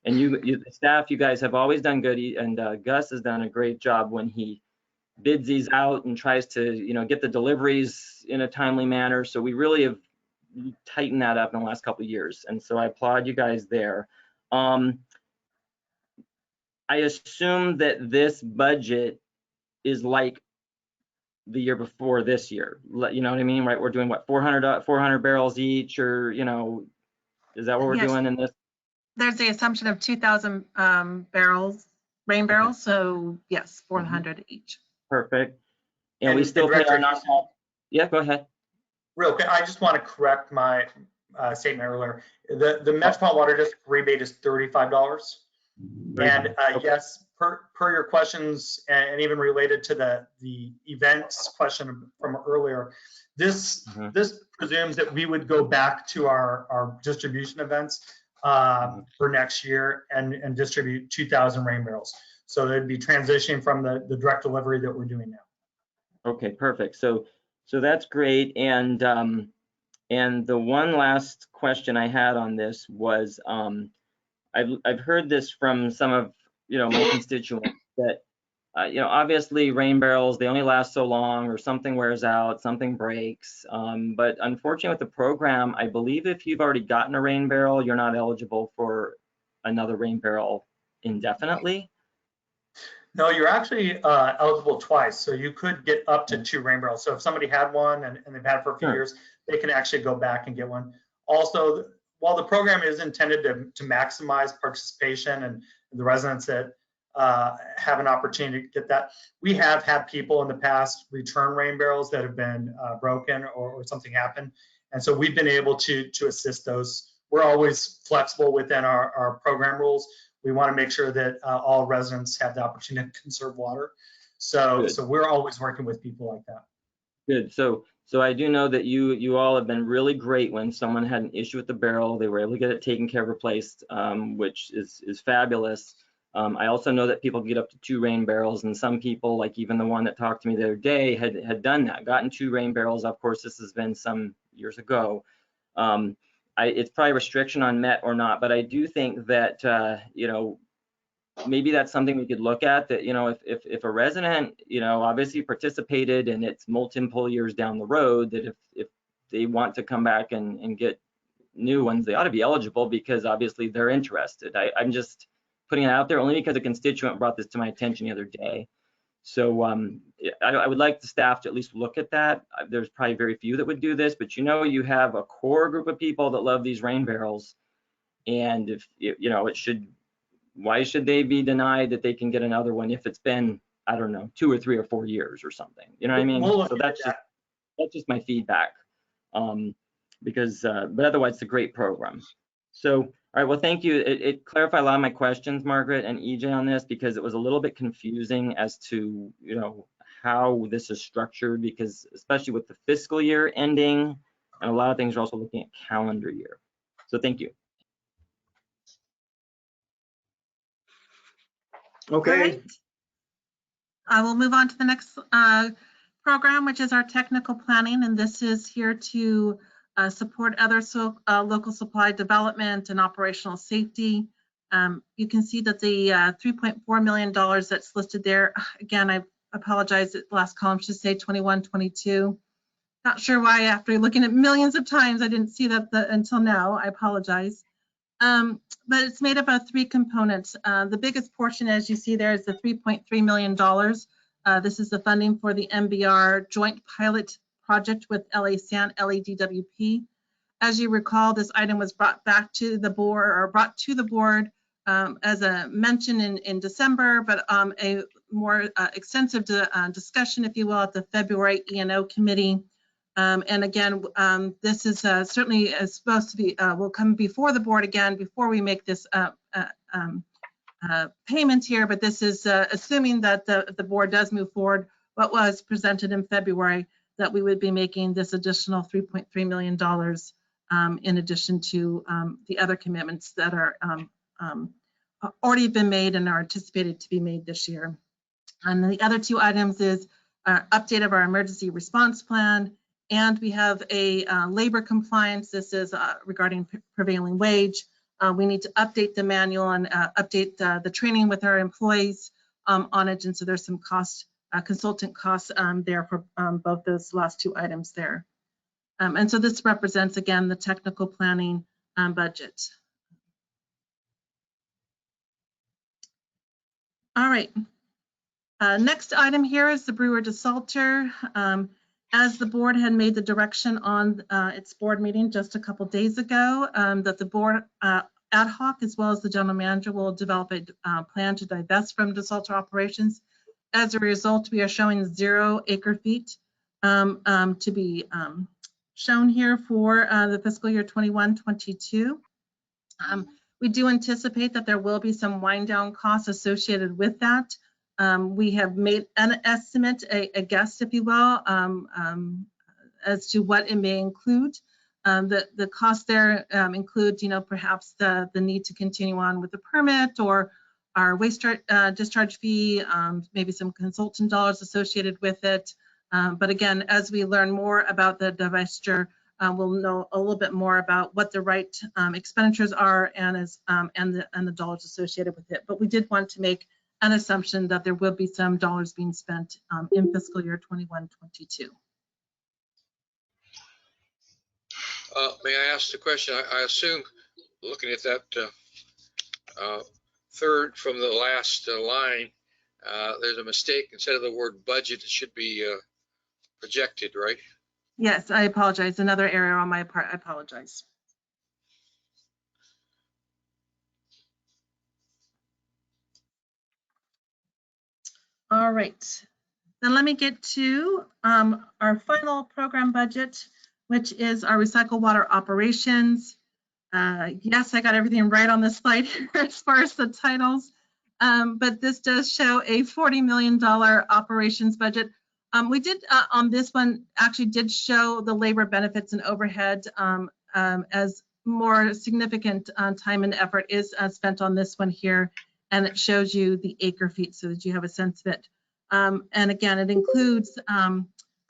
And the staff, you guys have always done good. And Gus has done a great job when he bids these out and tries to, get the deliveries in a timely manner. So we really have tightened that up in the last couple of years. And so I applaud you guys there. I assume that this budget is like the year before this year. You know what I mean, right? We're doing what, 400 barrels each, or, is that what we're doing in this? There's the assumption of 2,000 barrels, rain barrels. So yes, 400 each. Perfect. And we still pay our non-tax. Yeah, go ahead. Real quick, I just want to correct my statement earlier. The Metropolitan Water District rebate is $35. And yes, per your questions, and even related to the events question from earlier, this presumes that we would go back to our distribution events. for next year and distribute 2,000 rain barrels. So they'd be transitioning from the direct delivery that we're doing now. Okay, perfect. So that's great. And the one last question I had on this was, I've heard this from some of my constituents that obviously rain barrels, they only last so long, or something wears out, something breaks. But unfortunately with the program, I believe if you've already gotten a rain barrel, you're not eligible for another rain barrel indefinitely. No, you're actually eligible twice. So you could get up to 2 rain barrels. So if somebody had one and they've had it for a few years, they can actually go back and get one. Also, while the program is intended to maximize participation and the residents that have an opportunity to get that, we have had people in the past return rain barrels that have been broken or something happened. And so we've been able to assist those. We're always flexible within our program rules. We want to make sure that all residents have the opportunity to conserve water. So we're always working with people like that. Good. So I do know that you all have been really great when someone had an issue with the barrel. They were able to get it taken care of, replaced, which is fabulous. I also know that people get up to 2 rain barrels, and some people, like even the one that talked to me the other day, had done that, gotten 2 rain barrels. Of course, this has been some years ago. It's probably a restriction on Met or not, but I do think that maybe that's something we could look at, that if a resident obviously participated and it's multiple years down the road, that if they want to come back and get new ones, they ought to be eligible, because obviously they're interested. I'm just putting it out there only because a constituent brought this to my attention the other day. So I would like the staff to at least look at that. There's probably very few that would do this, but you have a core group of people that love these rain barrels, and if why should they be denied that they can get another one if it's been, I don't know, 2 or 3 or 4 years or something? You know what I mean? So that's just my feedback. But otherwise it's a great program. So, all right, well, thank you. It clarified a lot of my questions, Margaret and EJ, on this, because it was a little bit confusing as to, how this is structured, because especially with the fiscal year ending, and a lot of things are also looking at calendar year. So thank you. Okay. Right. I will move on to the next program, which is our technical planning, and this is here to support other local supply development and operational safety. You can see that the $3.4 million that's listed there, again, I apologize, the last column should say 21-22. Not sure why, after looking at millions of times, I didn't see that until now. I apologize. But it's made up of 3 components. The biggest portion, as you see there, is the $3.3 million. This is the funding for the MBR joint pilot project with LADWP. As you recall, this item was brought to the board as a mention in December, but a more extensive discussion, if you will, at the February E&O committee. And again, this is certainly supposed to be, will come before the board again before we make this payment here, but this is assuming that the board does move forward what was presented in February, that we would be making this additional $3.3 million in addition to the other commitments that are already been made and are anticipated to be made this year. And the other 2 items is our update of our emergency response plan, and we have a labor compliance. This is regarding prevailing wage. We need to update the manual and update the training with our employees on it, and so there's some consultant costs there for both those last 2 items there. And so this represents, again, the technical planning budget. All right. Next item here is the brewer desalter. As the board had made the direction on its board meeting just a couple days ago, that the board ad hoc, as well as the general manager, will develop a plan to divest from desalter operations. As a result, we are showing 0 acre-feet to be shown here for the fiscal year 21-22. We do anticipate that there will be some wind down costs associated with that. We have made an estimate, a guess, if you will, as to what it may include. The cost there includes, perhaps the need to continue on with the permit, or our waste discharge fee, maybe some consultant dollars associated with it. But again, as we learn more about the divestiture, we'll know a little bit more about what the right expenditures are and the dollars associated with it. But we did want to make an assumption that there will be some dollars being spent in fiscal year 21-22. May I ask the question? I assume, looking at that third from the last line, there's a mistake. Instead of the word budget, it should be projected, right? Yes, I apologize. Another error on my part. I apologize. All right. Then let me get to our final program budget, which is our recycled water operations. Yes, I got everything right on this slide here as far as the titles, but this does show a $40 million operations budget. We did on this one actually did show the labor, benefits, and overhead as more significant time and effort is spent on this one here, and it shows you the acre feet so that you have a sense of it. And again, it includes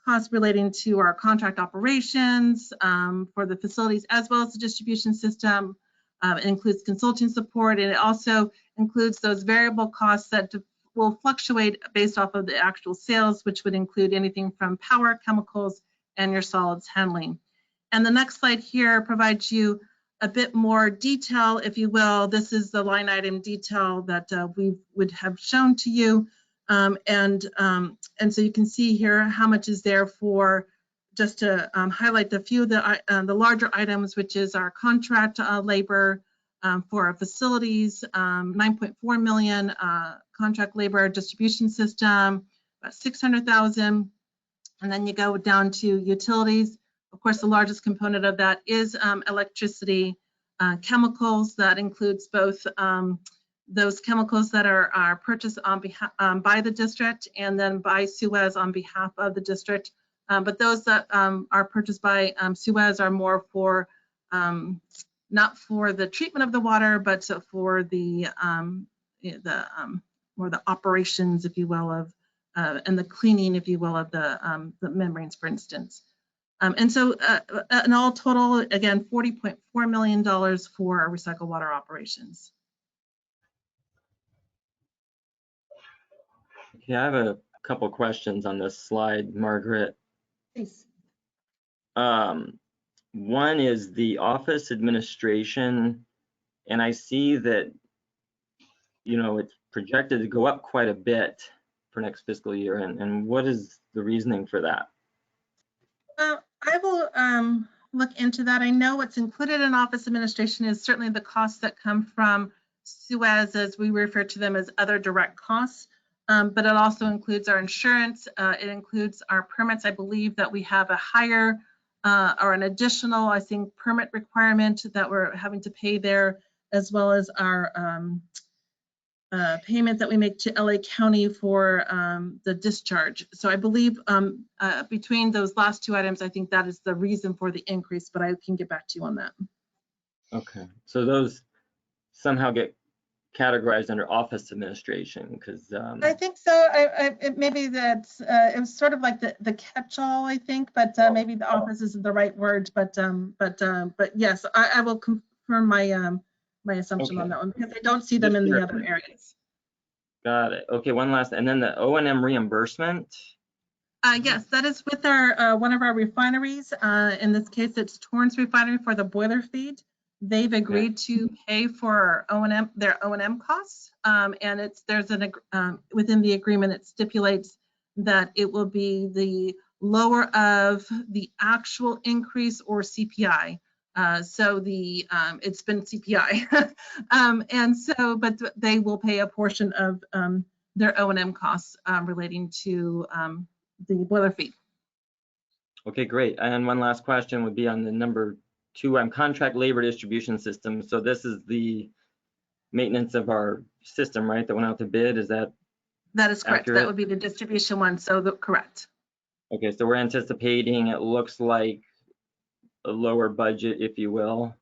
costs relating to our contract operations for the facilities as well as the distribution system. It includes consulting support, and it also includes those variable costs that will fluctuate based off of the actual sales, which would include anything from power, chemicals, and your solids handling. And the next slide here provides you a bit more detail, if you will. This is the line item detail that we would have shown to you. And so you can see here how much is there for, just to highlight the few of the larger items, which is our contract labor for our facilities, 9.4 million, contract labor distribution system, about 600,000. And then you go down to utilities. Of course, the largest component of that is electricity, chemicals. That includes both those chemicals that are purchased on behalf by the district and then by Suez on behalf of the district. But those that are purchased by Suez are more for not for the treatment of the water, but for the more the operations, if you will, of and the cleaning, if you will, of the membranes, for instance. And so in all total, again, $40.4 million for our recycled water operations. Okay, I have a couple questions on this slide, Margaret. Please. One is the office administration, and I see that, it's projected to go up quite a bit for next fiscal year, and what is the reasoning for that? I will look into that. I know what's included in office administration is certainly the costs that come from Suez, as we refer to them as other direct costs. But it also includes our insurance. It includes our permits. I believe that we have a higher or an additional, I think, permit requirement that we're having to pay there, as well as our payment that we make to LA County for the discharge. So I believe between those last two items, I think that is the reason for the increase, but I can get back to you on that. Okay, so those somehow get categorized under office administration, because I think so. Maybe that's it was sort of like the catch-all, I think, but maybe the office isn't the right word. But yes, I will confirm my my assumption on that one, because I don't see them in the other areas. Got it. Okay, one last, and then the O&M reimbursement. Yes, that is with our one of our refineries. In this case, it's Torrance Refinery for the boiler feed. They've agreed to pay for O&M, their O&M costs, and there's within the agreement it stipulates that it will be the lower of the actual increase or CPI. So it's been CPI, and so but they will pay a portion of their O&M costs relating to the boiler feed. Okay, great. And one last question would be on the number 2, contract labor distribution system. So this is the maintenance of our system, right, that went out to bid? Is that is correct? accurate? That would be the distribution one, so correct. Okay, so we're anticipating, it looks like a lower budget, if you will,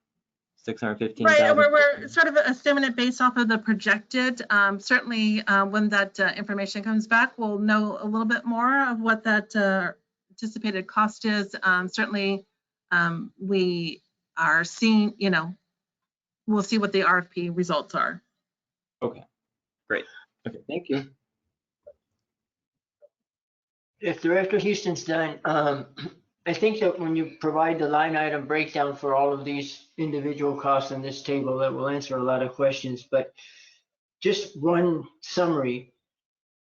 615,000. Right, we're sort of assuming it based off of the projected. Certainly, when that information comes back, we'll know a little bit more of what that anticipated cost is. Certainly, we are seeing, we'll see what the RFP results are. Okay, great. Okay, thank you. If Director Houston's done, I think that when you provide the line item breakdown for all of these individual costs in this table, that will answer a lot of questions, but just one summary.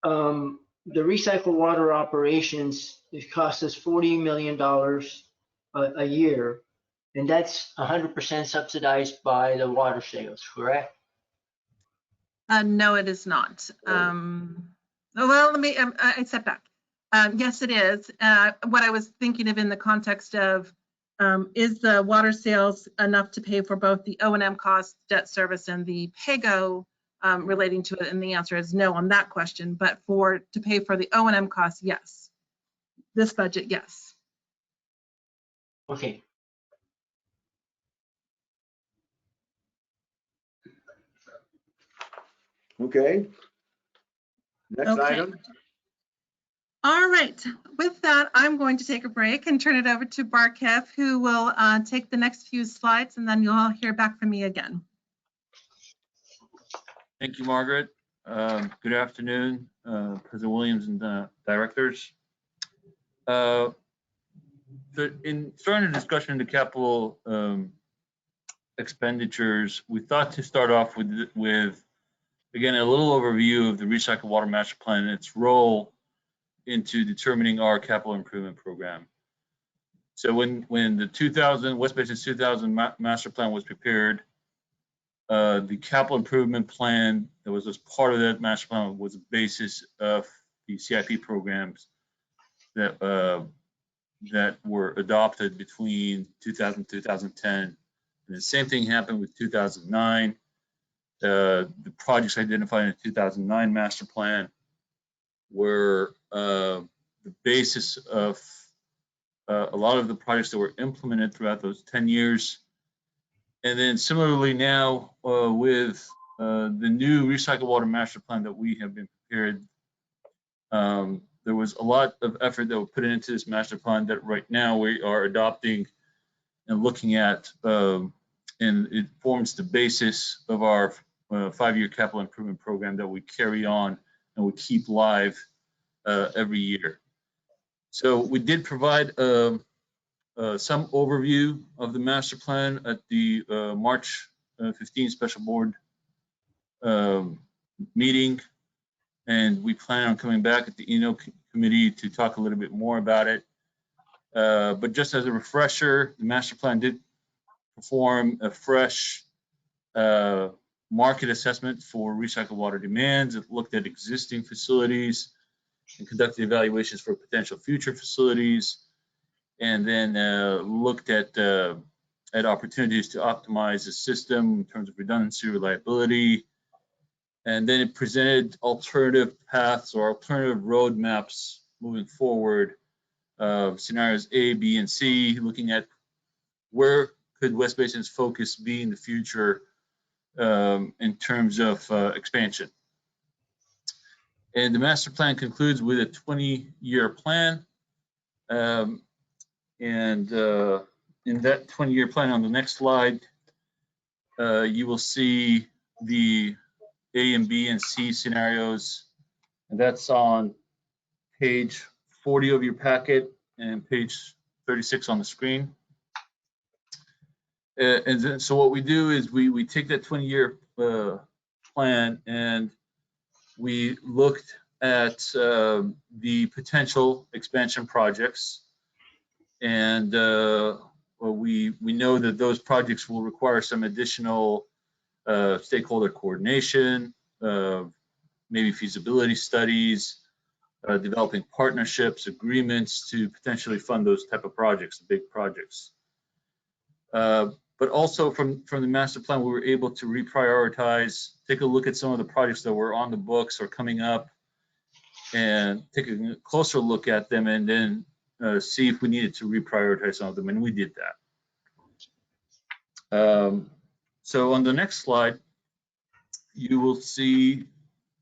The recycled water operations, it costs us $40 million a year, and that's 100% subsidized by the water sales, correct? No, it is not. Well, I step back. Yes, it is. What I was thinking of in the context of, is the water sales enough to pay for both the O&M costs, debt service, and the PAYGO relating to it? And the answer is no on that question. But to pay for the O&M costs, yes. This budget, yes. Okay. Okay. Next Okay. item. All right. With that, I'm going to take a break and turn it over to Barkev, who will take the next few slides, and then you'll all hear back from me again. Thank you, Margaret. Good afternoon, President Williams and directors. In starting the discussion of the capital expenditures, we thought to start off with again a little overview of the Recycled Water Master Plan and its role into determining our capital improvement program. So when the West Basin's 2000 master plan was prepared, the capital improvement plan that was as part of that master plan was the basis of the CIP programs that were adopted between 2000 and 2010. And the same thing happened with 2009. The projects identified in the 2009 master plan were the basis of a lot of the projects that were implemented throughout those 10 years. And then similarly now with the new Recycled Water Master Plan that we have been prepared, there was a lot of effort that was put into this master plan that right now we are adopting and looking at, and it forms the basis of our 5-year capital improvement program that we carry on and we keep live every year. So we did provide some overview of the master plan at the March 15 special board meeting, and we plan on coming back at the ENO committee to talk a little bit more about it. But just as a refresher, the master plan did perform a fresh market assessment for recycled water demands. It looked at existing facilities and conducted evaluations for potential future facilities, and then looked at opportunities to optimize the system in terms of redundancy, reliability, and then it presented alternative paths or alternative roadmaps moving forward, scenarios A, B, and C, looking at where could West Basin's focus be in the future in terms of expansion. And the master plan concludes with a 20-year plan. And in that 20-year plan on the next slide, you will see the A and B and C scenarios. And that's on page 40 of your packet and page 36 on the screen. And then, so what we do is we take that 20-year plan and we looked at the potential expansion projects, and we know that those projects will require some additional stakeholder coordination, maybe feasibility studies, developing partnerships, agreements to potentially fund those type of projects, the big projects. But also from the master plan, we were able to reprioritize, take a look at some of the projects that were on the books or coming up, and take a closer look at them, and then see if we needed to reprioritize some of them, and we did that. So on the next slide, you will see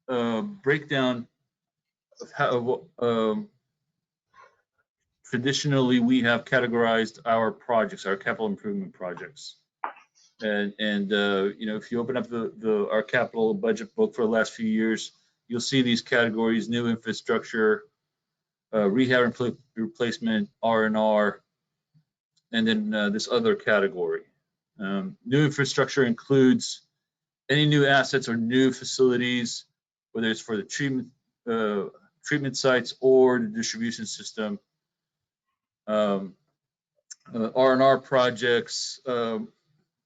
a breakdown of how traditionally we have categorized our projects, our capital improvement projects. And you know, if you open up our capital budget book for the last few years, you'll see these categories: new infrastructure, rehab and replacement, R&R, and then this other category. New infrastructure includes any new assets or new facilities, whether it's for the treatment sites or the distribution system. R&R projects,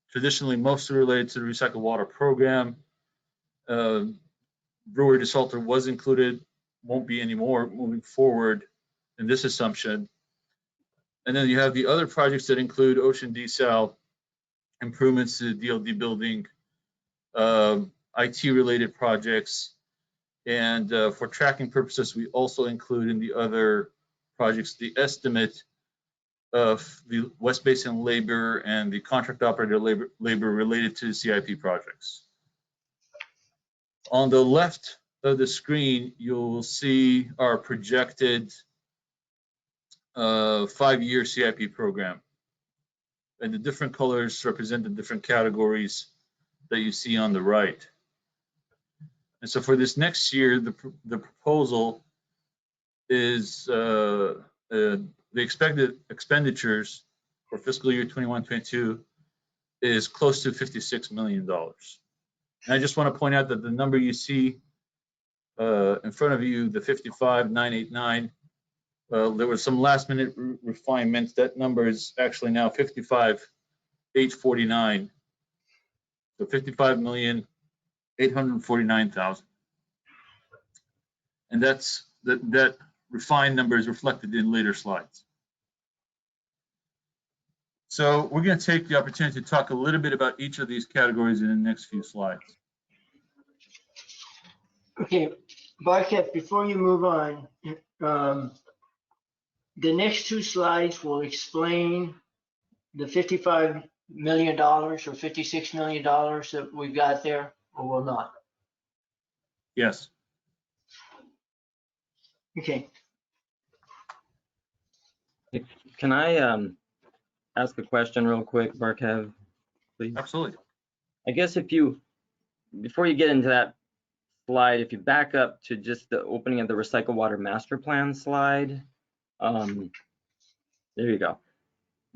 traditionally mostly related to the recycled water program. Brewery desalter was included, won't be anymore moving forward in this assumption. And then you have the other projects that include ocean desal, improvements to the DLD building, IT related projects. And for tracking purposes, we also include in the other projects the estimate of the West Basin labor and the contract operator labor related to CIP projects. On the left of the screen, you'll see our projected 5-year CIP program. And the different colors represent the different categories that you see on the right. And so for this next year, the proposal is the expected expenditures for fiscal year 21-22 is close to $56 million. And I just want to point out that the number you see in front of you, the 55,989, there was some last minute refinements. That number is actually now 55,849. So 55,849,000. And that refined number is reflected in later slides. So we're going to take the opportunity to talk a little bit about each of these categories in the next few slides. Okay, Barkev, before you move on, the next 2 slides will explain the $55 million or $56 million that we've got there, or will not? Yes. Okay. Can I ask a question real quick, Barkev, please? Absolutely. I guess before you get into that slide, if you back up to just the opening of the recycled water master plan slide, there you go.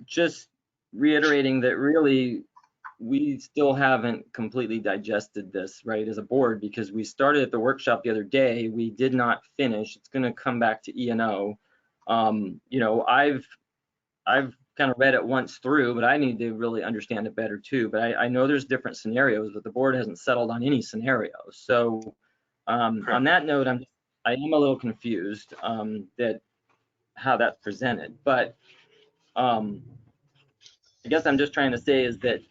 Just reiterating that really we still haven't completely digested this, right, as a board, because we started at the workshop the other day. We did not finish. It's going to come back to E&O. You know, I've kind of read it once through, but I need to really understand it better too. But I know there's different scenarios, but the board hasn't settled on any scenarios. So on that note, I am a little confused that how that's presented. But I guess I'm just trying to say is that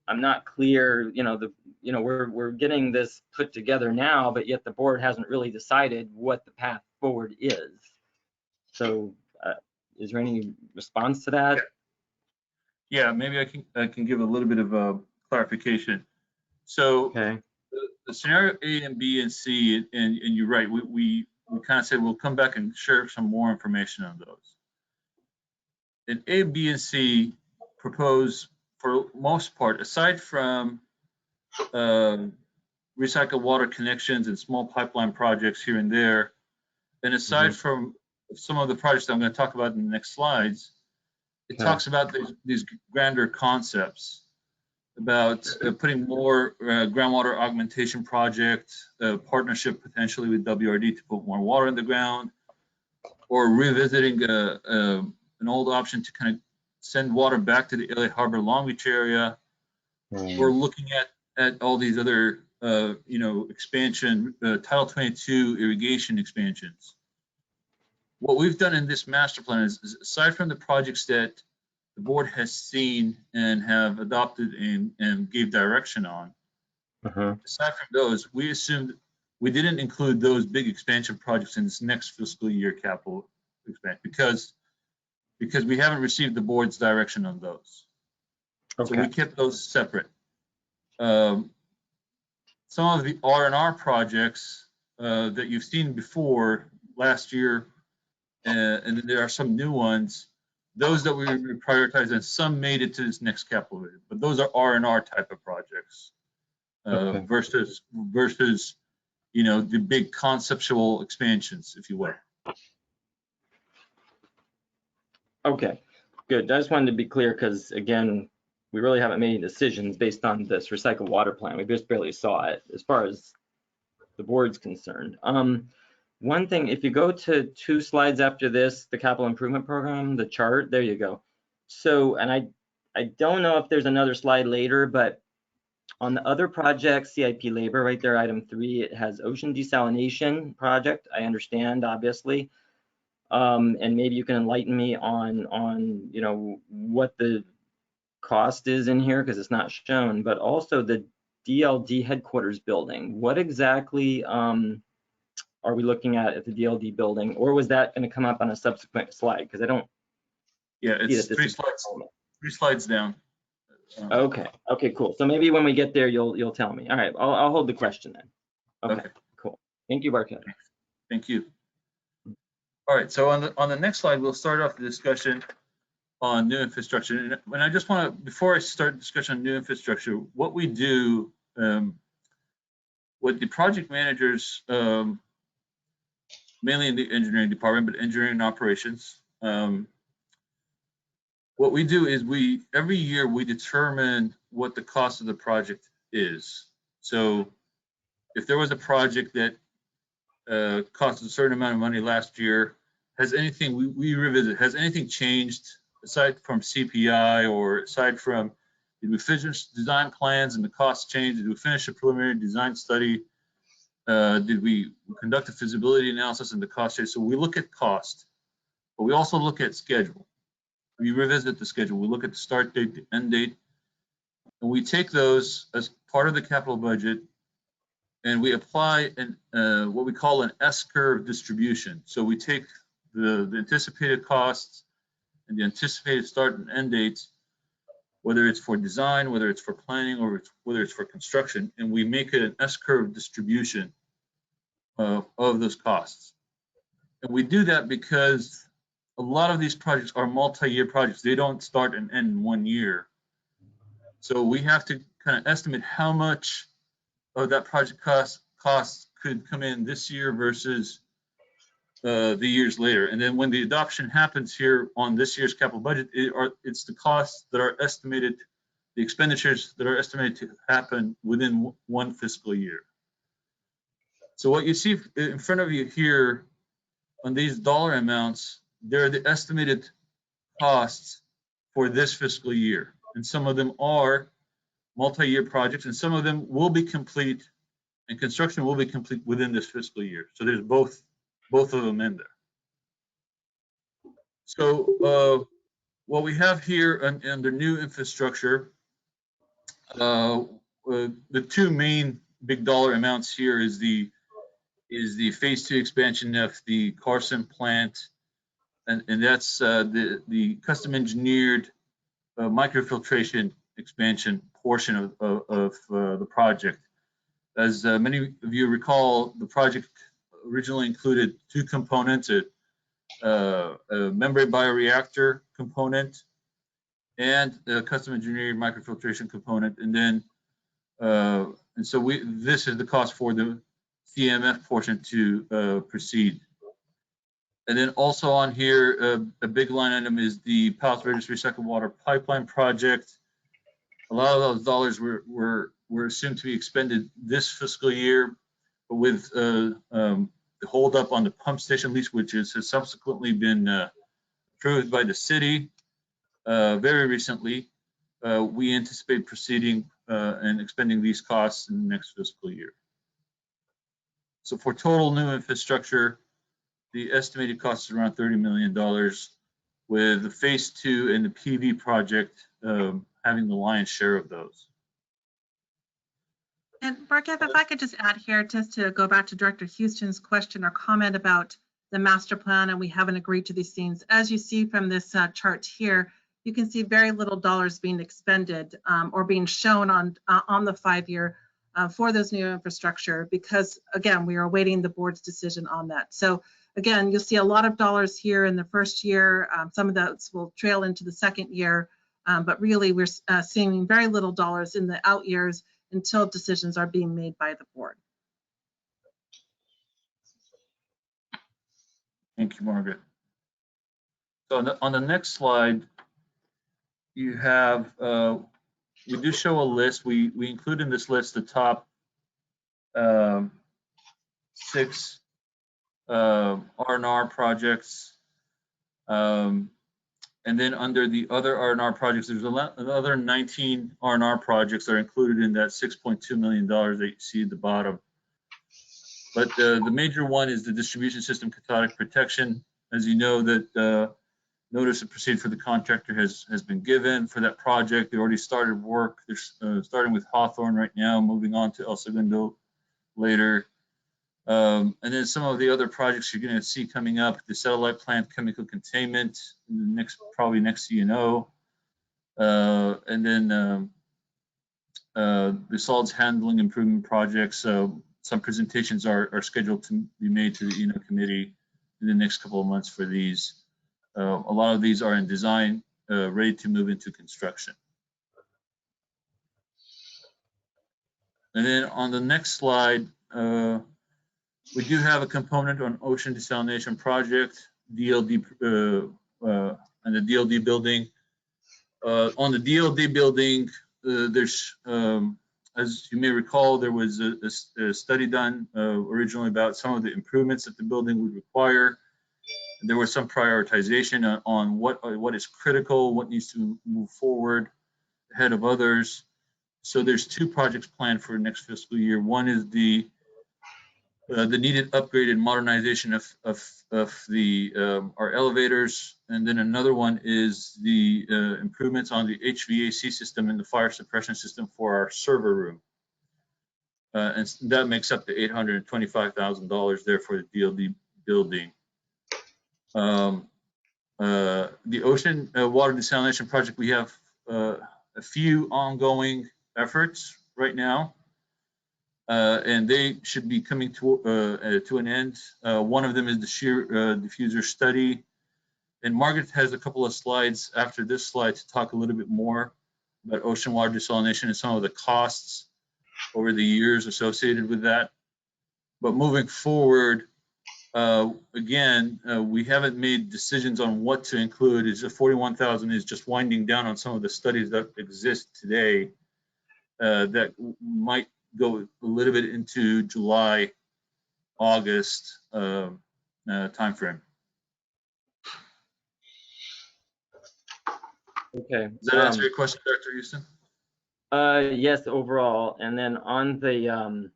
I'm not clear. We're getting this put together now, but yet the board hasn't really decided what the path forward is. So is there any response to that? Yeah, maybe I can give a little bit of clarification. So okay. The scenario A and B and C, and you're right, we kind of said we'll come back and share some more information on those. And A, B, and C propose, for most part, aside from recycled water connections and small pipeline projects here and there, and aside from some of the projects that I'm going to talk about in the next slides, it talks about these grander concepts about putting more groundwater augmentation project, partnership potentially with WRD to put more water in the ground, or revisiting an old option to kind of send water back to the LA Harbor Long Beach area, or looking at all these other expansion, Title 22 irrigation expansions. What we've done in this master plan is aside from the projects that the board has seen and have adopted and gave direction on, aside from those, we assumed we didn't include those big expansion projects in this next fiscal year capital expansion because we haven't received the board's direction on those. So we kept those separate. Some of the R&R projects that you've seen before last year, and then there are some new ones, those that we prioritized, and some made it to this next capital budget, but those are R&R type of projects versus you know, the big conceptual expansions, if you will. Okay, good. I just wanted to be clear because, again, we really haven't made any decisions based on this recycled water plan. We just barely saw it as far as the board's concerned. One thing, if you go to 2 slides after this, the capital improvement program, the chart, there you go. So, and I don't know if there's another slide later, but on the other projects, CIP labor, right there, item 3, it has ocean desalination project. I understand, obviously. And maybe you can enlighten me on you know, what the cost is in here because it's not shown, but also the DLD headquarters building. What exactly are we looking at the DLD building, or was that going to come up on a subsequent slide? Because I don't. Yeah, it's 3 slides. 3 slides down. Okay. Okay. Cool. So maybe when we get there, you'll tell me. All right. I'll hold the question then. Okay. Cool. Thank you, Barkett. Thank you. All right. So on the next slide, we'll start off the discussion on new infrastructure. And I just want to, before I start the discussion on new infrastructure, what we do, what the project managers, mainly in the engineering department, but engineering operations, what we do is every year we determine what the cost of the project is. So if there was a project that cost a certain amount of money last year, has anything, we revisit, has anything changed aside from CPI, or aside from, did we finish design plans and the costs changed? Did we finish a preliminary design study? Did we conduct a feasibility analysis and the cost change? So we look at cost, but we also look at schedule. We revisit the schedule. We look at the start date, the end date, and we take those as part of the capital budget, and we apply what we call an S-curve distribution. So we take the anticipated costs and the anticipated start and end dates, whether it's for design, whether it's for planning, or whether it's for construction, and we make it an S-curve distribution of those costs. And we do that because a lot of these projects are multi-year projects. They don't start and end in 1 year. So we have to kind of estimate how much of that project costs could come in this year versus the years later. And then when the adoption happens here on this year's capital budget, it's the costs that are estimated, the expenditures that are estimated to happen within 1 fiscal year. So what you see in front of you here on these dollar amounts, they're the estimated costs for this fiscal year. And some of them are multi-year projects, and some of them will be complete, and construction will be complete within this fiscal year. So there's both of them in there. So what we have here under new infrastructure, the 2 main big dollar amounts here is the phase 2 expansion of the Carson plant, and that's the custom engineered microfiltration expansion portion of the project. As many of you recall, the project originally included 2 components, a membrane bioreactor component and a custom engineered microfiltration component. And then, and so this is the cost for the CMF portion to proceed. And then also on here, a big line item is the Palos Verdes recycled water pipeline project. A lot of those dollars were assumed to be expended this fiscal year, but with the holdup on the pump station lease, which has subsequently been approved by the city very recently, we anticipate proceeding and expending these costs in the next fiscal year. So for total new infrastructure, the estimated cost is around $30 million, with the phase 2 and the PV project having the lion's share of those. And Barkett, if I could just add here, just to go back to Director Houston's question or comment about the master plan, and we haven't agreed to these things. As you see from this chart here, you can see very little dollars being expended or being shown on the 5-year for those new infrastructure, because again, we are awaiting the board's decision on that. So again, you'll see a lot of dollars here in the first year. Some of those will trail into the second year, but really we're seeing very little dollars in the out years until decisions are being made by the board. Thank you, Margaret. So on the next slide, you have, we do show a list. We include in this list the top 6 R&R projects. And then under the other R&R projects, there's another 19 R&R projects that are included in that $6.2 million that you see at the bottom. But the major one is the distribution system cathodic protection. As you know, that notice of proceed for the contractor has been given for that project. They already started work. They're starting with Hawthorne right now, moving on to El Segundo later. And then some of the other projects you're going to see coming up: the satellite plant chemical containment, probably next CNO, and then the solids handling improvement projects. Some presentations are scheduled to be made to the ENO committee in the next couple of months for these. A lot of these are in design, ready to move into construction. And then on the next slide, we do have a component on ocean desalination project, DLD, and the DLD building. On the DLD building, there's, as you may recall, there was a study done originally about some of the improvements that the building would require. There was some prioritization on what is critical, what needs to move forward ahead of others. So there's 2 projects planned for next fiscal year. One is the needed upgrade and modernization of our elevators, and then another one is the improvements on the HVAC system and the fire suppression system for our server room. And that makes up the $825,000 there for the DLD building. The ocean water desalination project, we have a few ongoing efforts right now. And they should be coming to an end. One of them is the shear diffuser study. And Margaret has a couple of slides after this slide to talk a little bit more about ocean water desalination and some of the costs over the years associated with that. But moving forward, again, we haven't made decisions on what to include. It's just 41,000 is just winding down on some of the studies that exist today that might go a little bit into July, August timeframe. Okay. Does that answer your question, Dr. Houston? Yes, overall. And then on the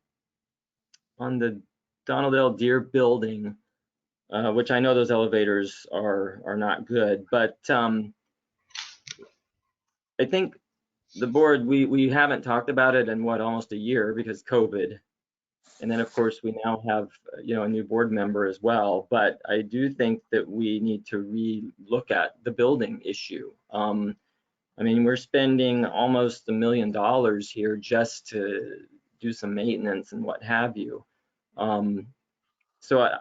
Donald L. Deere building, which I know those elevators are not good, but I think the board, we haven't talked about it in almost a year because COVID. And then of course we now have, a new board member as well. But I do think that we need to re-look at the building issue. I mean, we're spending almost $1 million here just to do some maintenance and what have you. So I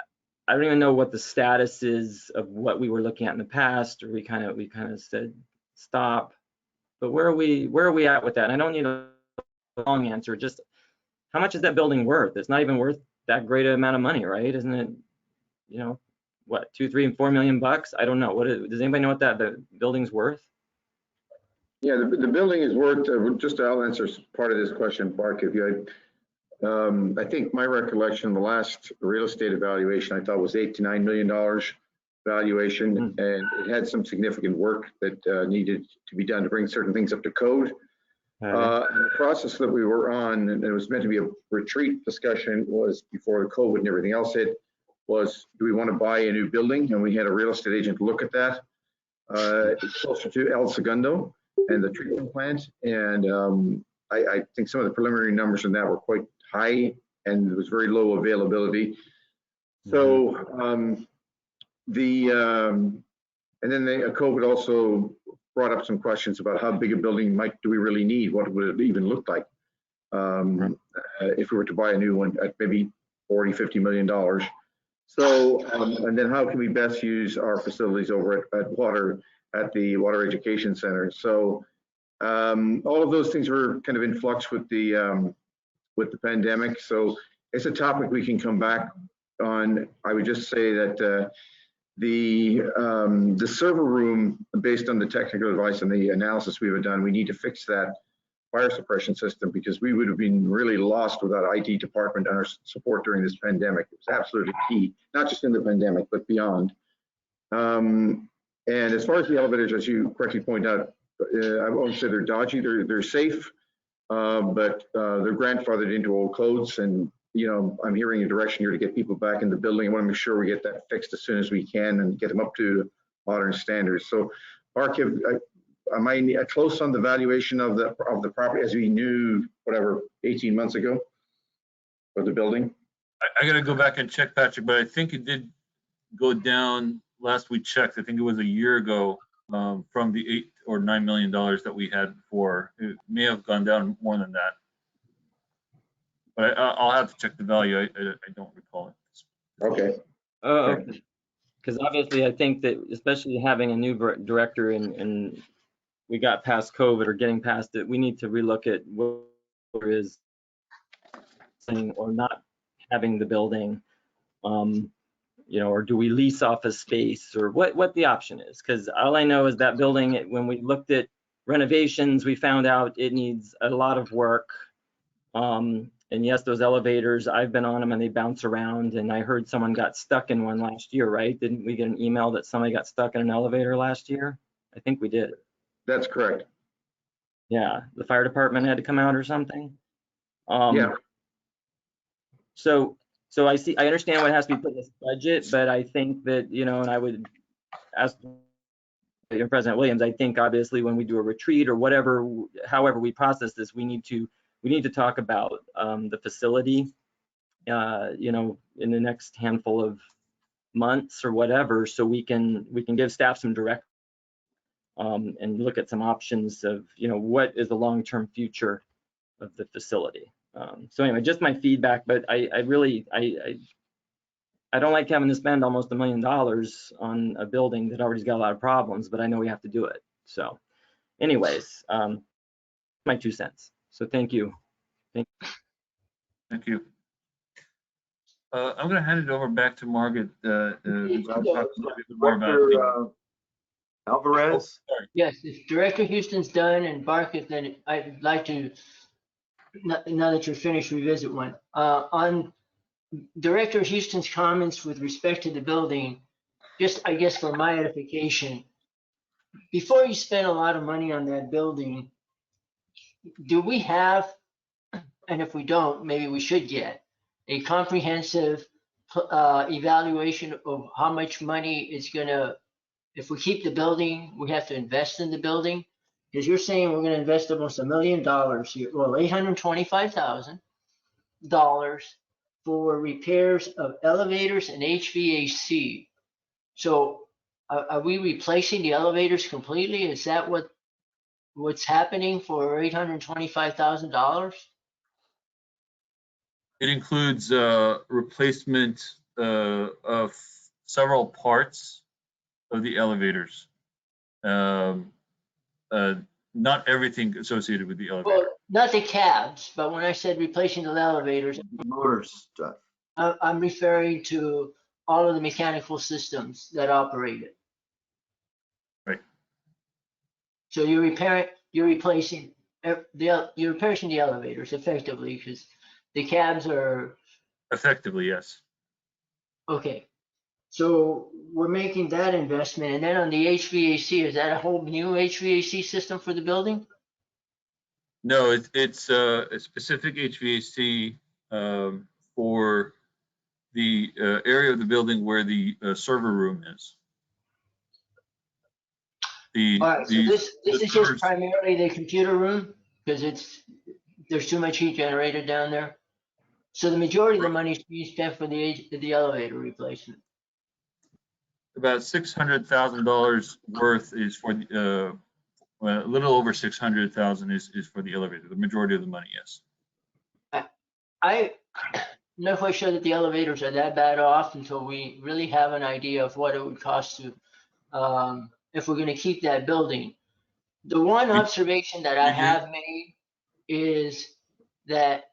don't even know what the status is of what we were looking at in the past, or we kind of said stop. But where are we at with that? And I don't need a long answer. Just how much is that building worth? It's not even worth that great amount of money, right? Isn't it? What, 2, 3, and 4 million bucks? I don't know. Does anybody know what the building's worth? Yeah, the building is worth. I'll answer part of this question, Mark. If you had, I think my recollection, the last real estate evaluation I thought was $8 to $9 million valuation, and it had some significant work that needed to be done to bring certain things up to code. And the process that we were on, and it was meant to be a retreat discussion, was before the COVID and everything else hit, was do we want to buy a new building? And we had a real estate agent look at that. It's closer to El Segundo and the treatment plant. And I think some of the preliminary numbers on that were quite high, and there was very low availability. So and then COVID also brought up some questions about how big a building do we really need? What would it even look like if we were to buy a new one at maybe $40, $50 million? So, and then how can we best use our facilities over at the Water Education Center? So, all of those things were kind of in flux with the pandemic. So it's a topic we can come back on. I would just say that the server room, based on the technical advice and the analysis we have done, we need to fix that fire suppression system because we would have been really lost without IT department and our support during this pandemic. It was absolutely key, not just in the pandemic, but beyond. And as far as the elevators, as you correctly point out, I won't say they're dodgy, they're safe, but they're grandfathered into old codes. And, you know, I'm hearing a direction here to get people back in the building. I want to make sure we get that fixed as soon as we can and get them up to modern standards. So, Mark, am I close on the valuation of the property as we knew, whatever, 18 months ago for the building? I got to go back and check, Patrick, but I think it did go down last we checked. I think it was a year ago from the $8 or $9 million that we had before. It may have gone down more than that. But I'll have to check the value. I don't recall it. Okay. Because obviously I think that especially having a new director and we got past COVID or getting past it, we need to relook at what is saying or not having the building, you know, or do we lease office space or what the option is? Because all I know is that building, when we looked at renovations, we found out it needs a lot of work. And yes, those elevators, I've been on them and they bounce around. And I heard someone got stuck in one last year, right? Didn't we get an email that somebody got stuck in an elevator last year? I think we did. That's correct. Yeah, the fire department had to come out or something. Yeah. So I understand what has to be put in this budget, but I think that, you know, and I would ask President Williams, I think obviously when we do a retreat or whatever, however we process this, we need to talk about the facility, you know, in the next handful of months or whatever, so we can give staff some direct and look at some options of, you know, what is the long-term future of the facility. So anyway, just my feedback, but I don't like having to spend almost $1 million on a building that already's got a lot of problems, but I know we have to do it. So anyways, my 2 cents. So thank you. Thank you. I'm going to hand it over back to Margaret. More about Alvarez. Yes, if Director Houston's done and Barkett, then I'd like to, now that you're finished, revisit one. On Director Houston's comments with respect to the building, just I guess for my edification, before you spend a lot of money on that building, do we have, and if we don't, maybe we should get a comprehensive evaluation of how much money is gonna, if we keep the building, we have to invest in the building? Because you're saying we're gonna invest almost $1 million here, well, $825,000 for repairs of elevators and HVAC. So are we replacing the elevators completely? Is that what's happening for $825,000? It includes replacement of several parts of the elevators. Not everything associated with the elevator. Well, not the cabs, but when I said replacing the elevators, Motor stuff. I'm referring to all of the mechanical systems that operate it. Right. So you're replacing the elevators effectively, because the cabs are. Effectively, yes. Okay. So we're making that investment, and then on the HVAC, is that a whole new HVAC system for the building? No, it's a specific HVAC for the area of the building where the server room is. All right, so this is just primarily the computer room, because there's too much heat generated down there. So the majority of the money is being spent for the elevator replacement. About $600,000 worth is for well, a little over 600,000 is for the elevator. The majority of the money, yes. I'm not quite sure that the elevators are that bad off until we really have an idea of what it would cost to, if we're gonna keep that building. The one observation that I have made is that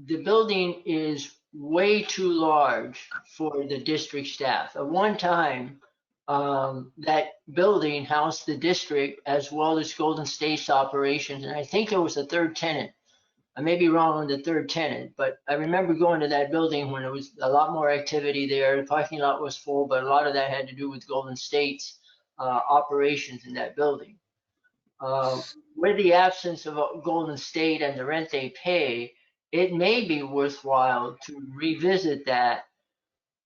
the building is way too large for the district staff. At one time, that building housed the district as well as Golden State's operations, and I think there was a third tenant. I may be wrong on the third tenant, but I remember going to that building when there was a lot more activity there. The parking lot was full, but a lot of that had to do with Golden State's operations in that building. With the absence of Golden State and the rent they pay, it may be worthwhile to revisit that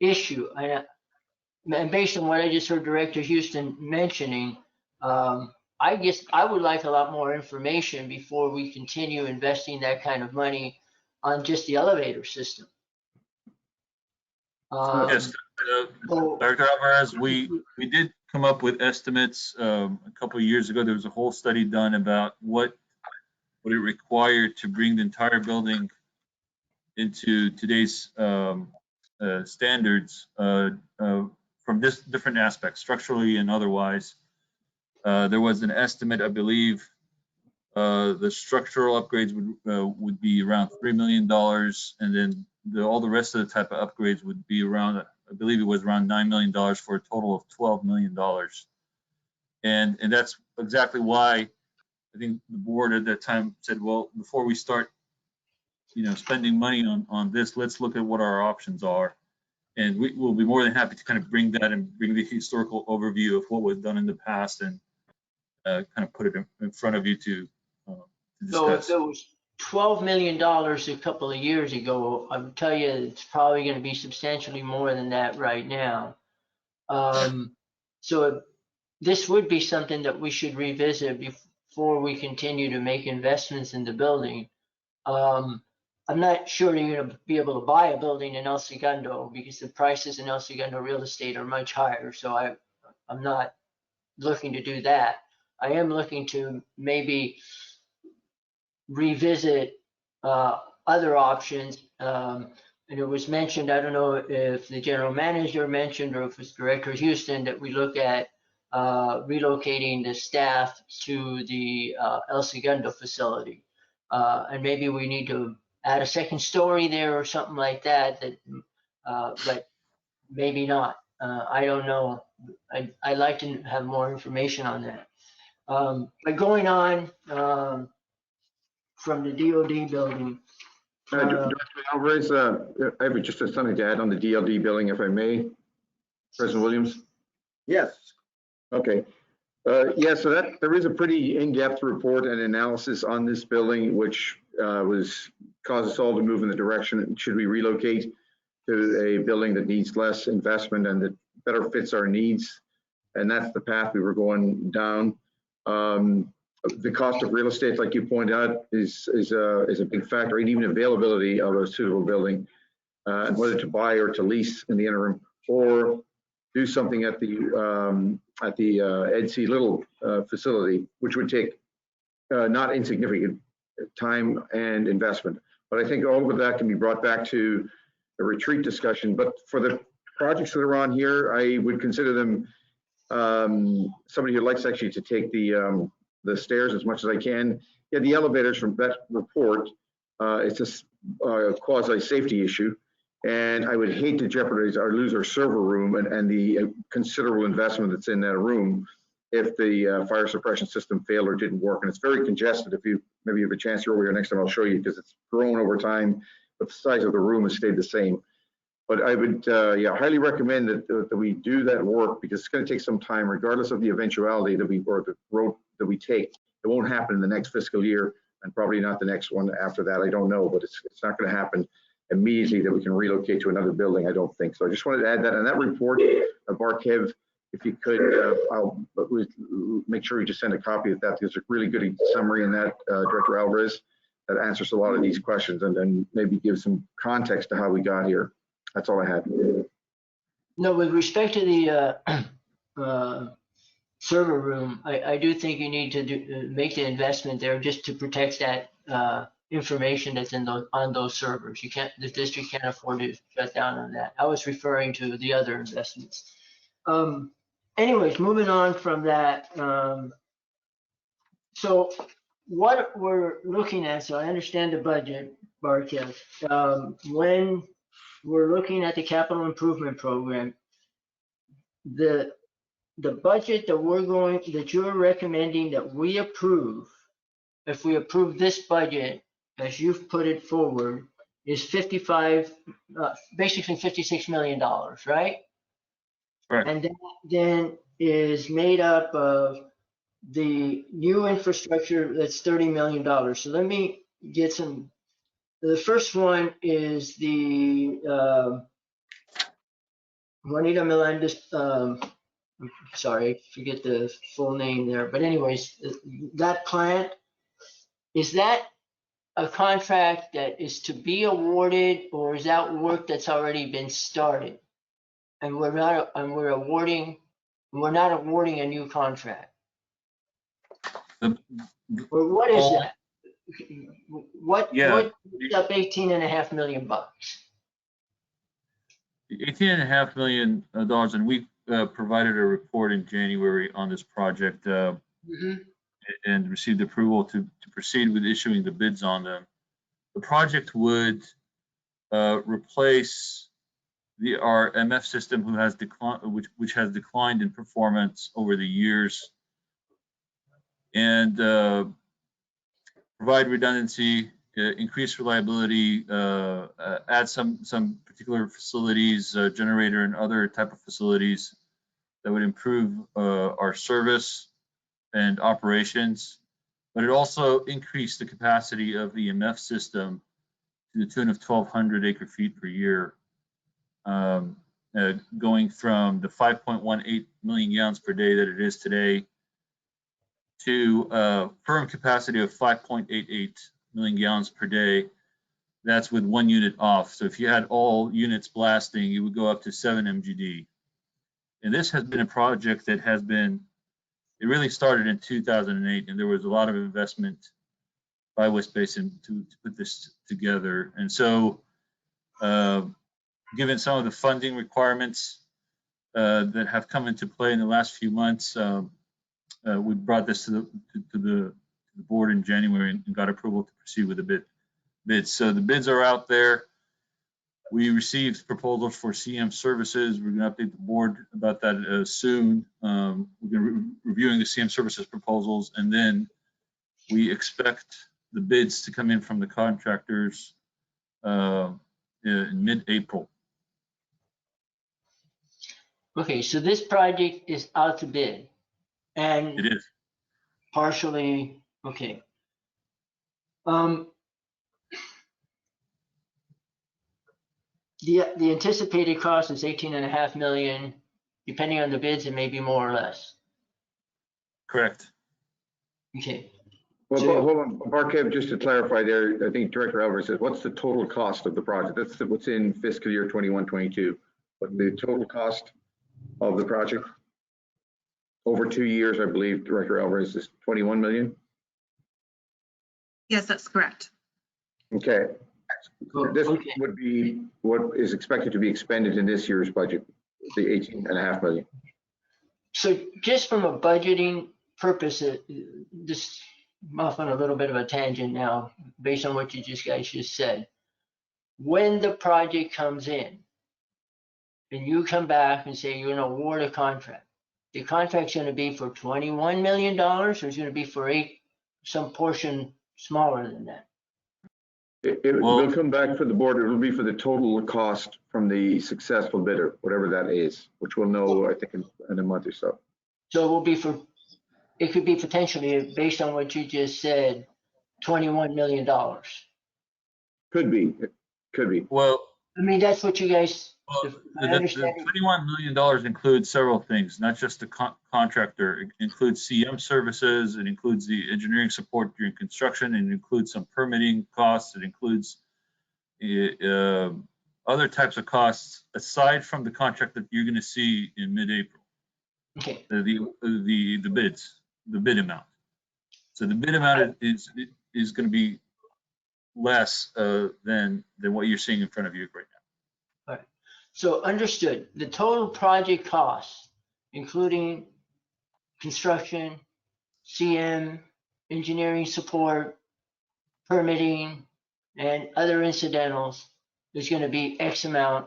issue. And based on what I just heard Director Houston mentioning, I guess I would like a lot more information before we continue investing that kind of money on just the elevator system. Yes, Dr. Alvarez, we did come up with estimates a couple of years ago. There was a whole study done about what would it require to bring the entire building into today's standards from this different aspects, structurally and otherwise. There was an estimate, I believe, the structural upgrades would be around $3 million, and then all the rest of the type of upgrades would be around, I believe it was around $9 million for a total of $12 million. And that's exactly why I think the board at that time said, well, before we start, spending money on this, let's look at what our options are. And we will be more than happy to kind of bring that and bring the historical overview of what was done in the past and kind of put it in front of you to discuss. So if it was $12 million a couple of years ago, I would tell you it's probably going to be substantially more than that right now. So this would be something that we should revisit before we continue to make investments in the building. I'm not sure you're going to be able to buy a building in El Segundo because the prices in El Segundo real estate are much higher. So I'm not looking to do that. I am looking to maybe revisit other options. And it was mentioned, I don't know if the general manager mentioned or if it's Director Houston, that we look at relocating the staff to the El Segundo facility. And maybe we need to add a second story there or something like that, but maybe not. I don't know. I'd like to have more information on that. But going on from the DOD building. Dr. Alvarez, I have just something to add on the DLD building, if I may. President Williams? Yes. Okay. Yeah, so there is a pretty in-depth report and analysis on this building, which caused us all to move in the direction, should we relocate to a building that needs less investment and that better fits our needs? And that's the path we were going down. The cost of real estate, like you point out, is a big factor, and even availability of a suitable building, and whether to buy or to lease in the interim, or do something at the Ed C. Little facility, which would take not insignificant time and investment. But I think all of that can be brought back to a retreat discussion. But for the projects that are on here, I would consider them somebody who likes actually to take the stairs as much as I can. Yeah, the elevators from that report, it's a quasi-safety issue. And I would hate to jeopardize or lose our server room and the considerable investment that's in that room if the fire suppression system failed or didn't work. And it's very congested. If you maybe have a chance, you're over here next time, I'll show you, because it's grown over time, but the size of the room has stayed the same. But I would highly recommend that we do that work, because it's going to take some time, regardless of the eventuality that or the road that we take. It won't happen in the next fiscal year, and probably not the next one after that. I don't know, but it's not going to happen immediately that we can relocate to another building, I don't think. So I just wanted to add that. And that report, Barkev, if you could, I'll make sure you just send a copy of that. There's a really good summary in that, Director Alvarez, that answers a lot of these questions, and then maybe give some context to how we got here. That's all I had. No, with respect to the server room, I do think you need to make the investment there just to protect that information that's on those servers. The district can't afford to shut down on that. I was referring to the other investments. Anyways, moving on from that. So what we're looking at, so I understand the budget, Barkev. When we're looking at the capital improvement program, the budget that you're recommending that we approve, if we approve this budget as you've put it forward, is basically $56 million, right? Correct. And that then is made up of the new infrastructure that's $30 million. So let me get some. The first one is the Juanita Melendez. Sorry, I forget the full name there. But anyways, that plant, is that a contract that is to be awarded, or is that work that's already been started? And we're not awarding a new contract. Or what is that? What is up $18.5 million? $18.5 million, and we provided a report in January on this project and received approval to proceed with issuing the bids on them. The project would replace our MF system, which has declined in performance over the years, and provide redundancy, increase reliability, add some particular facilities, generator and other type of facilities that would improve our service and operations. But it also increased the capacity of the MF system to the tune of 1,200 acre-feet per year, going from the 5.18 million gallons per day that it is today to a firm capacity of 5.88 million gallons per day. That's with one unit off. So if you had all units blasting, you would go up to 7 MGD. And this has been a project that it really started in 2008, and there was a lot of investment by West Basin to put this together. And so, given some of the funding requirements that have come into play in the last few months, we brought this to the board in January and got approval to proceed with the bids. So the bids are out there. We received proposals for CM services. We're going to update the board about that soon. We're going to be reviewing the CM services proposals, and then we expect the bids to come in from the contractors in mid-April. Okay, so this project is out to bid, and it is partially okay. The anticipated cost is $18.5 million. Depending on the bids, it may be more or less. Correct. Okay. Well, hold on, Barkev, just to clarify there, I think Director Alvarez says, what's the total cost of the project? That's what's in fiscal year 21-22. But the total cost of the project over 2 years, I believe, Director Alvarez, is 21 million. Yes, that's correct. Okay. This would be what is expected to be expended in this year's budget, the 18.5 million. So just from a budgeting purpose, just off on a little bit of a tangent now, based on what you guys just said. When the project comes in and you come back and say you're going to award a contract, the contract's going to be for $21 million, or it's going to be for some portion smaller than that? It will come back for the board. It will be for the total cost from the successful bidder, whatever that is, which we'll know, I think, in a month or so. So it will be it could be potentially, based on what you just said, $21 million. Could be. It could be. Well, I mean, that's what you guys. The $21 million includes several things, not just the contractor. It includes CM services. It includes the engineering support during construction. It includes some permitting costs. It includes other types of costs aside from the contract that you're going to see in mid-April. Okay, the bids, the bid amount. So the bid amount is going to be less than what you're seeing in front of you right now. all right. So understood, the total project costs, including construction, CM, engineering support, permitting, and other incidentals is going to be X amount,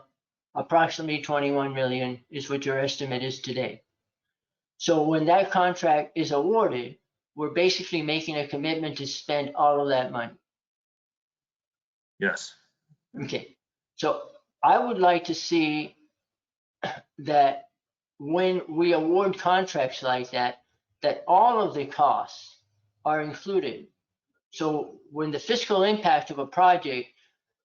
approximately 21 million is what your estimate is today. So when that contract is awarded, we're basically making a commitment to spend all of that money. Yes. Okay, so I would like to see that when we award contracts like that, that all of the costs are included. So when the fiscal impact of a project,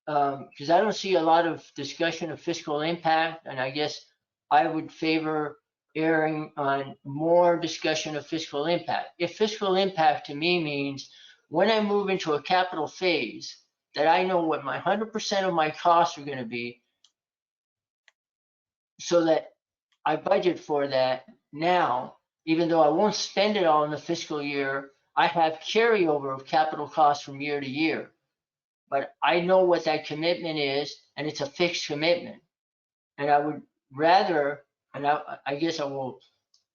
because I don't see a lot of discussion of fiscal impact, and I guess I would favor erring on more discussion of fiscal impact. If fiscal impact to me means when I move into a capital phase, that I know what my 100% of my costs are going to be, so that I budget for that now, even though I won't spend it all in the fiscal year, I have carryover of capital costs from year to year. But I know what that commitment is, and it's a fixed commitment. And I would rather, and I guess I will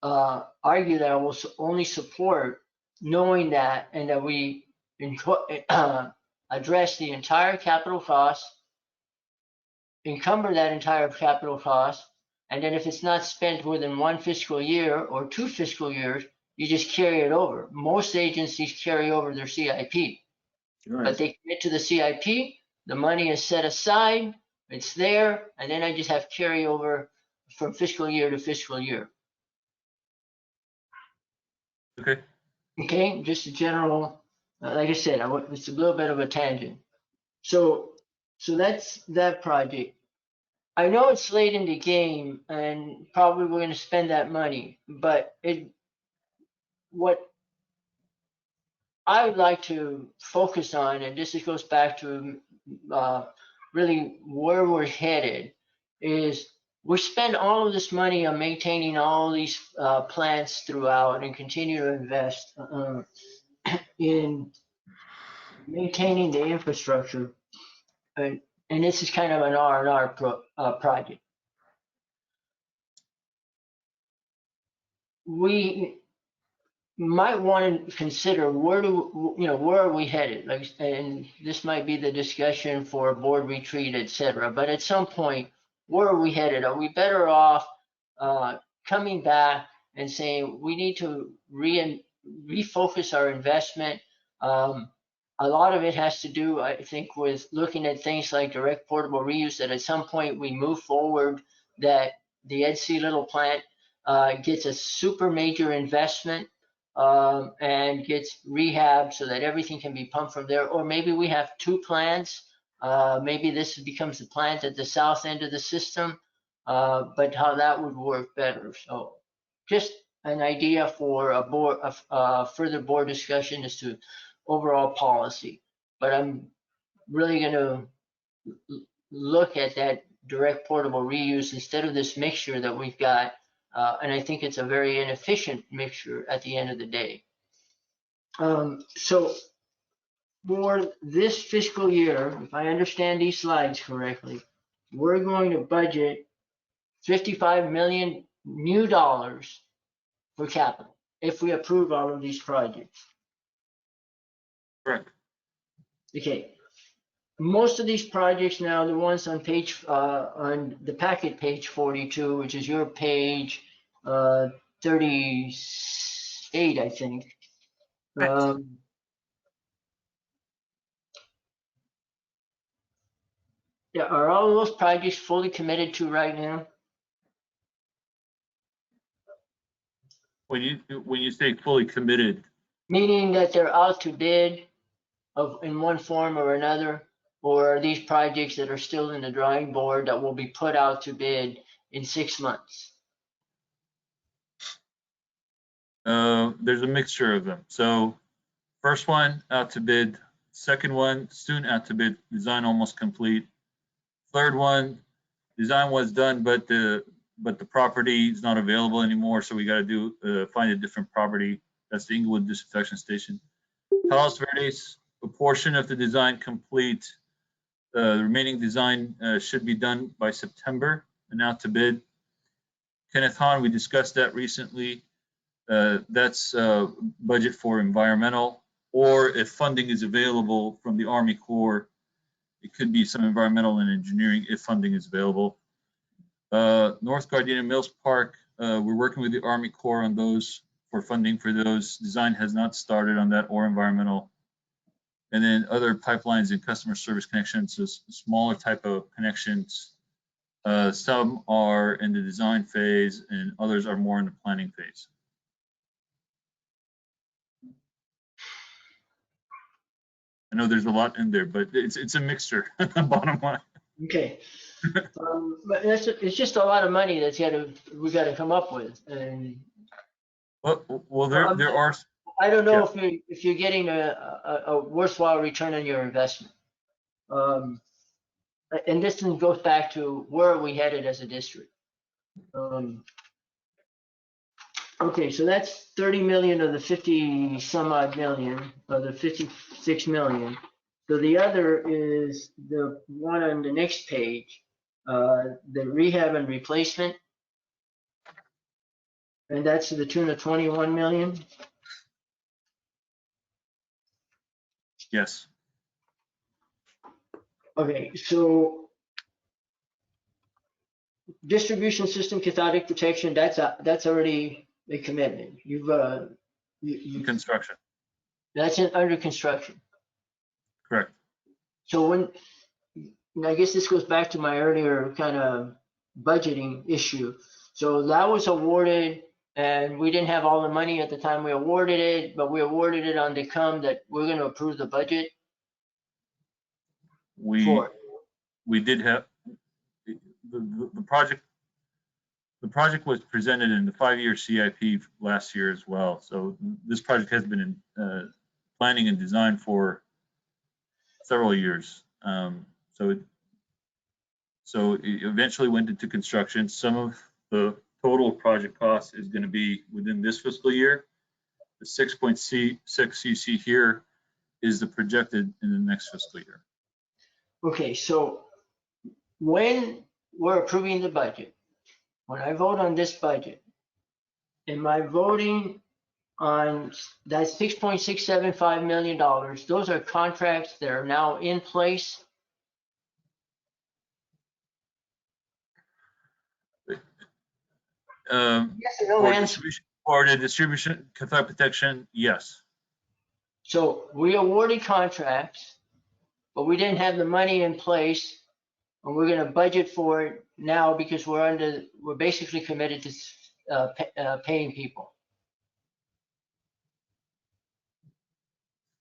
argue that I will only support knowing that, and that we address the entire capital cost, encumber that entire capital cost, and then if it's not spent within one fiscal year or 2 fiscal years, you just carry it over. Most agencies carry over their CIP, but they commit to the CIP, the money is set aside, it's there, and then I just have carryover from fiscal year to fiscal year. Okay. Okay, just a general, like I said, it's a little bit of a tangent. So that's that project. I know it's late in the game and probably we're going to spend that money, but what I would like to focus on, and this goes back to really where we're headed, is we spend all of this money on maintaining all these plants throughout and continue to invest in maintaining the infrastructure. And this is kind of an R&R project. We might want to consider where are we headed? Like, and this might be the discussion for a board retreat, etc. But at some point, where are we headed? Are we better off coming back and saying we need to refocus our investment? A lot of it has to do, I think, with looking at things like direct portable reuse, that at some point we move forward, that the EDC Little plant gets a super major investment and gets rehabbed so that everything can be pumped from there. Or maybe we have 2 plants. Maybe this becomes the plant at the south end of the system, but how that would work better. So just an idea for a board, further board discussion as to overall policy. But I'm really going to look at that direct portable reuse instead of this mixture that we've got. And I think it's a very inefficient mixture at the end of the day. So for this fiscal year, if I understand these slides correctly, we're going to budget $55 million new dollars for capital if we approve all of these projects. Correct. Okay. Most of these projects now, the ones on page, on the packet page 42, which is your page 38, I think. Correct. Yeah, are all of those projects fully committed to right now? When you say fully committed, Meaning that they're out to bid in one form or another, or are these projects that are still in the drawing board that will be put out to bid in 6 months? there's a mixture of them. So first one out to bid, second one soon out to bid, design almost complete. Third one, design was done, but the but the property is not available anymore, so we got to find a different property. That's the Inglewood Disinfection Station. Palos Verdes, a portion of the design complete. The remaining design should be done by September and out to bid. Kenneth Hahn, we discussed that recently. That's budget for environmental, or if funding is available from the Army Corps, it could be some environmental and engineering if funding is available. North Gardena Mills Park, we're working with the Army Corps on those for funding for those. Design has not started on that or environmental. And then other pipelines and customer service connections, so smaller type of connections. Some are in the design phase and others are more in the planning phase. I know there's a lot in there, but it's a mixture, bottom line. Okay. But it's just a lot of money we got to come up with. And Well, there are. I don't know if you're getting a worthwhile return on your investment. And this thing goes back to where are we headed as a district? Okay, so that's 30 million of the 50 some odd million, of the 56 million. So the other is the one on the next page, the rehab and replacement. And that's to the tune of 21 million. Yes. Okay, so distribution system cathodic protection, that's already a commitment. You've Construction. That's under construction. Correct. So and I guess this goes back to my earlier kind of budgeting issue. So that was awarded, and we didn't have all the money at the time we awarded it, but we awarded it on the come that we're going to approve the budget. We did have the project. The project was presented in the 5-year CIP last year as well. So this project has been in planning and design for several years. So it eventually went into construction. Some of the total project cost is going to be within this fiscal year. The 6.6 you see here is the projected in the next fiscal year. Okay, so when we're approving the budget, when I vote on this budget, am I voting on that $6.675 million? Those are contracts that are now in place. Yes or no answer. For the distribution cathodic protection, yes. So we awarded contracts, but we didn't have the money in place, and we're going to budget for it now because we're basically committed to paying people.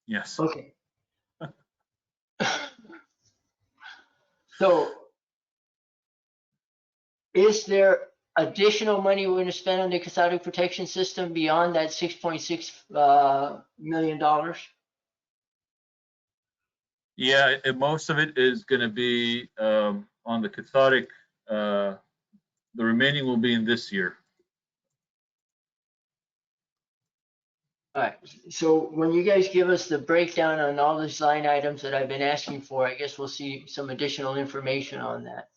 Yes. Okay. So is there additional money we're going to spend on the cathodic protection system beyond that $6.6 million? Yeah, most of it is going to be on the cathodic. The remaining will be in this year. All right. So when you guys give us the breakdown on all these line items that I've been asking for, I guess we'll see some additional information on that.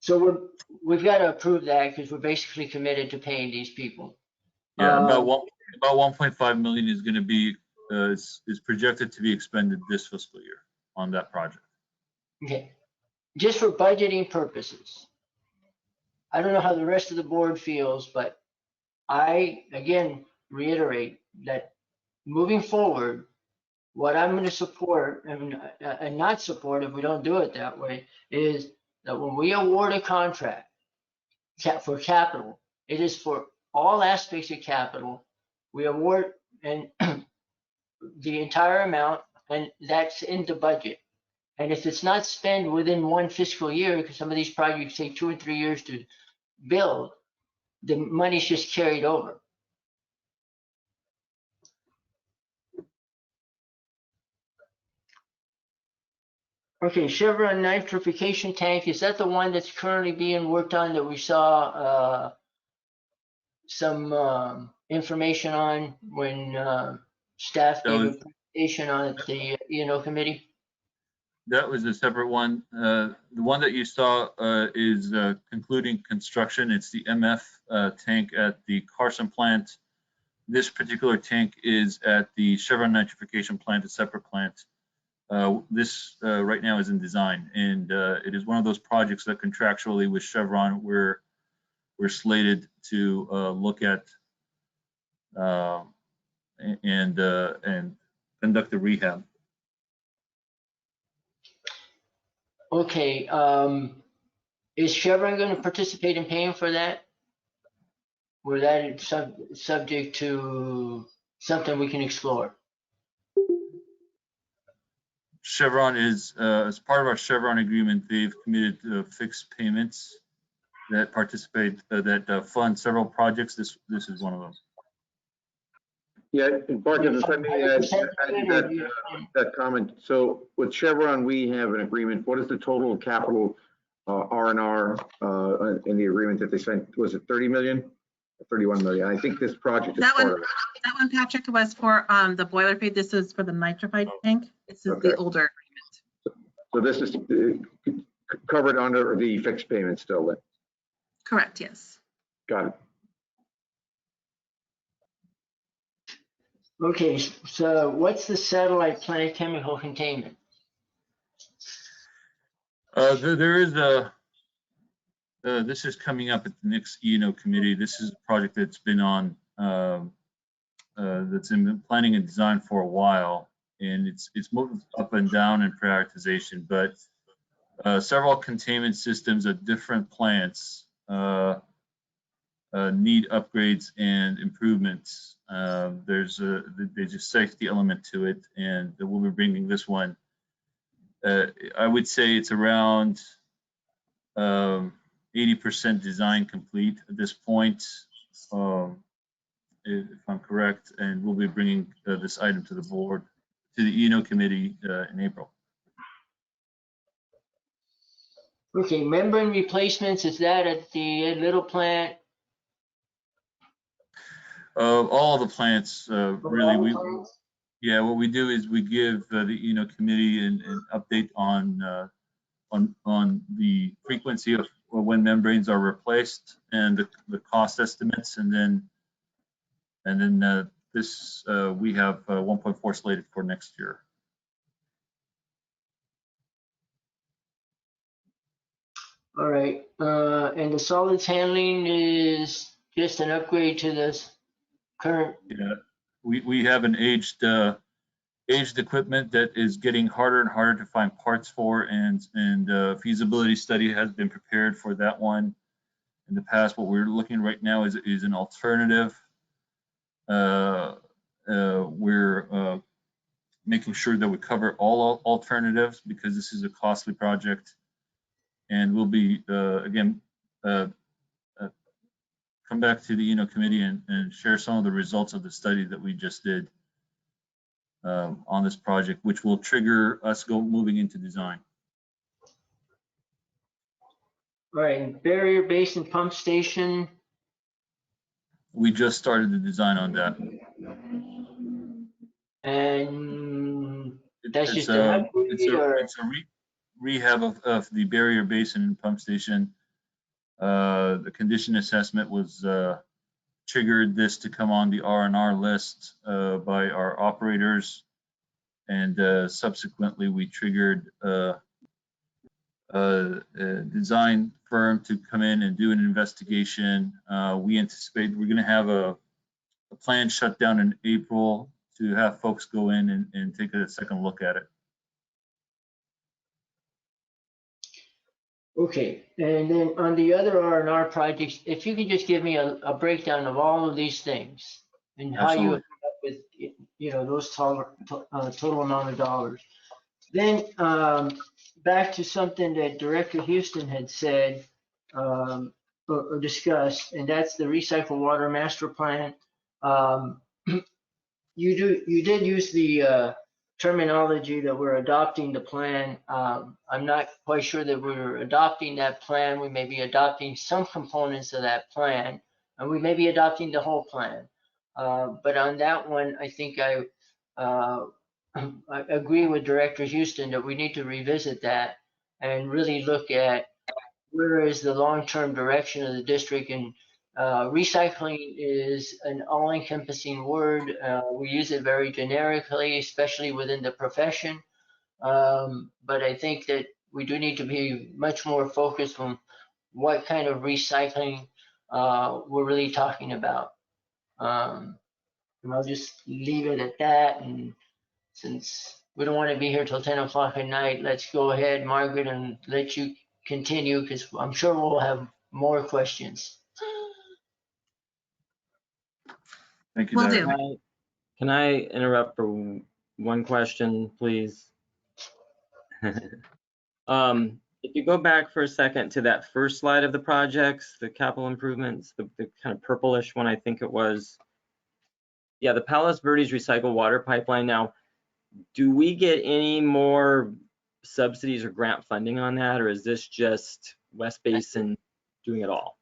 So we've got to approve that because we're basically committed to paying these people. Yeah, about 1.5 million is going to be is projected to be expended this fiscal year on that project. Okay, just for budgeting purposes. I don't know how the rest of the board feels, but I again reiterate that moving forward, what I'm going to support and not support if we don't do it that way is that when we award a contract for capital, it is for all aspects of capital. We award and the entire amount, and that's in the budget. And if it's not spent within one fiscal year, because some of these projects take 2 or 3 years to build, the money's just carried over. Okay, Chevron nitrification tank, is that the one that's currently being worked on that we saw some information on when staff That gave a was- presentation on it, the E&O committee? That was a separate one. The one that you saw is concluding construction. It's the MF tank at the Carson plant. This particular tank is at the Chevron nitrification plant, a separate plant. This right now is in design, and it is one of those projects that contractually with Chevron we're slated to look at and conduct the rehab. Okay, is Chevron going to participate in paying for that? Or that is subject to something we can explore? Chevron is, as part of our Chevron agreement, they've committed fixed payments that participate, that fund several projects. This is one of them. Yeah, and Bart, if I may add to that comment. So with Chevron, we have an agreement. What is the total capital R&R in the agreement that they spent? Was it 30 million? 31 million. I think this project is part of it. That one, Patrick, was for the boilerplate. This is for the nitrified tank. This is Okay. the older agreement. So this is covered under the fixed payment still then? Correct, yes. Got it. Okay, so what's the satellite plant chemical containment? There is a, this is coming up at the next E&O committee. This is a project that's been on, that's in planning and design for a while, and it's moving up and down in prioritization, but several containment systems at different plants need upgrades and improvements. There's a safety element to it, and we'll be bringing this one. I would say it's around 80% design complete at this point, if I'm correct, and we'll be bringing this item to the board, to the E&O committee in April. Okay, membrane replacements, is that at the little plant? All the plants, really, what we do is we give the E&O committee an update on the frequency of when membranes are replaced and the cost estimates, and then this we have 1.4 slated for next year. All right, and the solids handling is just an upgrade to this current? Yeah, we have an aged equipment that is getting harder and harder to find parts for, and feasibility study has been prepared for that one in the past. What we're looking right now is an alternative. We're making sure that we cover all alternatives because this is a costly project, and we'll be again come back to the E&O committee and share some of the results of the study that we just did on this project, which will trigger us moving into design. All right, barrier basin pump station. We just started the design on that. And that's It's just an a upgrade, rehab of the barrier basin and pump station. The condition assessment was triggered this to come on the R&R list by our operators, and subsequently we triggered a design firm to come in and do an investigation. We anticipate we're going to have a planned shutdown in April to have folks go in and take a second look at it. okay, and then on the other R&R projects, if you could just give me a breakdown of all of these things and how you Absolutely. come up with, those total amount of dollars. Then back to something that Director Houston had said or discussed, and that's the recycled water master plan. You did use the terminology that we're adopting the plan. I'm not quite sure that we're adopting that plan. We may be adopting some components of that plan, and we may be adopting the whole plan. But on that one, I think I agree with Director Houston that we need to revisit that and really look at where is the long-term direction of the district. And recycling is an all-encompassing word. We use it very generically, especially within the profession. But I think that we do need to be much more focused on what kind of recycling we're really talking about. And I'll just leave it at that. And since we don't want to be here till 10 o'clock at night, let's go ahead, Margaret, and let you continue, because I'm sure we'll have more questions. Thank you, Will Director. do. Can I interrupt for one question, please? If you go back for a second to that first slide of the projects, the capital improvements, the kind of purplish one, I think it was. Yeah, the Palos Verdes recycled water pipeline. Now, do we get any more subsidies or grant funding on that, or is this just West Basin doing it all?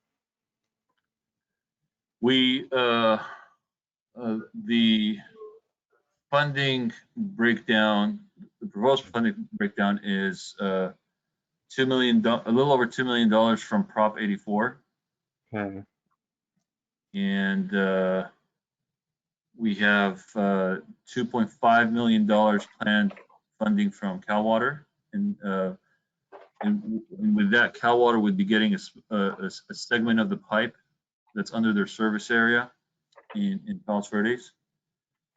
We, the funding breakdown, the proposed funding breakdown is $2 million, a little over $2 million from Prop 84. Okay. And we have $2.5 million planned funding from Cal Water, and with that, Cal Water would be getting a segment of the pipe that's under their service area in Palos Verdes.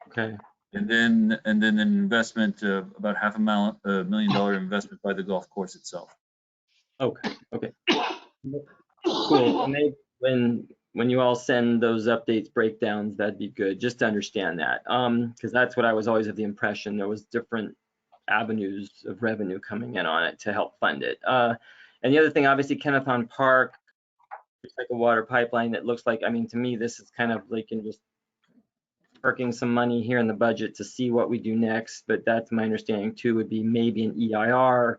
Okay. And then an investment of about $500,000 million investment by the golf course itself. Okay. Okay. Cool. And maybe when you all send those updates, breakdowns, that'd be good, just to understand that. Because that's what I was always of the impression, there was different avenues of revenue coming in on it to help fund it. And the other thing, obviously, Kennethon Park, recycled water pipeline, that looks like, I mean, to me, this is kind of like in just parking some money here in the budget to see what we do next. But that's my understanding too, would be maybe an EIR,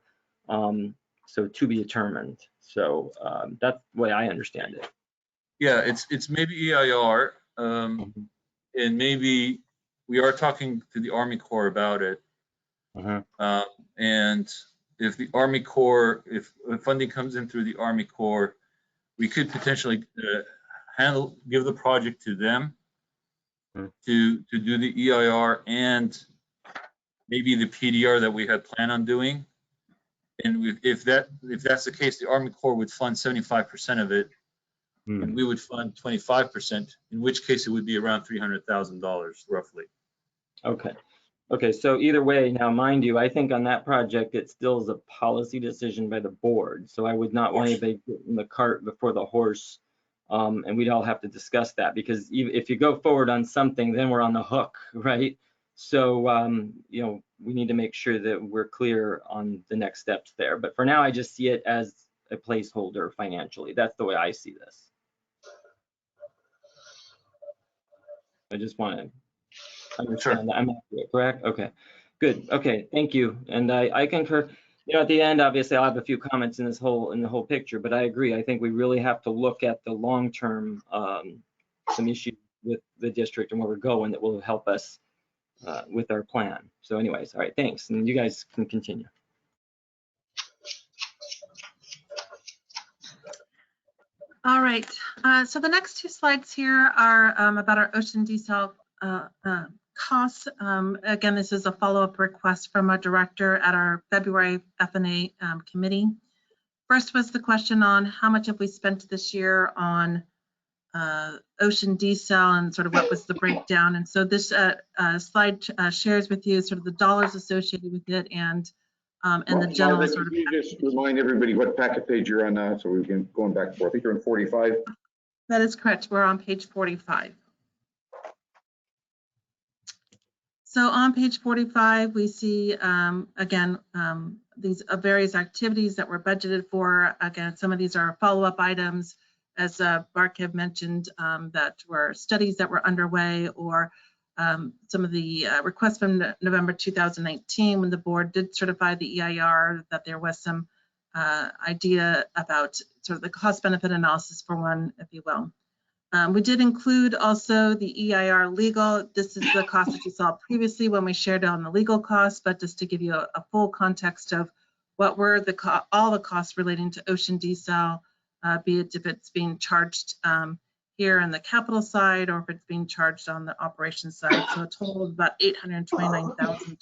so to be determined. So that's the way I understand it. Yeah, it's maybe EIR, and maybe we are talking to the Army Corps about it. And if the Army Corps, if funding comes in through the Army Corps, we could potentially give the project to them to do the EIR and maybe the PDR that we had planned on doing. And if that's the case, the Army Corps would fund 75% of it, and we would fund 25%, in which case it would be around $300,000 roughly. Okay. Okay, so either way, now mind you, I think on that project, it still is a policy decision by the board. So I would not want anybody getting the cart before the horse. And we'd all have to discuss that, because if you go forward on something, then we're on the hook, right? So, you know, we need to make sure that we're clear on the next steps there. But for now, I just see it as a placeholder financially. That's the way I see this. I just want to understand that I'm accurate, correct? Okay, good. Okay, thank you. And I concur. You know, at the end, obviously, I'll have a few comments in the whole picture, but I agree. I think we really have to look at the long-term, some issues with the district and where we're going that will help us with our plan. So anyways, all right, thanks. And you guys can continue. All right, so the next two slides here are about our ocean desal costs. Again, this is a follow-up request from our director at our February F&A committee. First was the question on how much have we spent this year on ocean desal and sort of what was the breakdown. And so this slide shares with you sort of the dollars associated with it and the general Margaret, sort of. can you just remind everybody what packet page you're on now, so we can going back and forth? I think you're on 45. That is correct. We're on page 45. So on page 45, we see, again, these various activities that were budgeted for. Again, some of these are follow-up items, as Mark had mentioned, that were studies that were underway or some of the requests from November 2019 when the board did certify the EIR, that there was some idea about sort of the cost benefit analysis for one, if you will. We did include also the EIR legal. This is the cost that you saw previously when we shared on the legal costs, but just to give you a full context of what were all the costs relating to ocean desal, be it if it's being charged here on the capital side or if it's being charged on the operations side. So a total of about $829,000.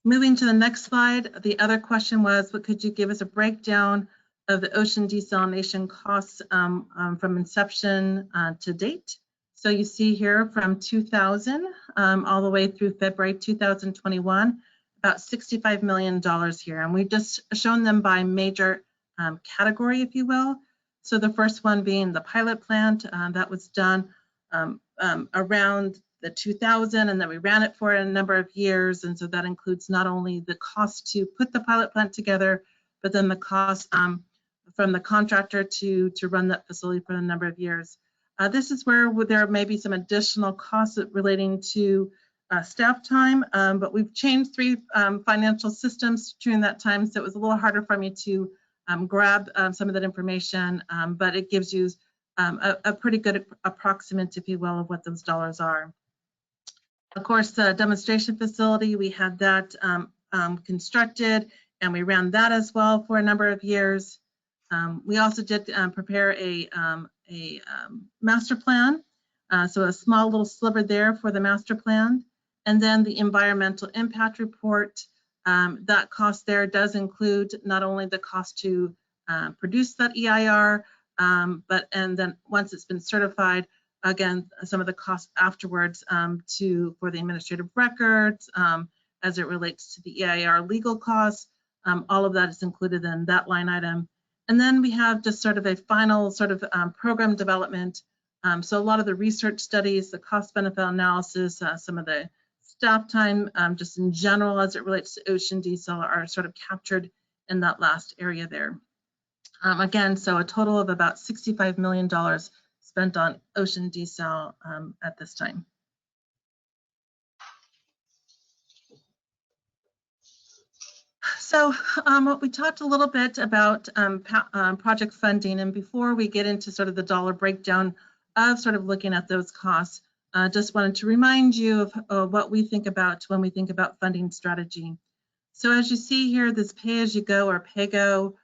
Moving to the next slide, the other question was, what could you give us a breakdown of the ocean desalination costs from inception to date? So you see here from 2000 all the way through February 2021, about $65 million here. And we've just shown them by major category, if you will. So the first one being the pilot plant that was done around the 2000, and then we ran it for a number of years. And so that includes not only the cost to put the pilot plant together, but then the cost from the contractor to run that facility for a number of years. This is where there may be some additional costs relating to staff time, but we've changed 3 financial systems during that time, so it was a little harder for me to grab some of that information, but it gives you a pretty good approximate, if you will, of what those dollars are. Of course, the demonstration facility, we had that constructed, and we ran that as well for a number of years. We also did prepare a master plan, so a small little sliver there for the master plan. And then the environmental impact report, that cost there does include not only the cost to produce that EIR, and then once it's been certified, again, some of the costs afterwards for the administrative records as it relates to the EIR legal costs. All of that is included in that line item. And then we have just sort of a final sort of program development. So a lot of the research studies, the cost benefit analysis, some of the staff time, just in general as it relates to ocean desal are sort of captured in that last area there. Again, so a total of about $65 million spent on ocean desal at this time. So we talked a little bit about project funding, and before we get into sort of the dollar breakdown of sort of looking at those costs, just wanted to remind you of what we think about when we think about funding strategy. So as you see here, this pay-as-you-go or PAYGO,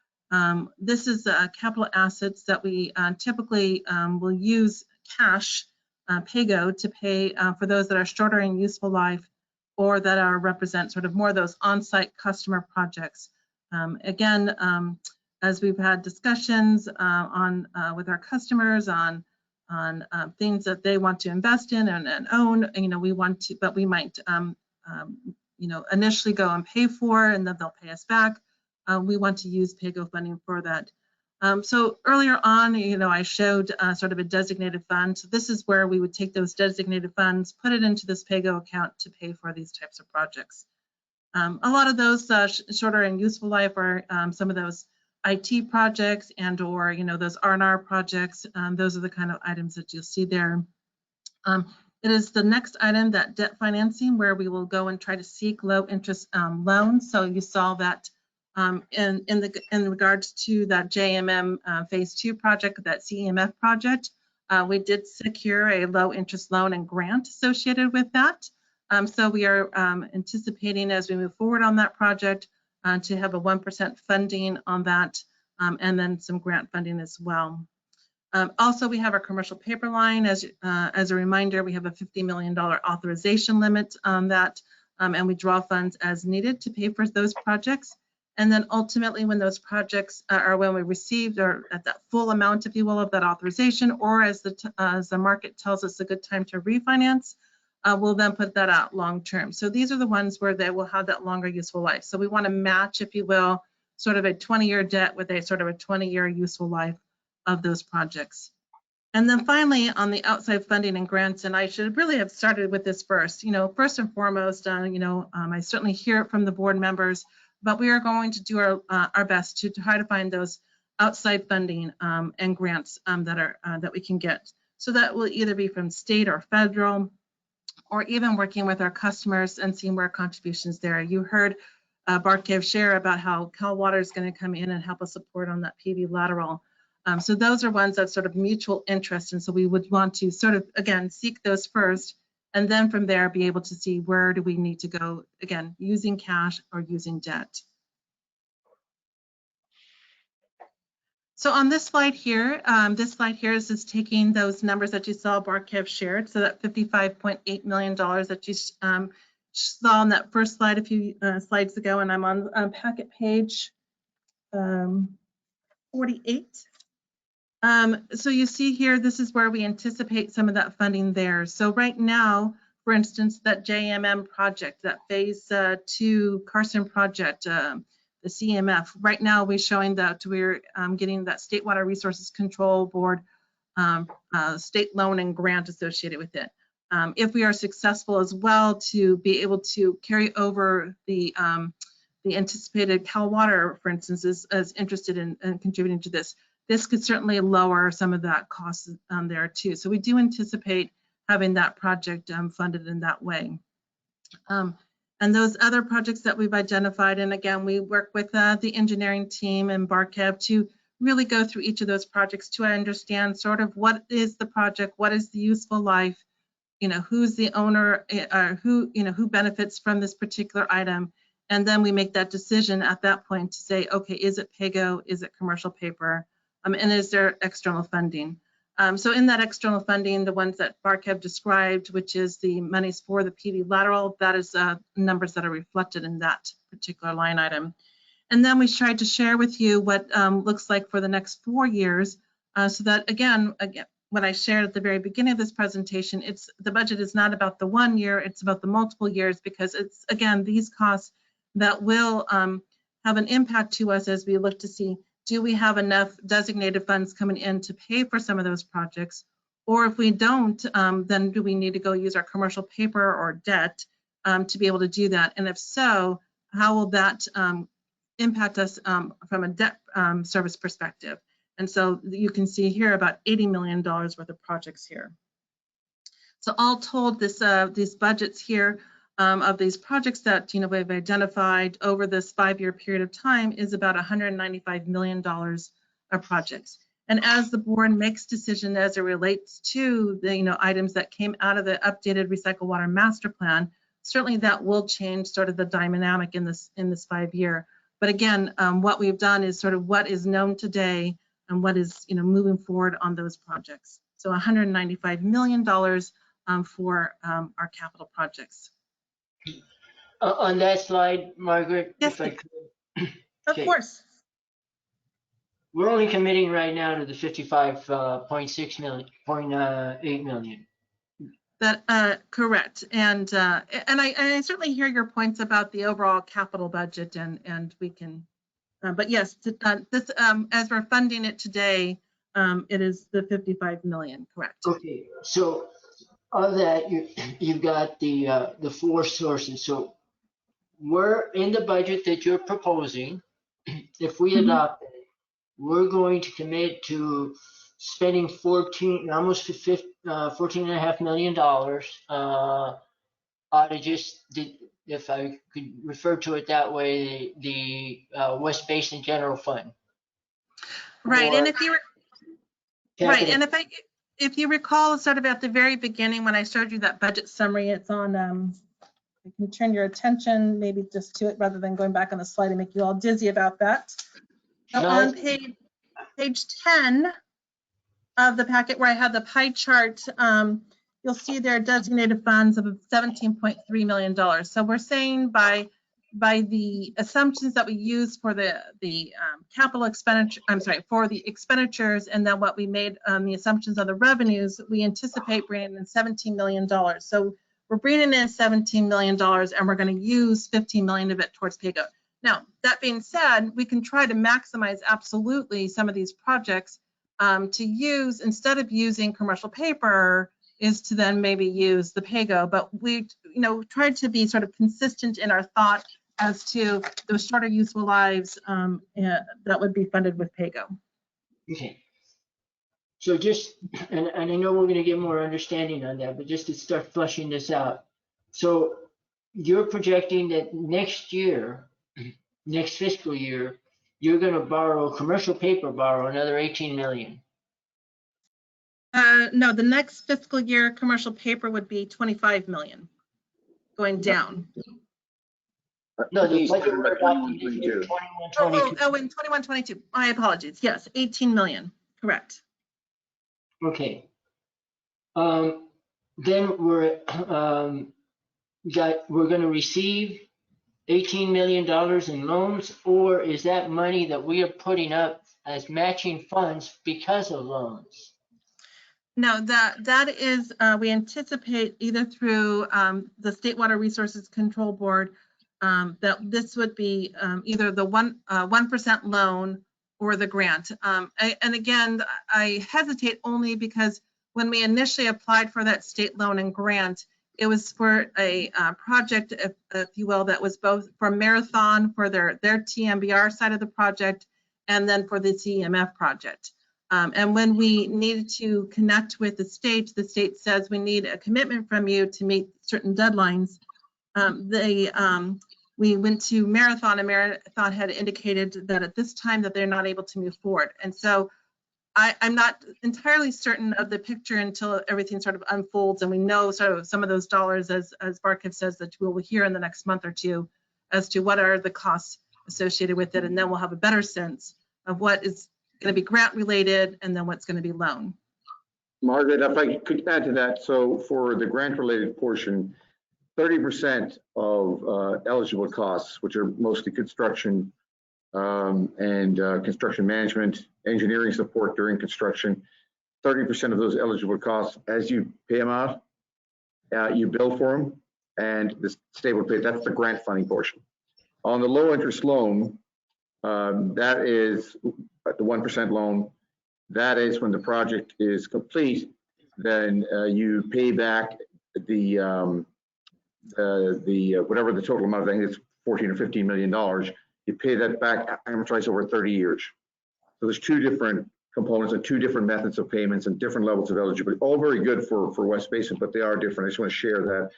this is capital assets that we typically will use cash PAYGO to pay for those that are shorter in useful life or that are represent sort of more of those on-site customer projects. Again, as we've had discussions with our customers on things that they want to invest in and own, we want to, but we might, initially go and pay for, and then they'll pay us back. We want to use PAYGO funding for that. So earlier on, I showed sort of a designated fund. So this is where we would take those designated funds, put it into this PAYGO account to pay for these types of projects. A lot of those shorter and useful life are some of those IT projects and or those R&R projects. Those are the kind of items that you'll see there. It is the next item, that debt financing, where we will go and try to seek low interest loans. So you saw that in regards to that JMM phase 2 project, that CEMF project, we did secure a low interest loan and grant associated with that. So we are anticipating as we move forward on that project to have a 1% funding on that, and then some grant funding as well. Also, we have our commercial paper line. As a reminder, we have a $50 million authorization limit on that, and we draw funds as needed to pay for those projects. And then ultimately, when those projects are when we received or at that full amount, if you will, of that authorization, or as the market tells us a good time to refinance, we'll then put that out long term. So these are the ones where they will have that longer useful life. So we want to match, if you will, sort of a 20-year debt with a sort of a 20-year useful life of those projects. And then finally, on the outside funding and grants, and I should really have started with this first. First and foremost, I certainly hear it from the board members, but we are going to do our best to try to find those outside funding and grants that we can get. So that will either be from state or federal, or even working with our customers and seeing where contributions there. You heard Barkev share about how Cal Water is going to come in and help us support on that PV lateral. So those are ones that sort of mutual interest, and so we would want to sort of, again, seek those first, and then from there be able to see where do we need to go, again, using cash or using debt. So on this slide here is just taking those numbers that you saw Barkev shared, so that $55.8 million that you saw on that first slide a few slides ago, and I'm on packet page 48. So you see here, this is where we anticipate some of that funding there. So right now, for instance, that JMM project, that phase 2 Carson project, the CMF, right now we're showing that we're getting that State Water Resources Control Board state loan and grant associated with it. If we are successful as well to be able to carry over the anticipated Cal Water, for instance, is interested in contributing to this. This could certainly lower some of that cost there too. So we do anticipate having that project funded in that way. And those other projects that we've identified, and again, we work with the engineering team and Barkev to really go through each of those projects to understand sort of what is the project, what is the useful life, who's the owner, who benefits from this particular item. And then we make that decision at that point to say, okay, is it PAYGO, is it commercial paper, and is there external funding? So in that external funding, the ones that Barkev described, which is the monies for the PV lateral, that is numbers that are reflected in that particular line item. And then we tried to share with you what looks like for the next 4 years, so that again, what I shared at the very beginning of this presentation, the budget is not about the 1 year, it's about the multiple years, because it's, again, these costs that will have an impact to us as we look to see, do we have enough designated funds coming in to pay for some of those projects? Or if we don't, then do we need to go use our commercial paper or debt to be able to do that? And if so, how will that impact us from a debt service perspective? And so you can see here about $80 million worth of projects here. So all told, these budgets here of these projects that we've identified over this 5-year period of time is about $195 million of projects. And as the board makes decision as it relates to the items that came out of the updated Recycle Water Master Plan, certainly that will change sort of the dynamic in this 5-year. But again, what we've done is sort of what is known today and what is moving forward on those projects. So $195 million for our capital projects. On that slide, Margaret, yes, if I could. Of course. We're only committing right now to the 55.8 million. That correct, and I certainly hear your points about the overall capital budget, and we can, but yes, this as we're funding it today, it is the 55 million, correct? Okay, so of that, you've got the 4 sources. So we're in the budget that you're proposing. If we adopt it, we're going to commit to spending almost $14.5 million out of just if I could refer to it that way, the West Basin General Fund. Right, and if you recall, sort of at the very beginning when I showed you that budget summary, it's on. I can turn your attention maybe just to it rather than going back on the slide and make you all dizzy about that. So on page 10 of the packet where I have the pie chart, you'll see there are designated funds of $17.3 million. So we're saying by the assumptions that we use for the capital expenditure, for the expenditures, and then what we made the assumptions of the revenues, we anticipate bringing in $17 million. So we're bringing in $17 million, and we're going to use $15 million of it towards PAYGO. Now, that being said, we can try to maximize absolutely some of these projects to use, instead of using commercial paper, is to then maybe use the PAYGO. But we, tried to be sort of consistent in our thought as to those shorter useful lives that would be funded with PAYGO. Okay. So just, and I know we're gonna get more understanding on that, but just to start fleshing this out. So you're projecting that next year, next fiscal year, you're gonna borrow, commercial paper borrow another 18 million. No, the next fiscal year, commercial paper would be 25 million going down. No, the He's budget talking we're about adopting this 21, year, 22. 21, 22. Oh, in 21, 22. My apologies. Yes, 18 million. Correct. Okay. Then we're gonna receive $18 million in loans, or is that money that we are putting up as matching funds because of loans? No, that is, we anticipate either through the State Water Resources Control Board, that this would be either the 1% loan or the grant. And again, I hesitate only because when we initially applied for that state loan and grant, it was for a project, if you will, that was both for Marathon for their TMBR side of the project, and then for the CEMF project. And when we needed to connect with the state says we need a commitment from you to meet certain deadlines. We went to Marathon, and Marathon had indicated that at this time that they're not able to move forward. And so I'm not entirely certain of the picture until everything sort of unfolds and we know sort of some of those dollars, as Barkev says, that we'll hear in the next month or two as to what are the costs associated with it. And then we'll have a better sense of what is going to be grant related and then what's going to be loan. Margaret, if I could add to that, so for the grant related portion, 30% of eligible costs, which are mostly construction and construction management, engineering support during construction, 30% of those eligible costs, as you pay them out, you bill for them, and the state will pay. That's the grant funding portion. On the low interest loan, that is the 1% loan. That is when the project is complete, then you pay back the whatever the total amount, I think it's $14 or $15 million. You pay that back amortized over 30 years. So there's two different components and two different methods of payments and different levels of eligibility. All very good for West Basin, but they are different. I just want to share that.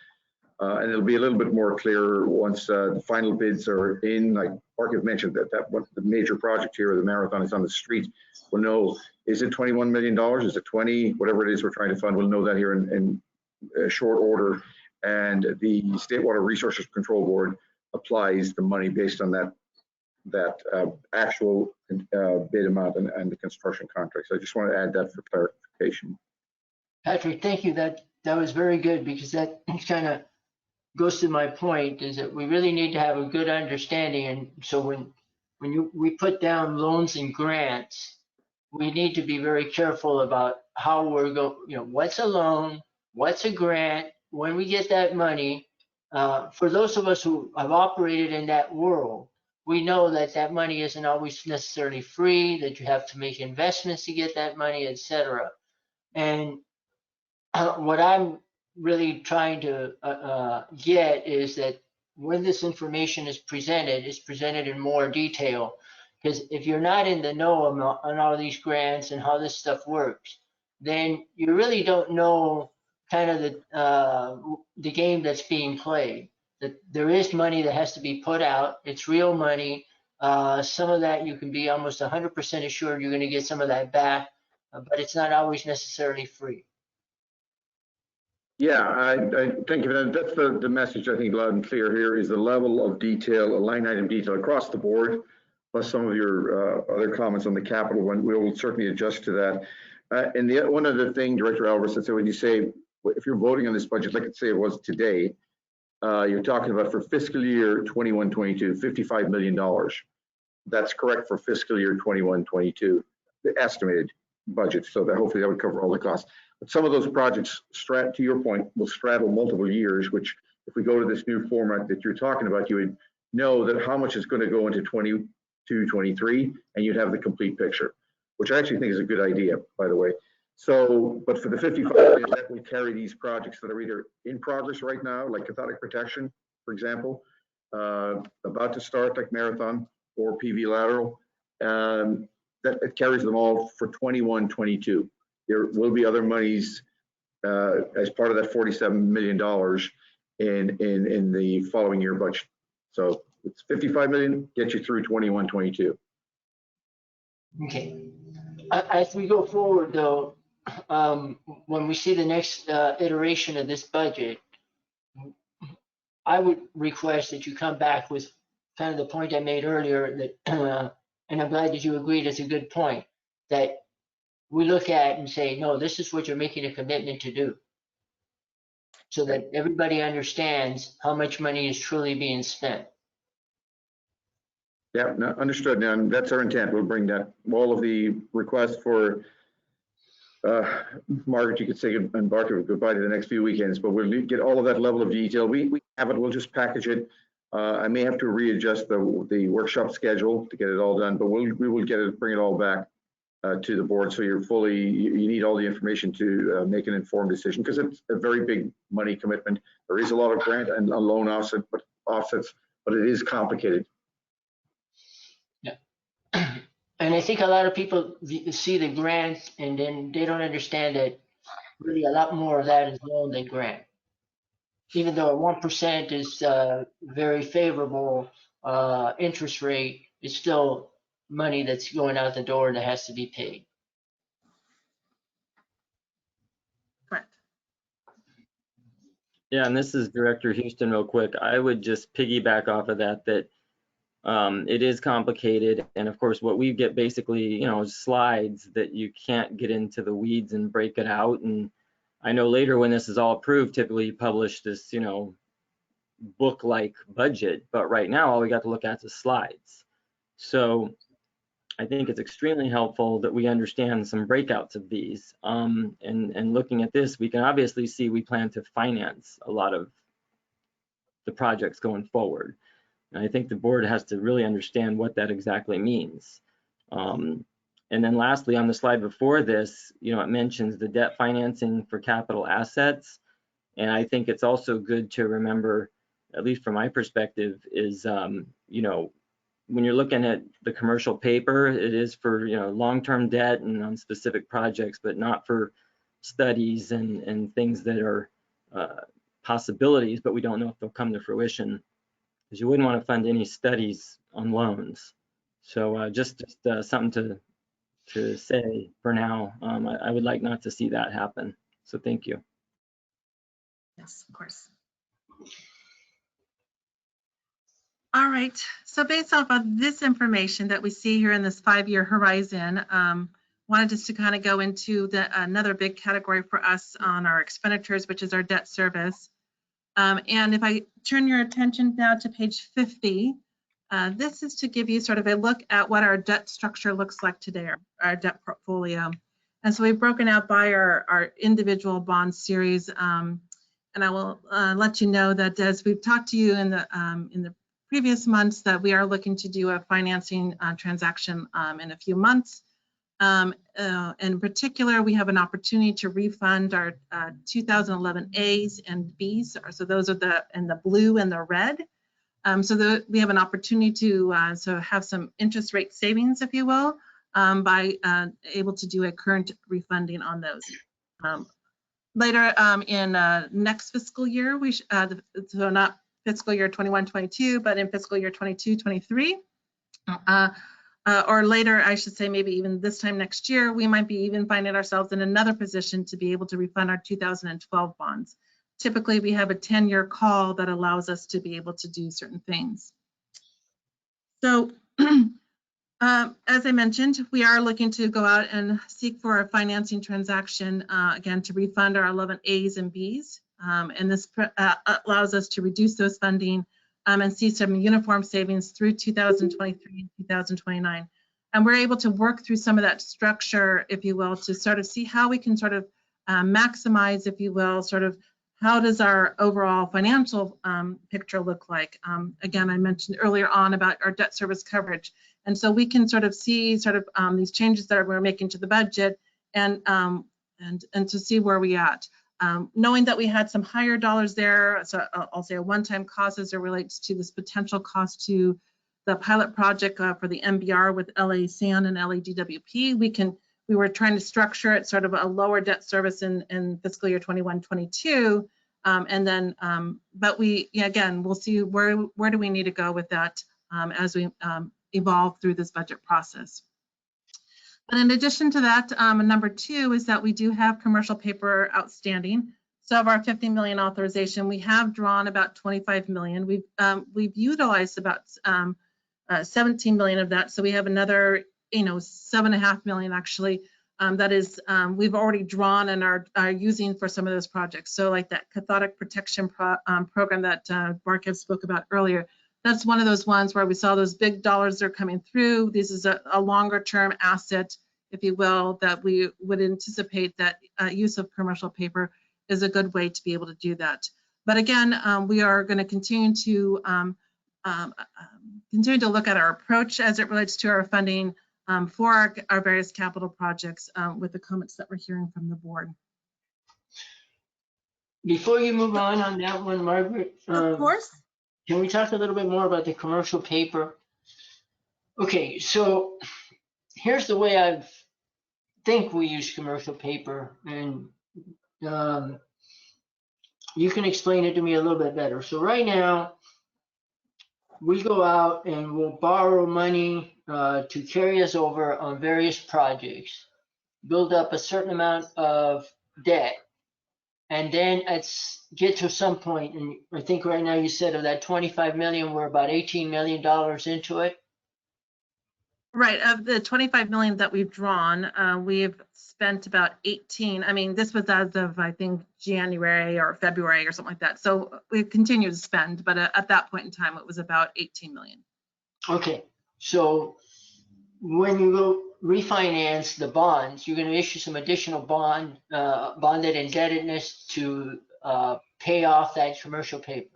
And it'll be a little bit more clear once the final bids are in. Like Barkev mentioned, that what the major project here, the Marathon, is on the street. We'll know, is it $21 million? Is it 20? Whatever it is we're trying to fund, we'll know that here in short order. And the State Water Resources Control Board applies the money based on that actual bid amount and the construction contract. So I just want to add that for clarification. Patrick, thank you. That was very good, because that kind of goes to my point, is that we really need to have a good understanding. And so when we put down loans and grants, we need to be very careful about how we're going, what's a loan, what's a grant, when we get that money. For those of us who have operated in that world, we know that that money isn't always necessarily free, that you have to make investments to get that money, etc. And what I'm really trying to get is that when this information is presented, it's presented in more detail. Because if you're not in the know on all these grants and how this stuff works, then you really don't know kind of the game that's being played. That there is money that has to be put out. It's real money. Some of that you can be almost 100% assured you're going to get some of that back, but it's not always necessarily free. Yeah, I thank you. That's the message, I think, loud and clear here, is the level of detail, line item detail across the board, plus some of your other comments on the capital one. We will certainly adjust to that. And the one other thing, Director Alvarez, that when you say, if you're voting on this budget, like let's say it was today, you're talking about for fiscal year 21-22, $55 million. That's correct for fiscal year 21-22, the estimated budget. So that hopefully that would cover all the costs. But some of those projects, to your point, will straddle multiple years, which if we go to this new format that you're talking about, you would know that how much is going to go into 22-23, and you'd have the complete picture, which I actually think is a good idea, by the way. So, but for the 55 million, that will carry these projects that are either in progress right now, like cathodic protection, for example, about to start, like Marathon or PV lateral, that it carries them all for 21-22. there will be other monies as part of that $47 million in the following year budget. So it's 55 million, get you through 21-22. Okay. As we go forward, though, when we see the next iteration of this budget, I would request that you come back with kind of the point I made earlier, that, and I'm glad that you agreed, it's a good point, that we look at and say, no, this is what you're making a commitment to do, so that everybody understands how much money is truly being spent. Yeah, no, understood. Now, and that's our intent. We'll bring that, all of the requests for, Margaret, you could say goodbye to the next few weekends, but we'll get all of that level of detail. We have it, we'll just package it. I may have to readjust the workshop schedule to get it all done, but we will get it, bring it all back to the board, so you're fully, you need all the information to make an informed decision, because it's a very big money commitment. There is a lot of grant and loan offsets, but it is complicated. And I think a lot of people see the grant and then they don't understand that really a lot more of that is loan than grant. Even though 1% is very favorable interest rate, it's still money that's going out the door that has to be paid. Correct. Yeah, and this is Director Houston real quick. I would just piggyback off of that, it is complicated. And of course, what we get basically, slides that you can't get into the weeds and break it out. And I know later when this is all approved, typically you publish this, book-like budget, but right now all we got to look at is slides. So I think it's extremely helpful that we understand some breakouts of these. And looking at this, we can obviously see we plan to finance a lot of the projects going forward. And I think the board has to really understand what that exactly means. And then lastly, on the slide before this, it mentions the debt financing for capital assets. And I think it's also good to remember, at least from my perspective, is, when you're looking at the commercial paper, it is for, long-term debt and on specific projects, but not for studies and things that are possibilities, but we don't know if they'll come to fruition, because you wouldn't want to fund any studies on loans. So just something to say for now. I would like not to see that happen. So thank you. Yes, of course. All right, so based off of this information that we see here in this 5-year horizon, wanted just to kind of go into another big category for us on our expenditures, which is our debt service. And if I turn your attention now to page 50, this is to give you sort of a look at what our debt structure looks like today, our debt portfolio. And so we've broken out by our individual bond series. And I will let you know that as we've talked to you in the previous months, that we are looking to do a financing transaction in a few months. In particular, we have an opportunity to refund our 2011 A's and B's. So those are in the blue and the red. So we have an opportunity to have some interest rate savings, if you will, by able to do a current refunding on those. Later in next fiscal year, so not fiscal year 21-22, but in fiscal year 22-23, or later, I should say, maybe even this time next year, we might be even finding ourselves in another position to be able to refund our 2012 bonds. Typically, we have a 10-year call that allows us to be able to do certain things. So, as I mentioned, we are looking to go out and seek for a financing transaction, again, to refund our 11 A's and B's. And this allows us to reduce those funding and see some uniform savings through 2023 and 2029. And we're able to work through some of that structure, if you will, to sort of see how we can sort of maximize, if you will, sort of how does our overall financial picture look like. Again, I mentioned earlier on about our debt service coverage. And so we can sort of see sort of these changes that we're making to the budget and to see where we're at. Knowing that we had some higher dollars there, so I'll say a one-time cost as it relates to this potential cost to the pilot project for the MBR with LA Sand and LADWP, we can we were trying to structure it sort of a lower debt service in fiscal year 21-22. And then, but we, again, we'll see where do we need to go with that as we evolve through this budget process. But in addition to that, number 2 is that we do have commercial paper outstanding. So of our 50 million authorization, we have drawn about 25 million. We've utilized about 17 million of that. So we have another, 7.5 million actually. That is, we've already drawn and are using for some of those projects. So like that cathodic protection program that Mark had spoke about earlier, that's one of those ones where we saw those big dollars are coming through. This is a longer term asset, if you will, that we would anticipate that use of commercial paper is a good way to be able to do that. But again, we are going to continue to look at our approach as it relates to our funding for our various capital projects with the comments that we're hearing from the board. Before you move on that one, Margaret, Of course. can we talk a little bit more about the commercial paper? Okay, so here's the way I think we use commercial paper, and you can explain it to me a little bit better. So right now, we go out and we'll borrow money to carry us over on various projects, build up a certain amount of debt, and then get to some point, and I think right now you said of that 25 million, we're about $18 million into it. Right, of the 25 million that we've drawn, we've spent about 18. I mean, this was as of, I think, January or February or something like that. So we continue to spend, but at that point in time, it was about 18 million. Okay, so when you go refinance the bonds, you're going to issue some additional bonded indebtedness to pay off that commercial paper.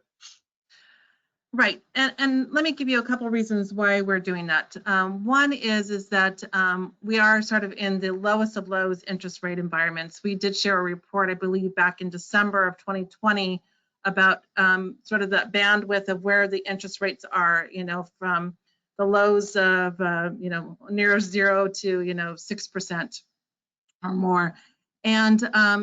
Right, and let me give you a couple of reasons why we're doing that. One is that we are sort of in the lowest of lows interest rate environments. We did share a report, I believe, back in December of 2020 about sort of the bandwidth of where the interest rates are, from the lows of, near 0 to, 6% or more. And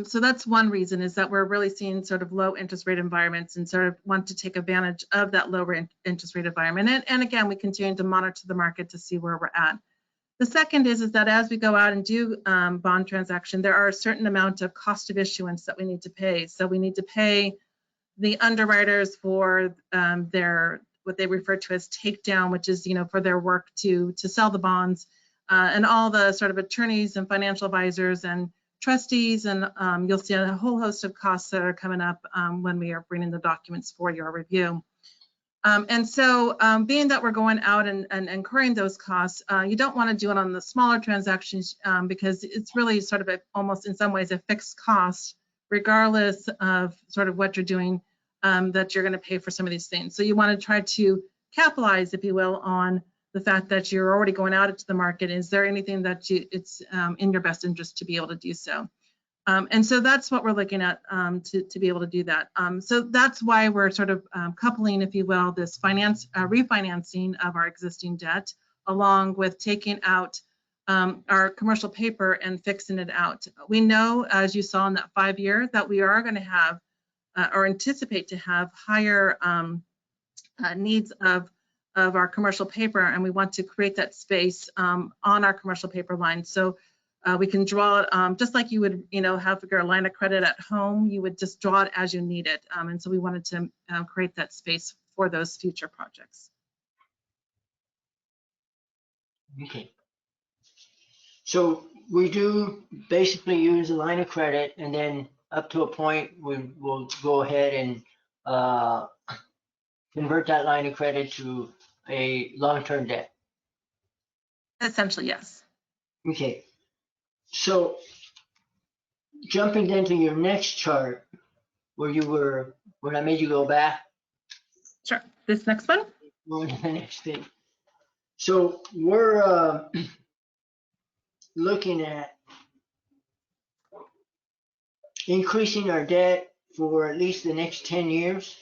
so that's one reason, is that we're really seeing sort of low interest rate environments and sort of want to take advantage of that lower interest rate environment. And again, we continue to monitor the market to see where we're at. The second is that as we go out and do bond transaction, there are a certain amount of cost of issuance that we need to pay. So we need to pay the underwriters for their, what they refer to as takedown, which is, for their work to sell the bonds, and all the sort of attorneys and financial advisors and trustees, and you'll see a whole host of costs that are coming up when we are bringing the documents for your review. And so being that we're going out and incurring those costs, you don't want to do it on the smaller transactions because it's really sort of almost in some ways a fixed cost, regardless of sort of what you're doing, that you're going to pay for some of these things. So you want to try to capitalize, if you will, on the fact that you're already going out into the market. Is there anything that it's in your best interest to be able to do so? And so that's what we're looking at to be able to do that. So that's why we're sort of coupling, if you will, this refinancing of our existing debt, along with taking out our commercial paper and fixing it out. We know, as you saw in that 5-year, that we are going to have or anticipate to have higher needs of our commercial paper, and we want to create that space on our commercial paper line. So we can draw it just like you would, have your line of credit at home. You would just draw it as you need it. And so we wanted to create that space for those future projects. Okay. So we do basically use a line of credit, and then up to a point, we will go ahead and convert that line of credit to a long-term debt. Essentially, yes. Okay. So jumping then to your next chart, where I made you go back. Sure. This next one? Going to the next thing. So we're looking at increasing our debt for at least the next 10 years,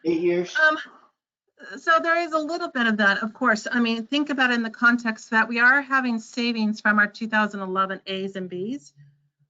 8 years. So there is a little bit of that, of course. I mean, think about it in the context that we are having savings from our 2011 A's and B's.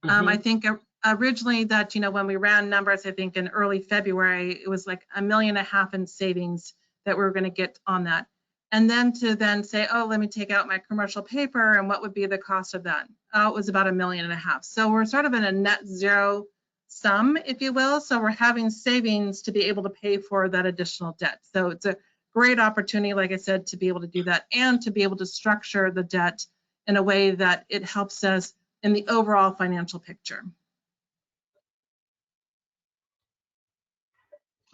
I think originally that, when we ran numbers, I think in early February, it was like $1.5 million in savings that we were going to get on that. And then to say, oh, let me take out my commercial paper and what would be the cost of that? Oh, it was about $1.5 million. So we're sort of in a net zero sum, if you will. So we're having savings to be able to pay for that additional debt. So it's a great opportunity, like I said, to be able to do that and to be able to structure the debt in a way that it helps us in the overall financial picture.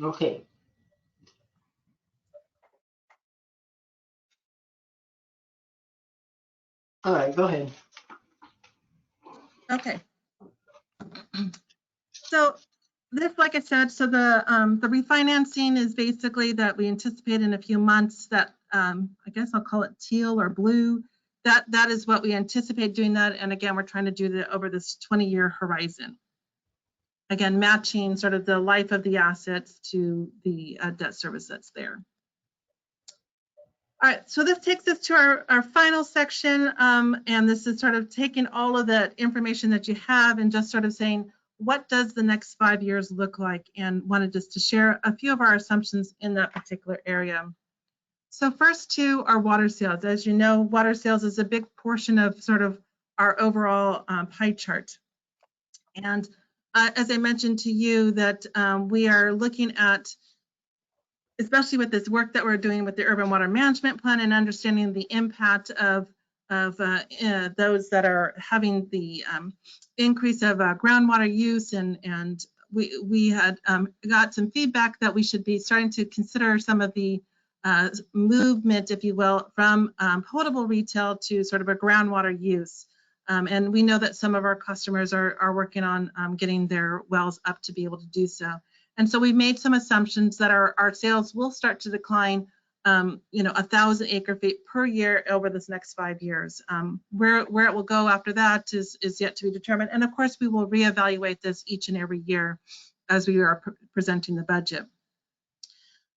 Okay. All right, go ahead. Okay. So this, like I said, so the refinancing is basically that we anticipate in a few months that I guess I'll call it teal or blue. That is what we anticipate doing that. And again, we're trying to do that over this 20-year horizon. Again, matching sort of the life of the assets to the debt service that's there. All right, so this takes us to our final section, and this is sort of taking all of the information that you have and just sort of saying, what does the next 5 years look like? And wanted just to share a few of our assumptions in that particular area. So first to our water sales. As you know, water sales is a big portion of sort of our overall pie chart. And as I mentioned to you that we are looking at, especially with this work that we're doing with the Urban Water Management Plan and understanding the impact of those that are having the increase of groundwater use, and we had got some feedback that we should be starting to consider some of the movement, if you will, from potable retail to sort of a groundwater use. And we know that some of our customers are working on getting their wells up to be able to do so. And so we made some assumptions that our sales will start to decline, 1,000 acre feet per year over this next 5 years. Where it will go after that is yet to be determined. And of course, we will reevaluate this each and every year as we are presenting the budget.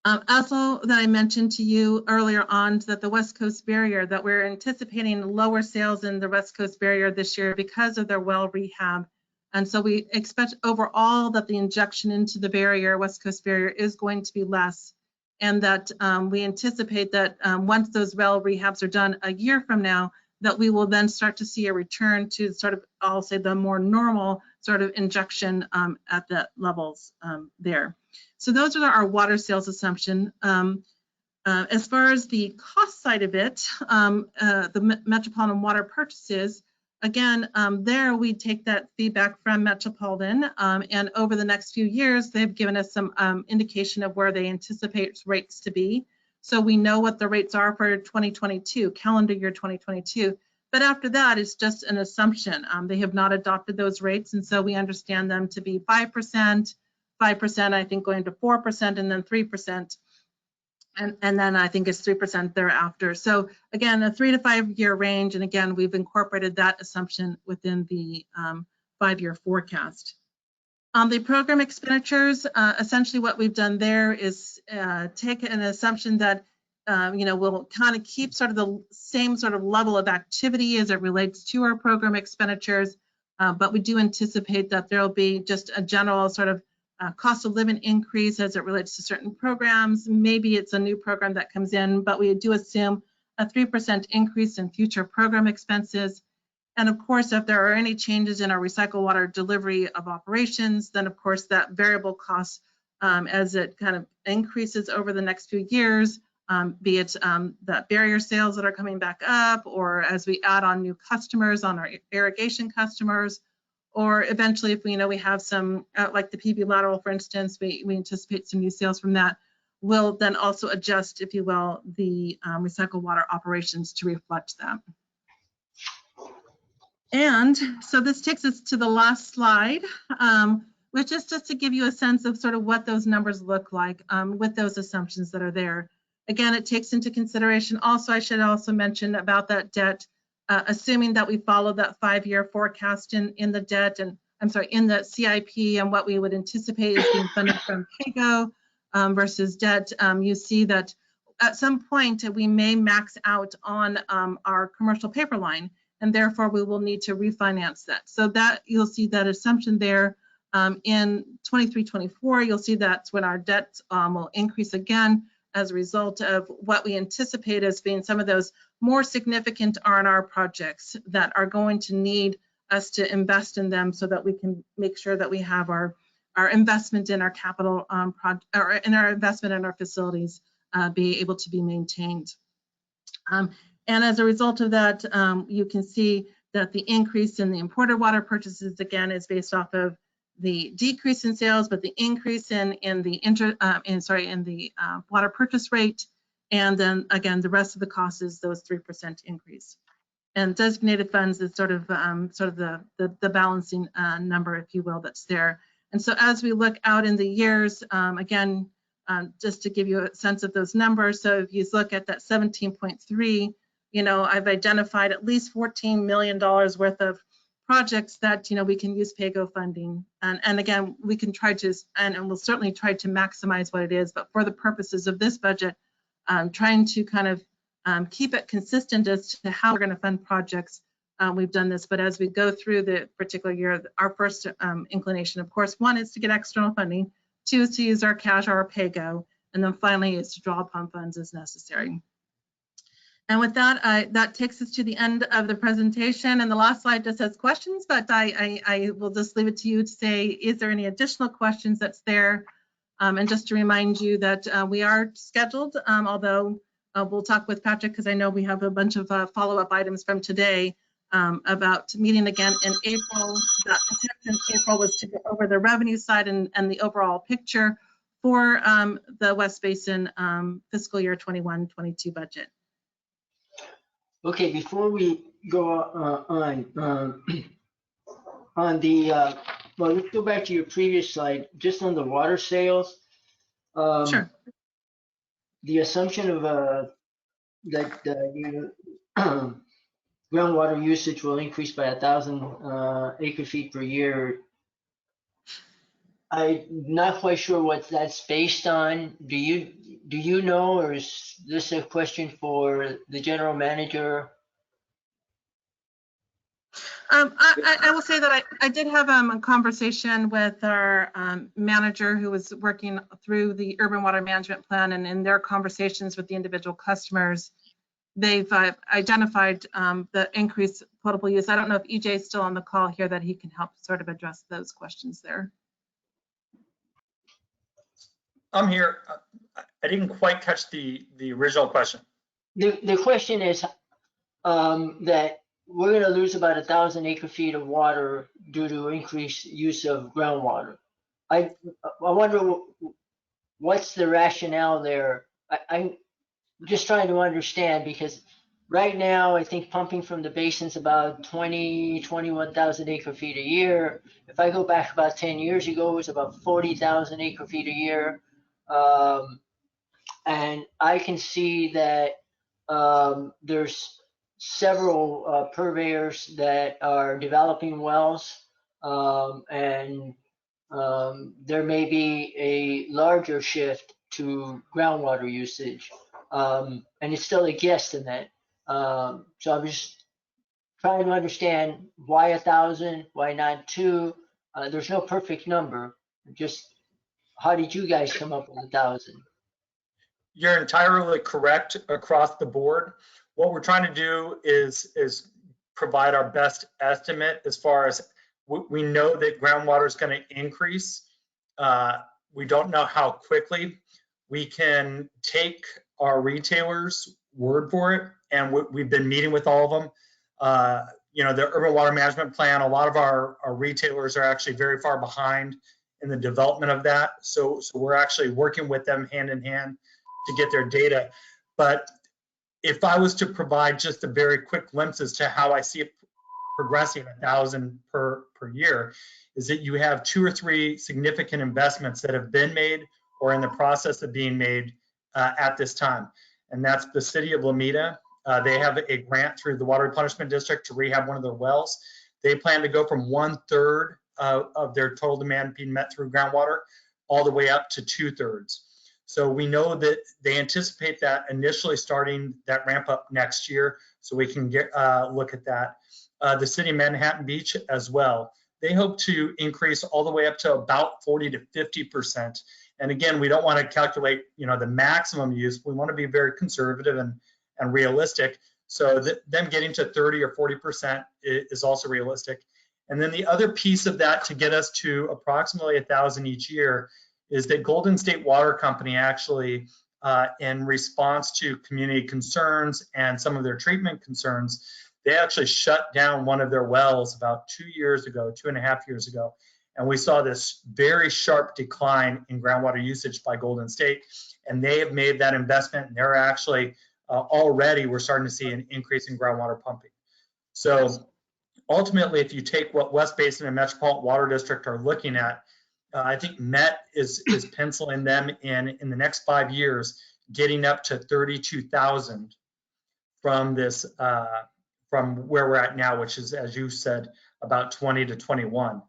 Also, that I mentioned to you earlier on that the West Coast barrier, that we're anticipating lower sales in the West Coast barrier this year because of their well rehab. And so we expect overall that the injection into the barrier, West Coast barrier, is going to be less. And that we anticipate that once those well rehabs are done a year from now, that we will then start to see a return to sort of, I'll say, the more normal sort of injection at the levels there. So those are our water sales assumption. As far as the cost side of it, the Metropolitan water purchases, again, there we take that feedback from Metropolitan, and over the next few years, they've given us some indication of where they anticipate rates to be. So we know what the rates are for 2022, calendar year 2022. But after that, it's just an assumption. They have not adopted those rates, and so we understand them to be 5%, I think going to 4%, and then 3%. And then I think it's 3% thereafter. So again, a 3 to 5 year range. And again, we've incorporated that assumption within the 5-year forecast. On the program expenditures, essentially what we've done there is take an assumption that we'll kind of keep sort of the same sort of level of activity as it relates to our program expenditures. But we do anticipate that there'll be just a general sort of cost of living increase as it relates to certain programs. Maybe it's a new program that comes in, but we do assume a 3% increase in future program expenses. And of course, if there are any changes in our recycled water delivery of operations, then of course that variable cost as it kind of increases over the next few years, be it the barrier sales that are coming back up, or as we add on new customers on our irrigation customers, or eventually if we have some, like the PB lateral, for instance, we anticipate some new sales from that, we'll then also adjust, if you will, the recycled water operations to reflect that. And so this takes us to the last slide, which is just to give you a sense of sort of what those numbers look like with those assumptions that are there. Again, it takes into consideration also, I should also mention about that debt, assuming that we follow that 5-year forecast in the debt, and I'm sorry, in the CIP, and what we would anticipate is being funded from PAYGO versus debt. You see that at some point we may max out on our commercial paper line, and therefore we will need to refinance that. So that you'll see that assumption there. In 23-24, you'll see that's when our debt will increase again as a result of what we anticipate as being some of those more significant R&R projects that are going to need us to invest in them so that we can make sure that we have our investment in our capital or in our investment in our facilities be able to be maintained. And as a result of that, you can see that the increase in the imported water purchases again is based off of the decrease in sales, but the increase in the water purchase rate, and then again the rest of the cost is those 3% increase. And designated funds is sort of the balancing number, if you will, that's there. And so as we look out in the years, again, just to give you a sense of those numbers, so if you look at that 17.3, you know, I've identified at least $14 million worth of projects that, you know, we can use PAYGO funding. And again, we can try to, and we'll certainly try to maximize what it is, but for the purposes of this budget, trying to kind of keep it consistent as to how we're going to fund projects. We've done this, but as we go through the particular year, our first inclination, of course, one is to get external funding, two is to use our cash or our PAYGO, and then finally is to draw upon funds as necessary. And with that, that takes us to the end of the presentation. And the last slide just says questions, but I will just leave it to you to say, is there any additional questions that's there? And just to remind you that we are scheduled, although we'll talk with Patrick because I know we have a bunch of follow-up items from today about meeting again in April. That in April was to go over the revenue side and the overall picture for the West Basin fiscal year 21-22 budget. Okay, before we go on the, well, let's go back to your previous slide, just on the water sales. Sure. The assumption of that groundwater usage will increase by 1,000 acre-feet per year. I'm not quite sure what that's based on. Do you know, or is this a question for the general manager? I will say that I did have a conversation with our manager who was working through the urban water management plan, and in their conversations with the individual customers, they've identified the increased potable use. I don't know if EJ is still on the call here that he can help sort of address those questions there. I'm here. I didn't quite catch the original question. The question is that we're going to lose about 1,000 acre-feet of water due to increased use of groundwater. I wonder what's the rationale there. I'm just trying to understand, because right now I think pumping from the basin's about 21,000 acre-feet a year. If I go back about 10 years ago, it was about 40,000 acre-feet a year. And I can see that there's several purveyors that are developing wells, and there may be a larger shift to groundwater usage, and it's still a guesstimate. So I'm just trying to understand why 1,000, why not 2? There's no perfect number. Just how did you guys come up with 1,000? You're entirely correct across the board. What we're trying to do is provide our best estimate as far as we know that groundwater is going to increase. We don't know how quickly. We can take our retailers' word for it, and we've been meeting with all of them. You know, the urban water management plan, a lot of our retailers are actually very far behind in the development of that. So we're actually working with them hand in hand to get their data. But if I was to provide just a very quick glimpse as to how I see it progressing 1,000 per year, is that you have 2 or 3 significant investments that have been made or in the process of being made at this time. And that's the city of Lomita. They have a grant through the Water Replenishment District to rehab one of their wells. They plan to go from 1/3 of their total demand being met through groundwater all the way up to 2/3. So we know that they anticipate that initially starting that ramp up next year, so we can get look at that. The city of Manhattan Beach as well. They hope to increase all the way up to about 40 to 50%. And again, we don't want to calculate, the maximum use. We want to be very conservative and realistic. So them getting to 30 or 40% is also realistic. And then the other piece of that to get us to approximately 1,000 each year is that Golden State Water Company actually, in response to community concerns and some of their treatment concerns, they actually shut down one of their wells about 2 years ago, 2.5 years ago. And we saw this very sharp decline in groundwater usage by Golden State. And they have made that investment, and they're actually already, we're starting to see an increase in groundwater pumping. So ultimately, if you take what West Basin and Metropolitan Water District are looking at, I think Met is penciling them in the next 5 years, getting up to 32,000 from this, from where we're at now, which is, as you said, about 20 to 21.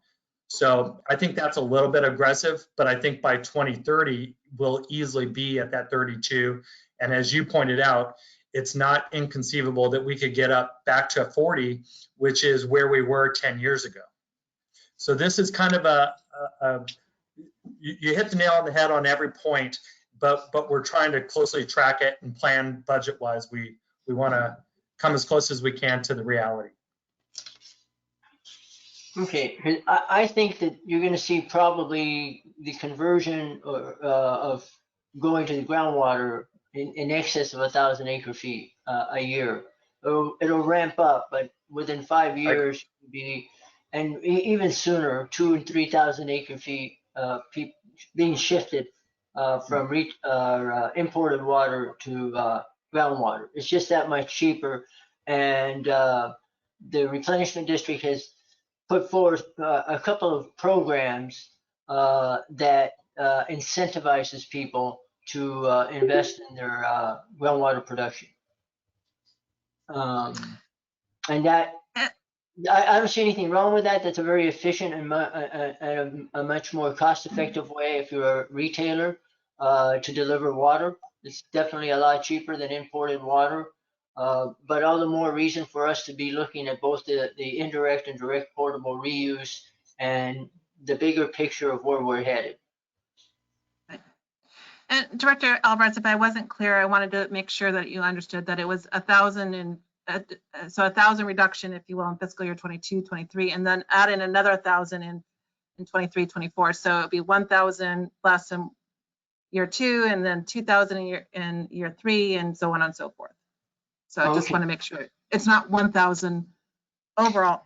So I think that's a little bit aggressive, but I think by 2030, we'll easily be at that 32. And as you pointed out, it's not inconceivable that we could get up back to 40, which is where we were 10 years ago. So this is kind of you hit the nail on the head on every point, but we're trying to closely track it and plan budget-wise. We want to come as close as we can to the reality. Okay, I think that you're going to see probably the conversion of going to the groundwater in excess of 1,000 acre feet a year. It'll ramp up, but within 5 years, and even sooner, 2,000 and 3,000 acre feet being shifted from imported water to groundwater. It's just that much cheaper, and the replenishment district has put forth a couple of programs that incentivizes people to invest in their groundwater production. And that, I don't see anything wrong with that. That's a very efficient and a much more cost-effective way if you're a retailer to deliver water. It's definitely a lot cheaper than imported water. But all the more reason for us to be looking at both the indirect and direct portable reuse and the bigger picture of where we're headed. And Director Alvarez, if I wasn't clear, I wanted to make sure that you understood that it was 1,000 and so 1,000 reduction, if you will, in fiscal year 22, 23, and then add in another 1,000 in 23, 24. So it'd be 1,000 less in year 2, and then 2,000 in year 3, and so on and so forth. So I just want to make sure it's not 1,000 overall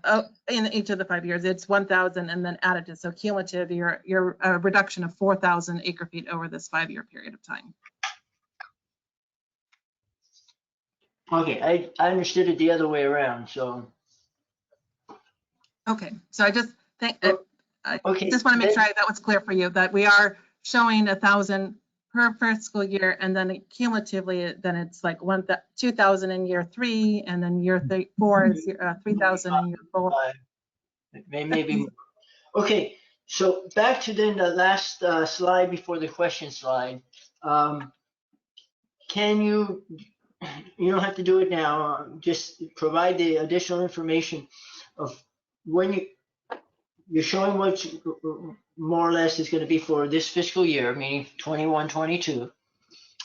in each of the 5 years. It's 1,000 and then added to, so cumulative, you're a reduction of 4,000 acre feet over this 5-year period of time. Okay, I understood it the other way around. So. Okay, so I just think I just want to make sure that was clear for you, that we are showing 1,000 per fiscal year, and then cumulatively, then it's like 2,000 in year 3, and then year 4 is 3,000 in year 4. Maybe. Okay, so back to then the last slide before the question slide. Can you don't have to do it now, just provide the additional information of when you're showing what more or less is going to be for this fiscal year, meaning 21, 22,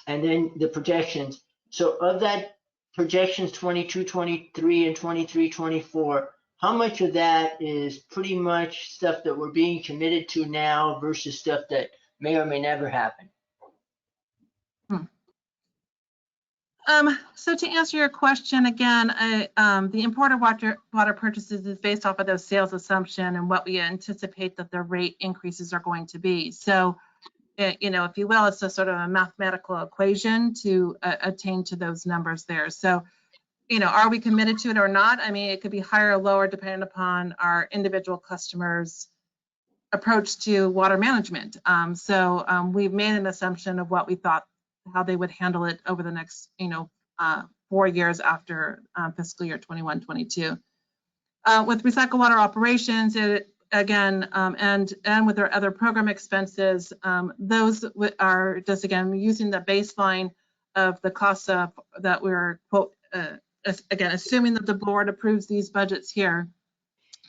and then the projections. So of that projections 22, 23, and 23, 24, how much of that is pretty much stuff that we're being committed to now versus stuff that may or may never happen? So to answer your question again, the imported water purchases is based off of those sales assumption and what we anticipate that the rate increases are going to be. So, if you will, it's a sort of a mathematical equation to attain to those numbers there. So, are we committed to it or not? I mean, it could be higher or lower depending upon our individual customers' approach to water management. We've made an assumption of what we thought, how they would handle it over the next, 4 years after fiscal year 21, 22. With recycled water operations, again, and with our other program expenses, those are just, again, using the baseline of the costs of that we're, quote, again, assuming that the board approves these budgets here,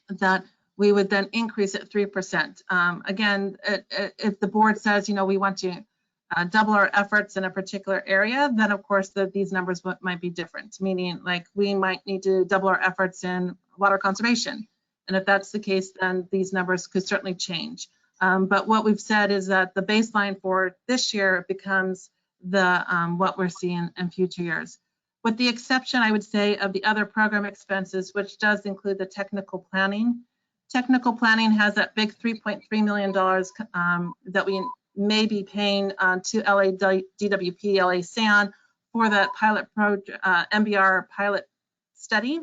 that we would then increase it 3%. Again, if the board says, we want to double our efforts in a particular area, then of course these numbers might be different, meaning like we might need to double our efforts in water conservation. And if that's the case, then these numbers could certainly change. But what we've said is that the baseline for this year becomes the what we're seeing in future years. With the exception, I would say, of the other program expenses, which does include the technical planning. Technical planning has that big $3.3 million that we may be paying to LA DWP, LA SAN for that pilot MBR pilot study.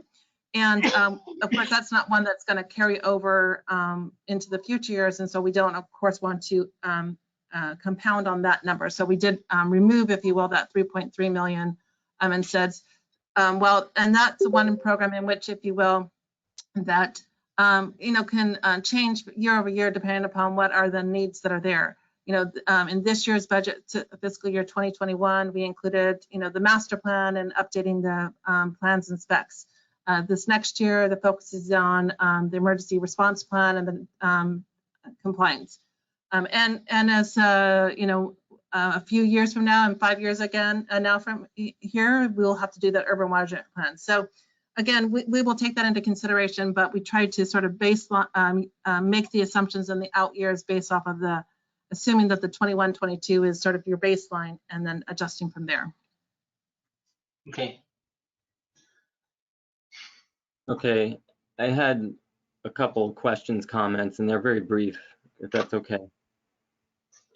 And of course, that's not one that's going to carry over into the future years. And so we don't, of course, want to compound on that number. So we did remove, if you will, that 3.3 million and said, well, and that's one program in which, if you will, that can change year over year depending upon what are the needs that are there. In this year's budget, fiscal year 2021, we included, the master plan and updating the plans and specs. This next year, the focus is on the emergency response plan and the compliance. And as a few years from now and 5 years again, now from here, we'll have to do that urban water plan. So again, we will take that into consideration, but we tried to sort of make the assumptions in the out years based off of assuming that the 21-22 is sort of your baseline and then adjusting from there. Okay. Okay, I had a couple questions, comments, and they're very brief, if that's okay.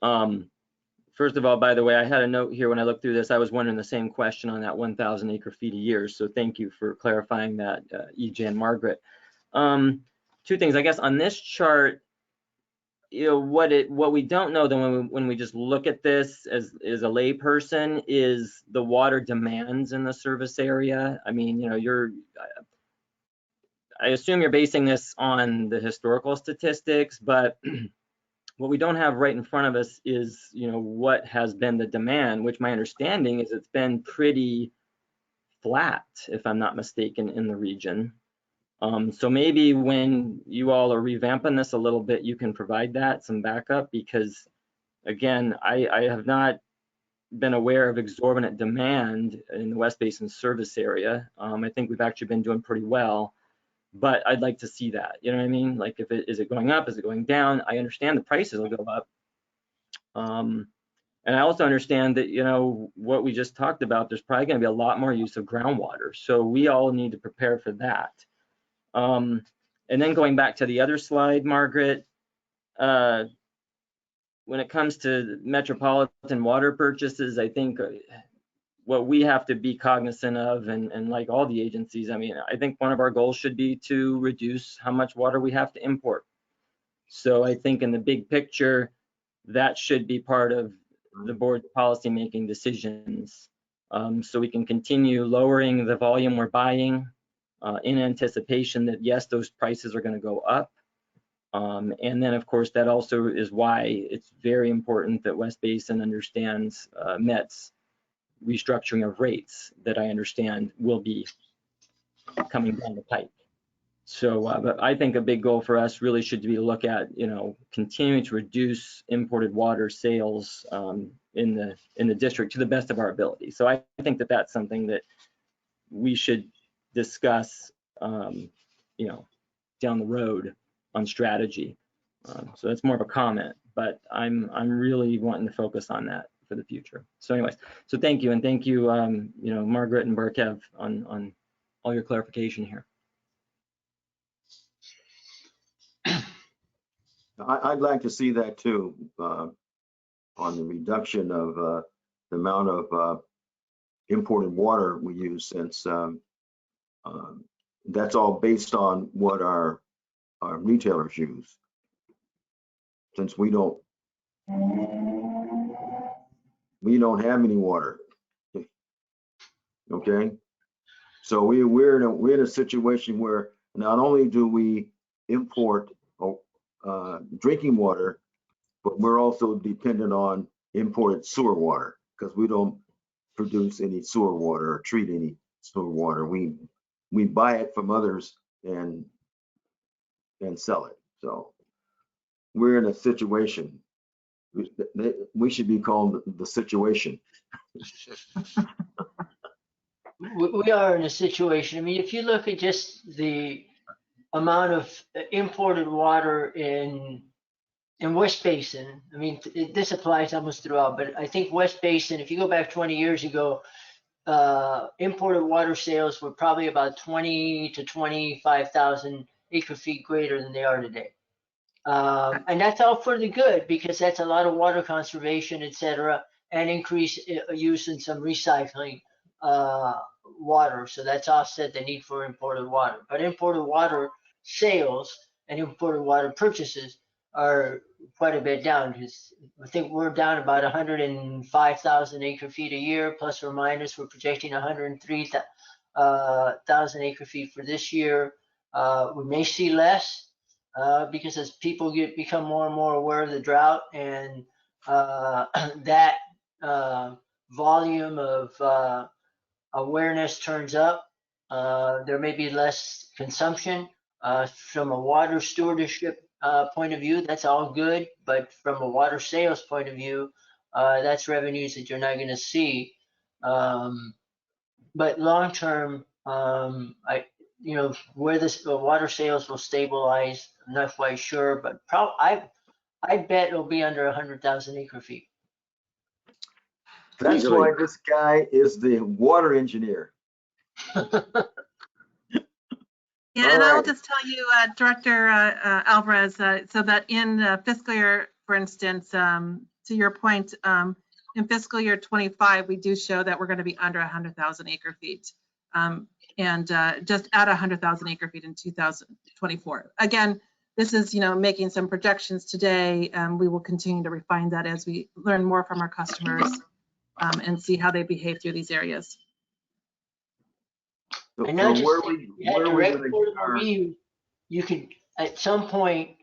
First of all, by the way, I had a note here when I looked through this. I was wondering the same question on that 1,000 acre feet a year. So thank you for clarifying that, EJ and Margaret. Two things, I guess, on this chart, what we don't know then when we just look at this as a lay person is the water demands in the service area. I mean, I assume you're basing this on the historical statistics, but what we don't have right in front of us is, what has been the demand, which my understanding is it's been pretty flat, if I'm not mistaken, in the region. So maybe when you all are revamping this a little bit, you can provide that some backup, because again, I have not been aware of exorbitant demand in the West Basin service area. I think we've actually been doing pretty well, but I'd like to see that, you know what I mean? Like, is it going up? Is it going down? I understand the prices will go up. And I also understand that, what we just talked about, there's probably going to be a lot more use of groundwater. So we all need to prepare for that. And then going back to the other slide, Margaret, when it comes to metropolitan water purchases, I think what we have to be cognizant of, and like all the agencies, I mean, I think one of our goals should be to reduce how much water we have to import. So I think in the big picture, that should be part of the board's policy-making decisions. So we can continue lowering the volume we're buying in anticipation that, yes, those prices are going to go up. And then, of course, that also is why it's very important that West Basin understands MET's restructuring of rates that I understand will be coming down the pipe. So, but I think a big goal for us really should be to look at, continuing to reduce imported water sales in the district to the best of our ability. So I think that that's something that we should discuss, down the road on strategy. So that's more of a comment, but I'm really wanting to focus on that for the future. So anyways, so thank you. And thank you, Margaret and Barkev on all your clarification here. I'd like to see that too, on the reduction of the amount of imported water we use, since that's all based on what our retailers use. Since we don't have any water, okay? So we're in a situation where not only do we import drinking water, but we're also dependent on imported sewer water because we don't produce any sewer water or treat any sewer water. We buy it from others and sell it. So we're in a situation. We should be called the situation. We are in a situation. I mean, if you look at just the amount of imported water in West Basin, I mean, this applies almost throughout, but I think West Basin, if you go back 20 years ago, imported water sales were probably about 20 to 25,000 acre feet greater than they are today. And that's all for the good because that's a lot of water conservation, et cetera, and increase use in some recycling water. So that's offset the need for imported water. But imported water sales and imported water purchases are quite a bit down. I think we're down about 105,000 acre feet a year, plus or minus. We're projecting 103,000 acre feet for this year. We may see less because as people become more and more aware of the drought and that volume of awareness turns up, there may be less consumption. From a water stewardship point of view, that's all good. But from a water sales point of view, that's revenues that you're not going to see. But long term, where this water sales will stabilize, I'm not quite sure. But I bet it'll be under 100,000 acre feet. That's why this guy is the water engineer. Yeah, and I'll just tell you, Director Alvarez, so that in fiscal year, for instance, to your point, in fiscal year 25, we do show that we're going to be under 100,000 acre feet, and just at 100,000 acre feet in 2024. Again, this is, making some projections today. We will continue to refine that as we learn more from our customers and see how they behave through these areas. So And not where just we direct gonna portable get our- reuse, you could at some point,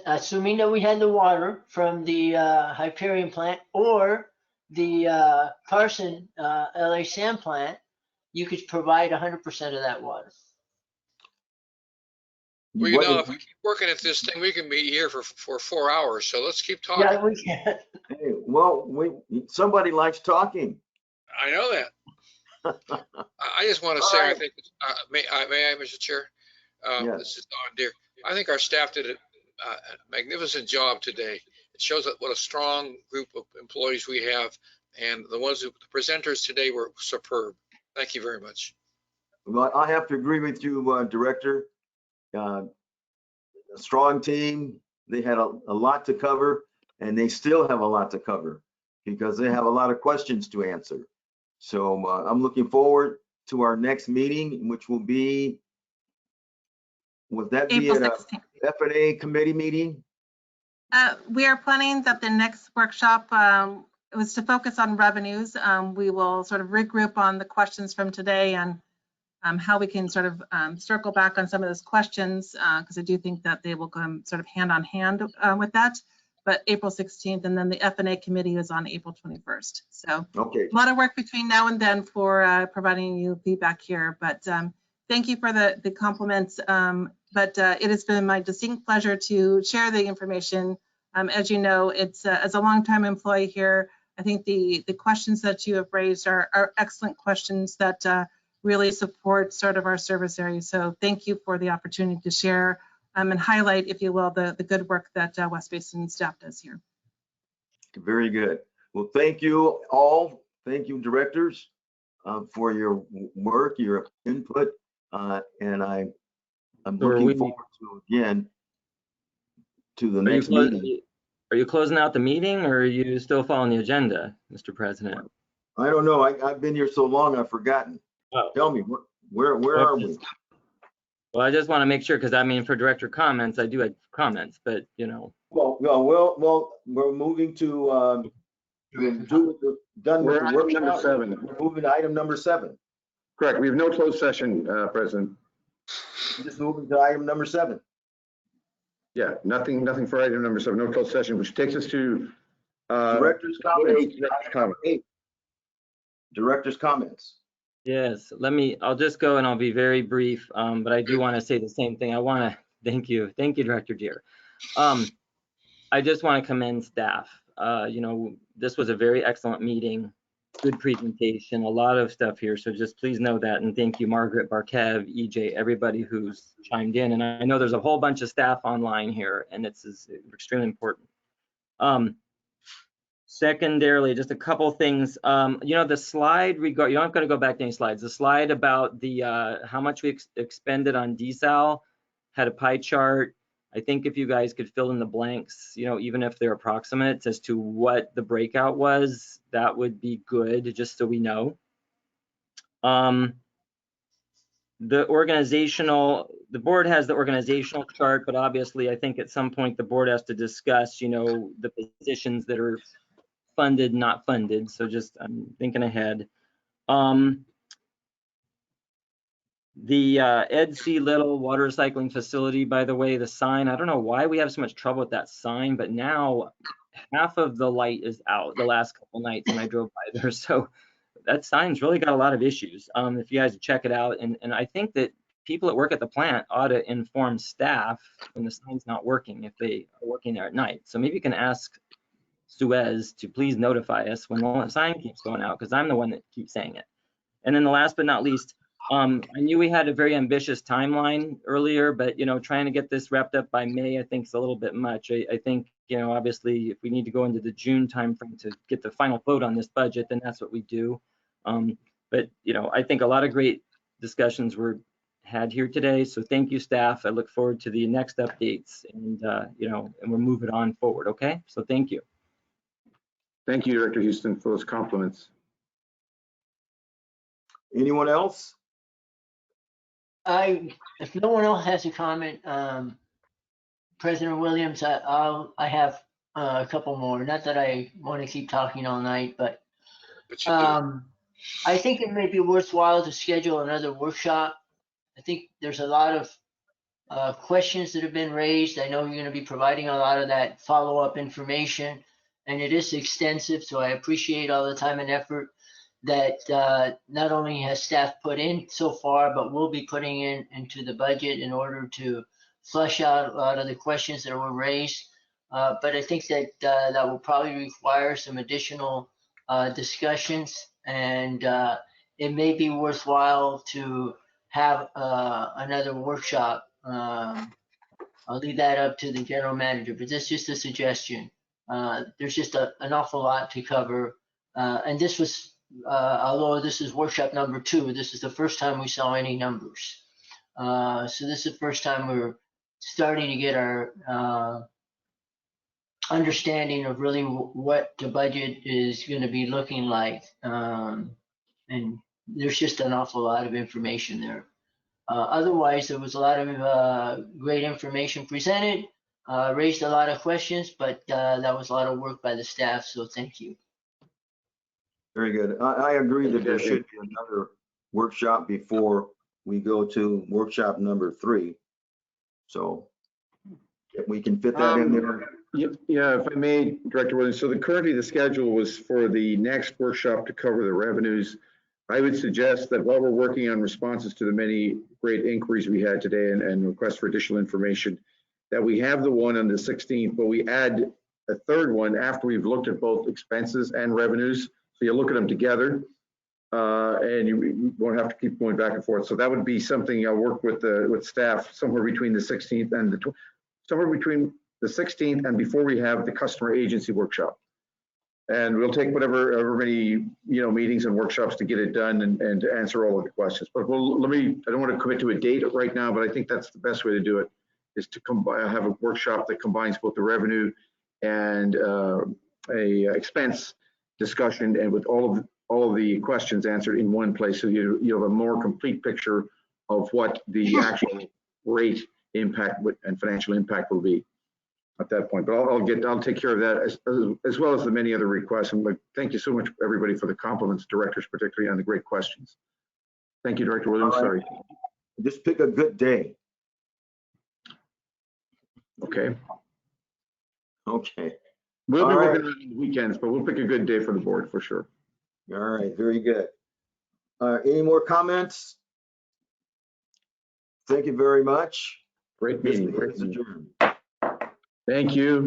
assuming that we had the water from the Hyperion plant or the Carson LA sand plant, you could provide 100% of that water. Well, what if we keep working at this thing, we can be here for 4 hours. So let's keep talking. Yeah, we can. hey, well, somebody likes talking. I know that. I just want to say, I think, may I, Mr. Chair? Yes. This is Don Deere. I think our staff did a magnificent job today. It shows what a strong group of employees we have, and the presenters today were superb. Thank you very much. Well, I have to agree with you, Director. A strong team. They had a lot to cover, and they still have a lot to cover because they have a lot of questions to answer. So I'm looking forward to our next meeting, which will be, would that be April at a 16th. F&A committee meeting? We are planning that the next workshop was to focus on revenues. We will sort of regroup on the questions from today and how we can sort of circle back on some of those questions, because I do think that they will come sort of hand on hand with that. But April 16th, and then the F&A committee is on April 21st. So Okay. a lot of work between now and then for providing you feedback here. But thank you for the compliments. But it has been my distinct pleasure to share the information. As you know, it's as a longtime employee here, I think the questions that you have raised are excellent questions that really support sort of our service area. So thank you for the opportunity to share and highlight, if you will, the good work that West Basin staff does here. Very good. Well, thank you all. Thank you, directors, for your work, your input, and I'm looking forward to, again, to the next meeting. Are you closing out the meeting, or are you still following the agenda, Mr. President? I don't know. I've been here so long, I've forgotten. Oh. Tell me, where are we? Well, I just want to make sure, because I mean, for director comments, I do have comments, but Well, we're moving to, done with the We're item number workshop. 7. We're moving to item number 7. Correct. We have no closed session, President. Just moving to item number 7. Yeah, nothing for item number 7, no closed session, which takes us to Director's comments. Director's comment. Hey, director's comments. Yes, I'll just go and I'll be very brief, but I do want to say the same thing. I want to thank you, Director Deere. I just want to commend staff. This was a very excellent meeting, good presentation, a lot of stuff here. So just please know that. And thank you, Margaret, Barkev, EJ, everybody who's chimed in. And I know there's a whole bunch of staff online here, and it's extremely important. Secondarily, just a couple things. The slide you don't have to go back to any slides. The slide about the how much we expended on desal had a pie chart. I think if you guys could fill in the blanks, even if they're approximate as to what the breakout was, that would be good, just so we know. The board has the organizational chart, but obviously I think at some point the board has to discuss, the positions that are funded, not funded. So just I'm thinking ahead. The Ed C. Little water recycling facility, by the way, the sign, I don't know why we have so much trouble with that sign, but now half of the light is out the last couple nights when I drove by there. So that sign's really got a lot of issues. If you guys check it out, and I think that people that work at the plant ought to inform staff when the sign's not working, if they are working there at night. So maybe you can ask Suez to please notify us when the sign keeps going out, because I'm the one that keeps saying it. And then the last but not least, I knew we had a very ambitious timeline earlier, but trying to get this wrapped up by May, I think is a little bit much. I think, obviously, if we need to go into the June timeframe to get the final vote on this budget, then that's what we do. But I think a lot of great discussions were had here today. So thank you, staff. I look forward to the next updates, and and we're moving on forward. Okay, so thank you. Thank you, Director Houston, for those compliments. Anyone else? If no one else has a comment, President Williams, I have a couple more. Not that I want to keep talking all night, but But you do. I think it may be worthwhile to schedule another workshop. I think there's a lot of questions that have been raised. I know you're going to be providing a lot of that follow-up information, and it is extensive, so I appreciate all the time and effort that not only has staff put in so far, but will be putting into the budget in order to flush out a lot of the questions that were raised. But I think that that will probably require some additional discussions, and it may be worthwhile to have another workshop. I'll leave that up to the general manager, but that's just a suggestion. There's just an awful lot to cover, and this was, although this is workshop number 2, this is the first time we saw any numbers. So this is the first time we're starting to get our understanding of really what the budget is going to be looking like. And there's just an awful lot of information there. Otherwise, there was a lot of great information presented, raised a lot of questions, but that was a lot of work by the staff, so thank you. Very good. I agree that there should be another workshop before we go to workshop number 3. So if we can fit that in there. Yeah, if I may, Director Williams. So currently the schedule was for the next workshop to cover the revenues. I would suggest that while we're working on responses to the many great inquiries we had today and requests for additional information, that we have the one on the 16th, but we add a third one after we've looked at both expenses and revenues. So you look at them together, and you won't have to keep going back and forth. So that would be something I'll work with staff somewhere between the 16th and the 16th and before we have the customer agency workshop. And we'll take whatever many meetings and workshops to get it done and to answer all of the questions. But I don't want to commit to a date right now, but I think that's the best way to do it, is to have a workshop that combines both the revenue and a expense discussion, and with all of the questions answered in one place, so you have a more complete picture of what the actual rate impact and financial impact will be at that point. But I'll take care of that as well as the many other requests. And thank you so much, everybody, for the compliments, directors particularly, on the great questions. Thank you, Director Williams. Right. Sorry. Just pick a good day. Okay. Okay, We'll be All working on the weekends, but we'll pick a good day for the board for sure. all right, very good. Any more comments? Thank you very much. Great This meeting. meeting Great is meeting. adjourned. Thank you.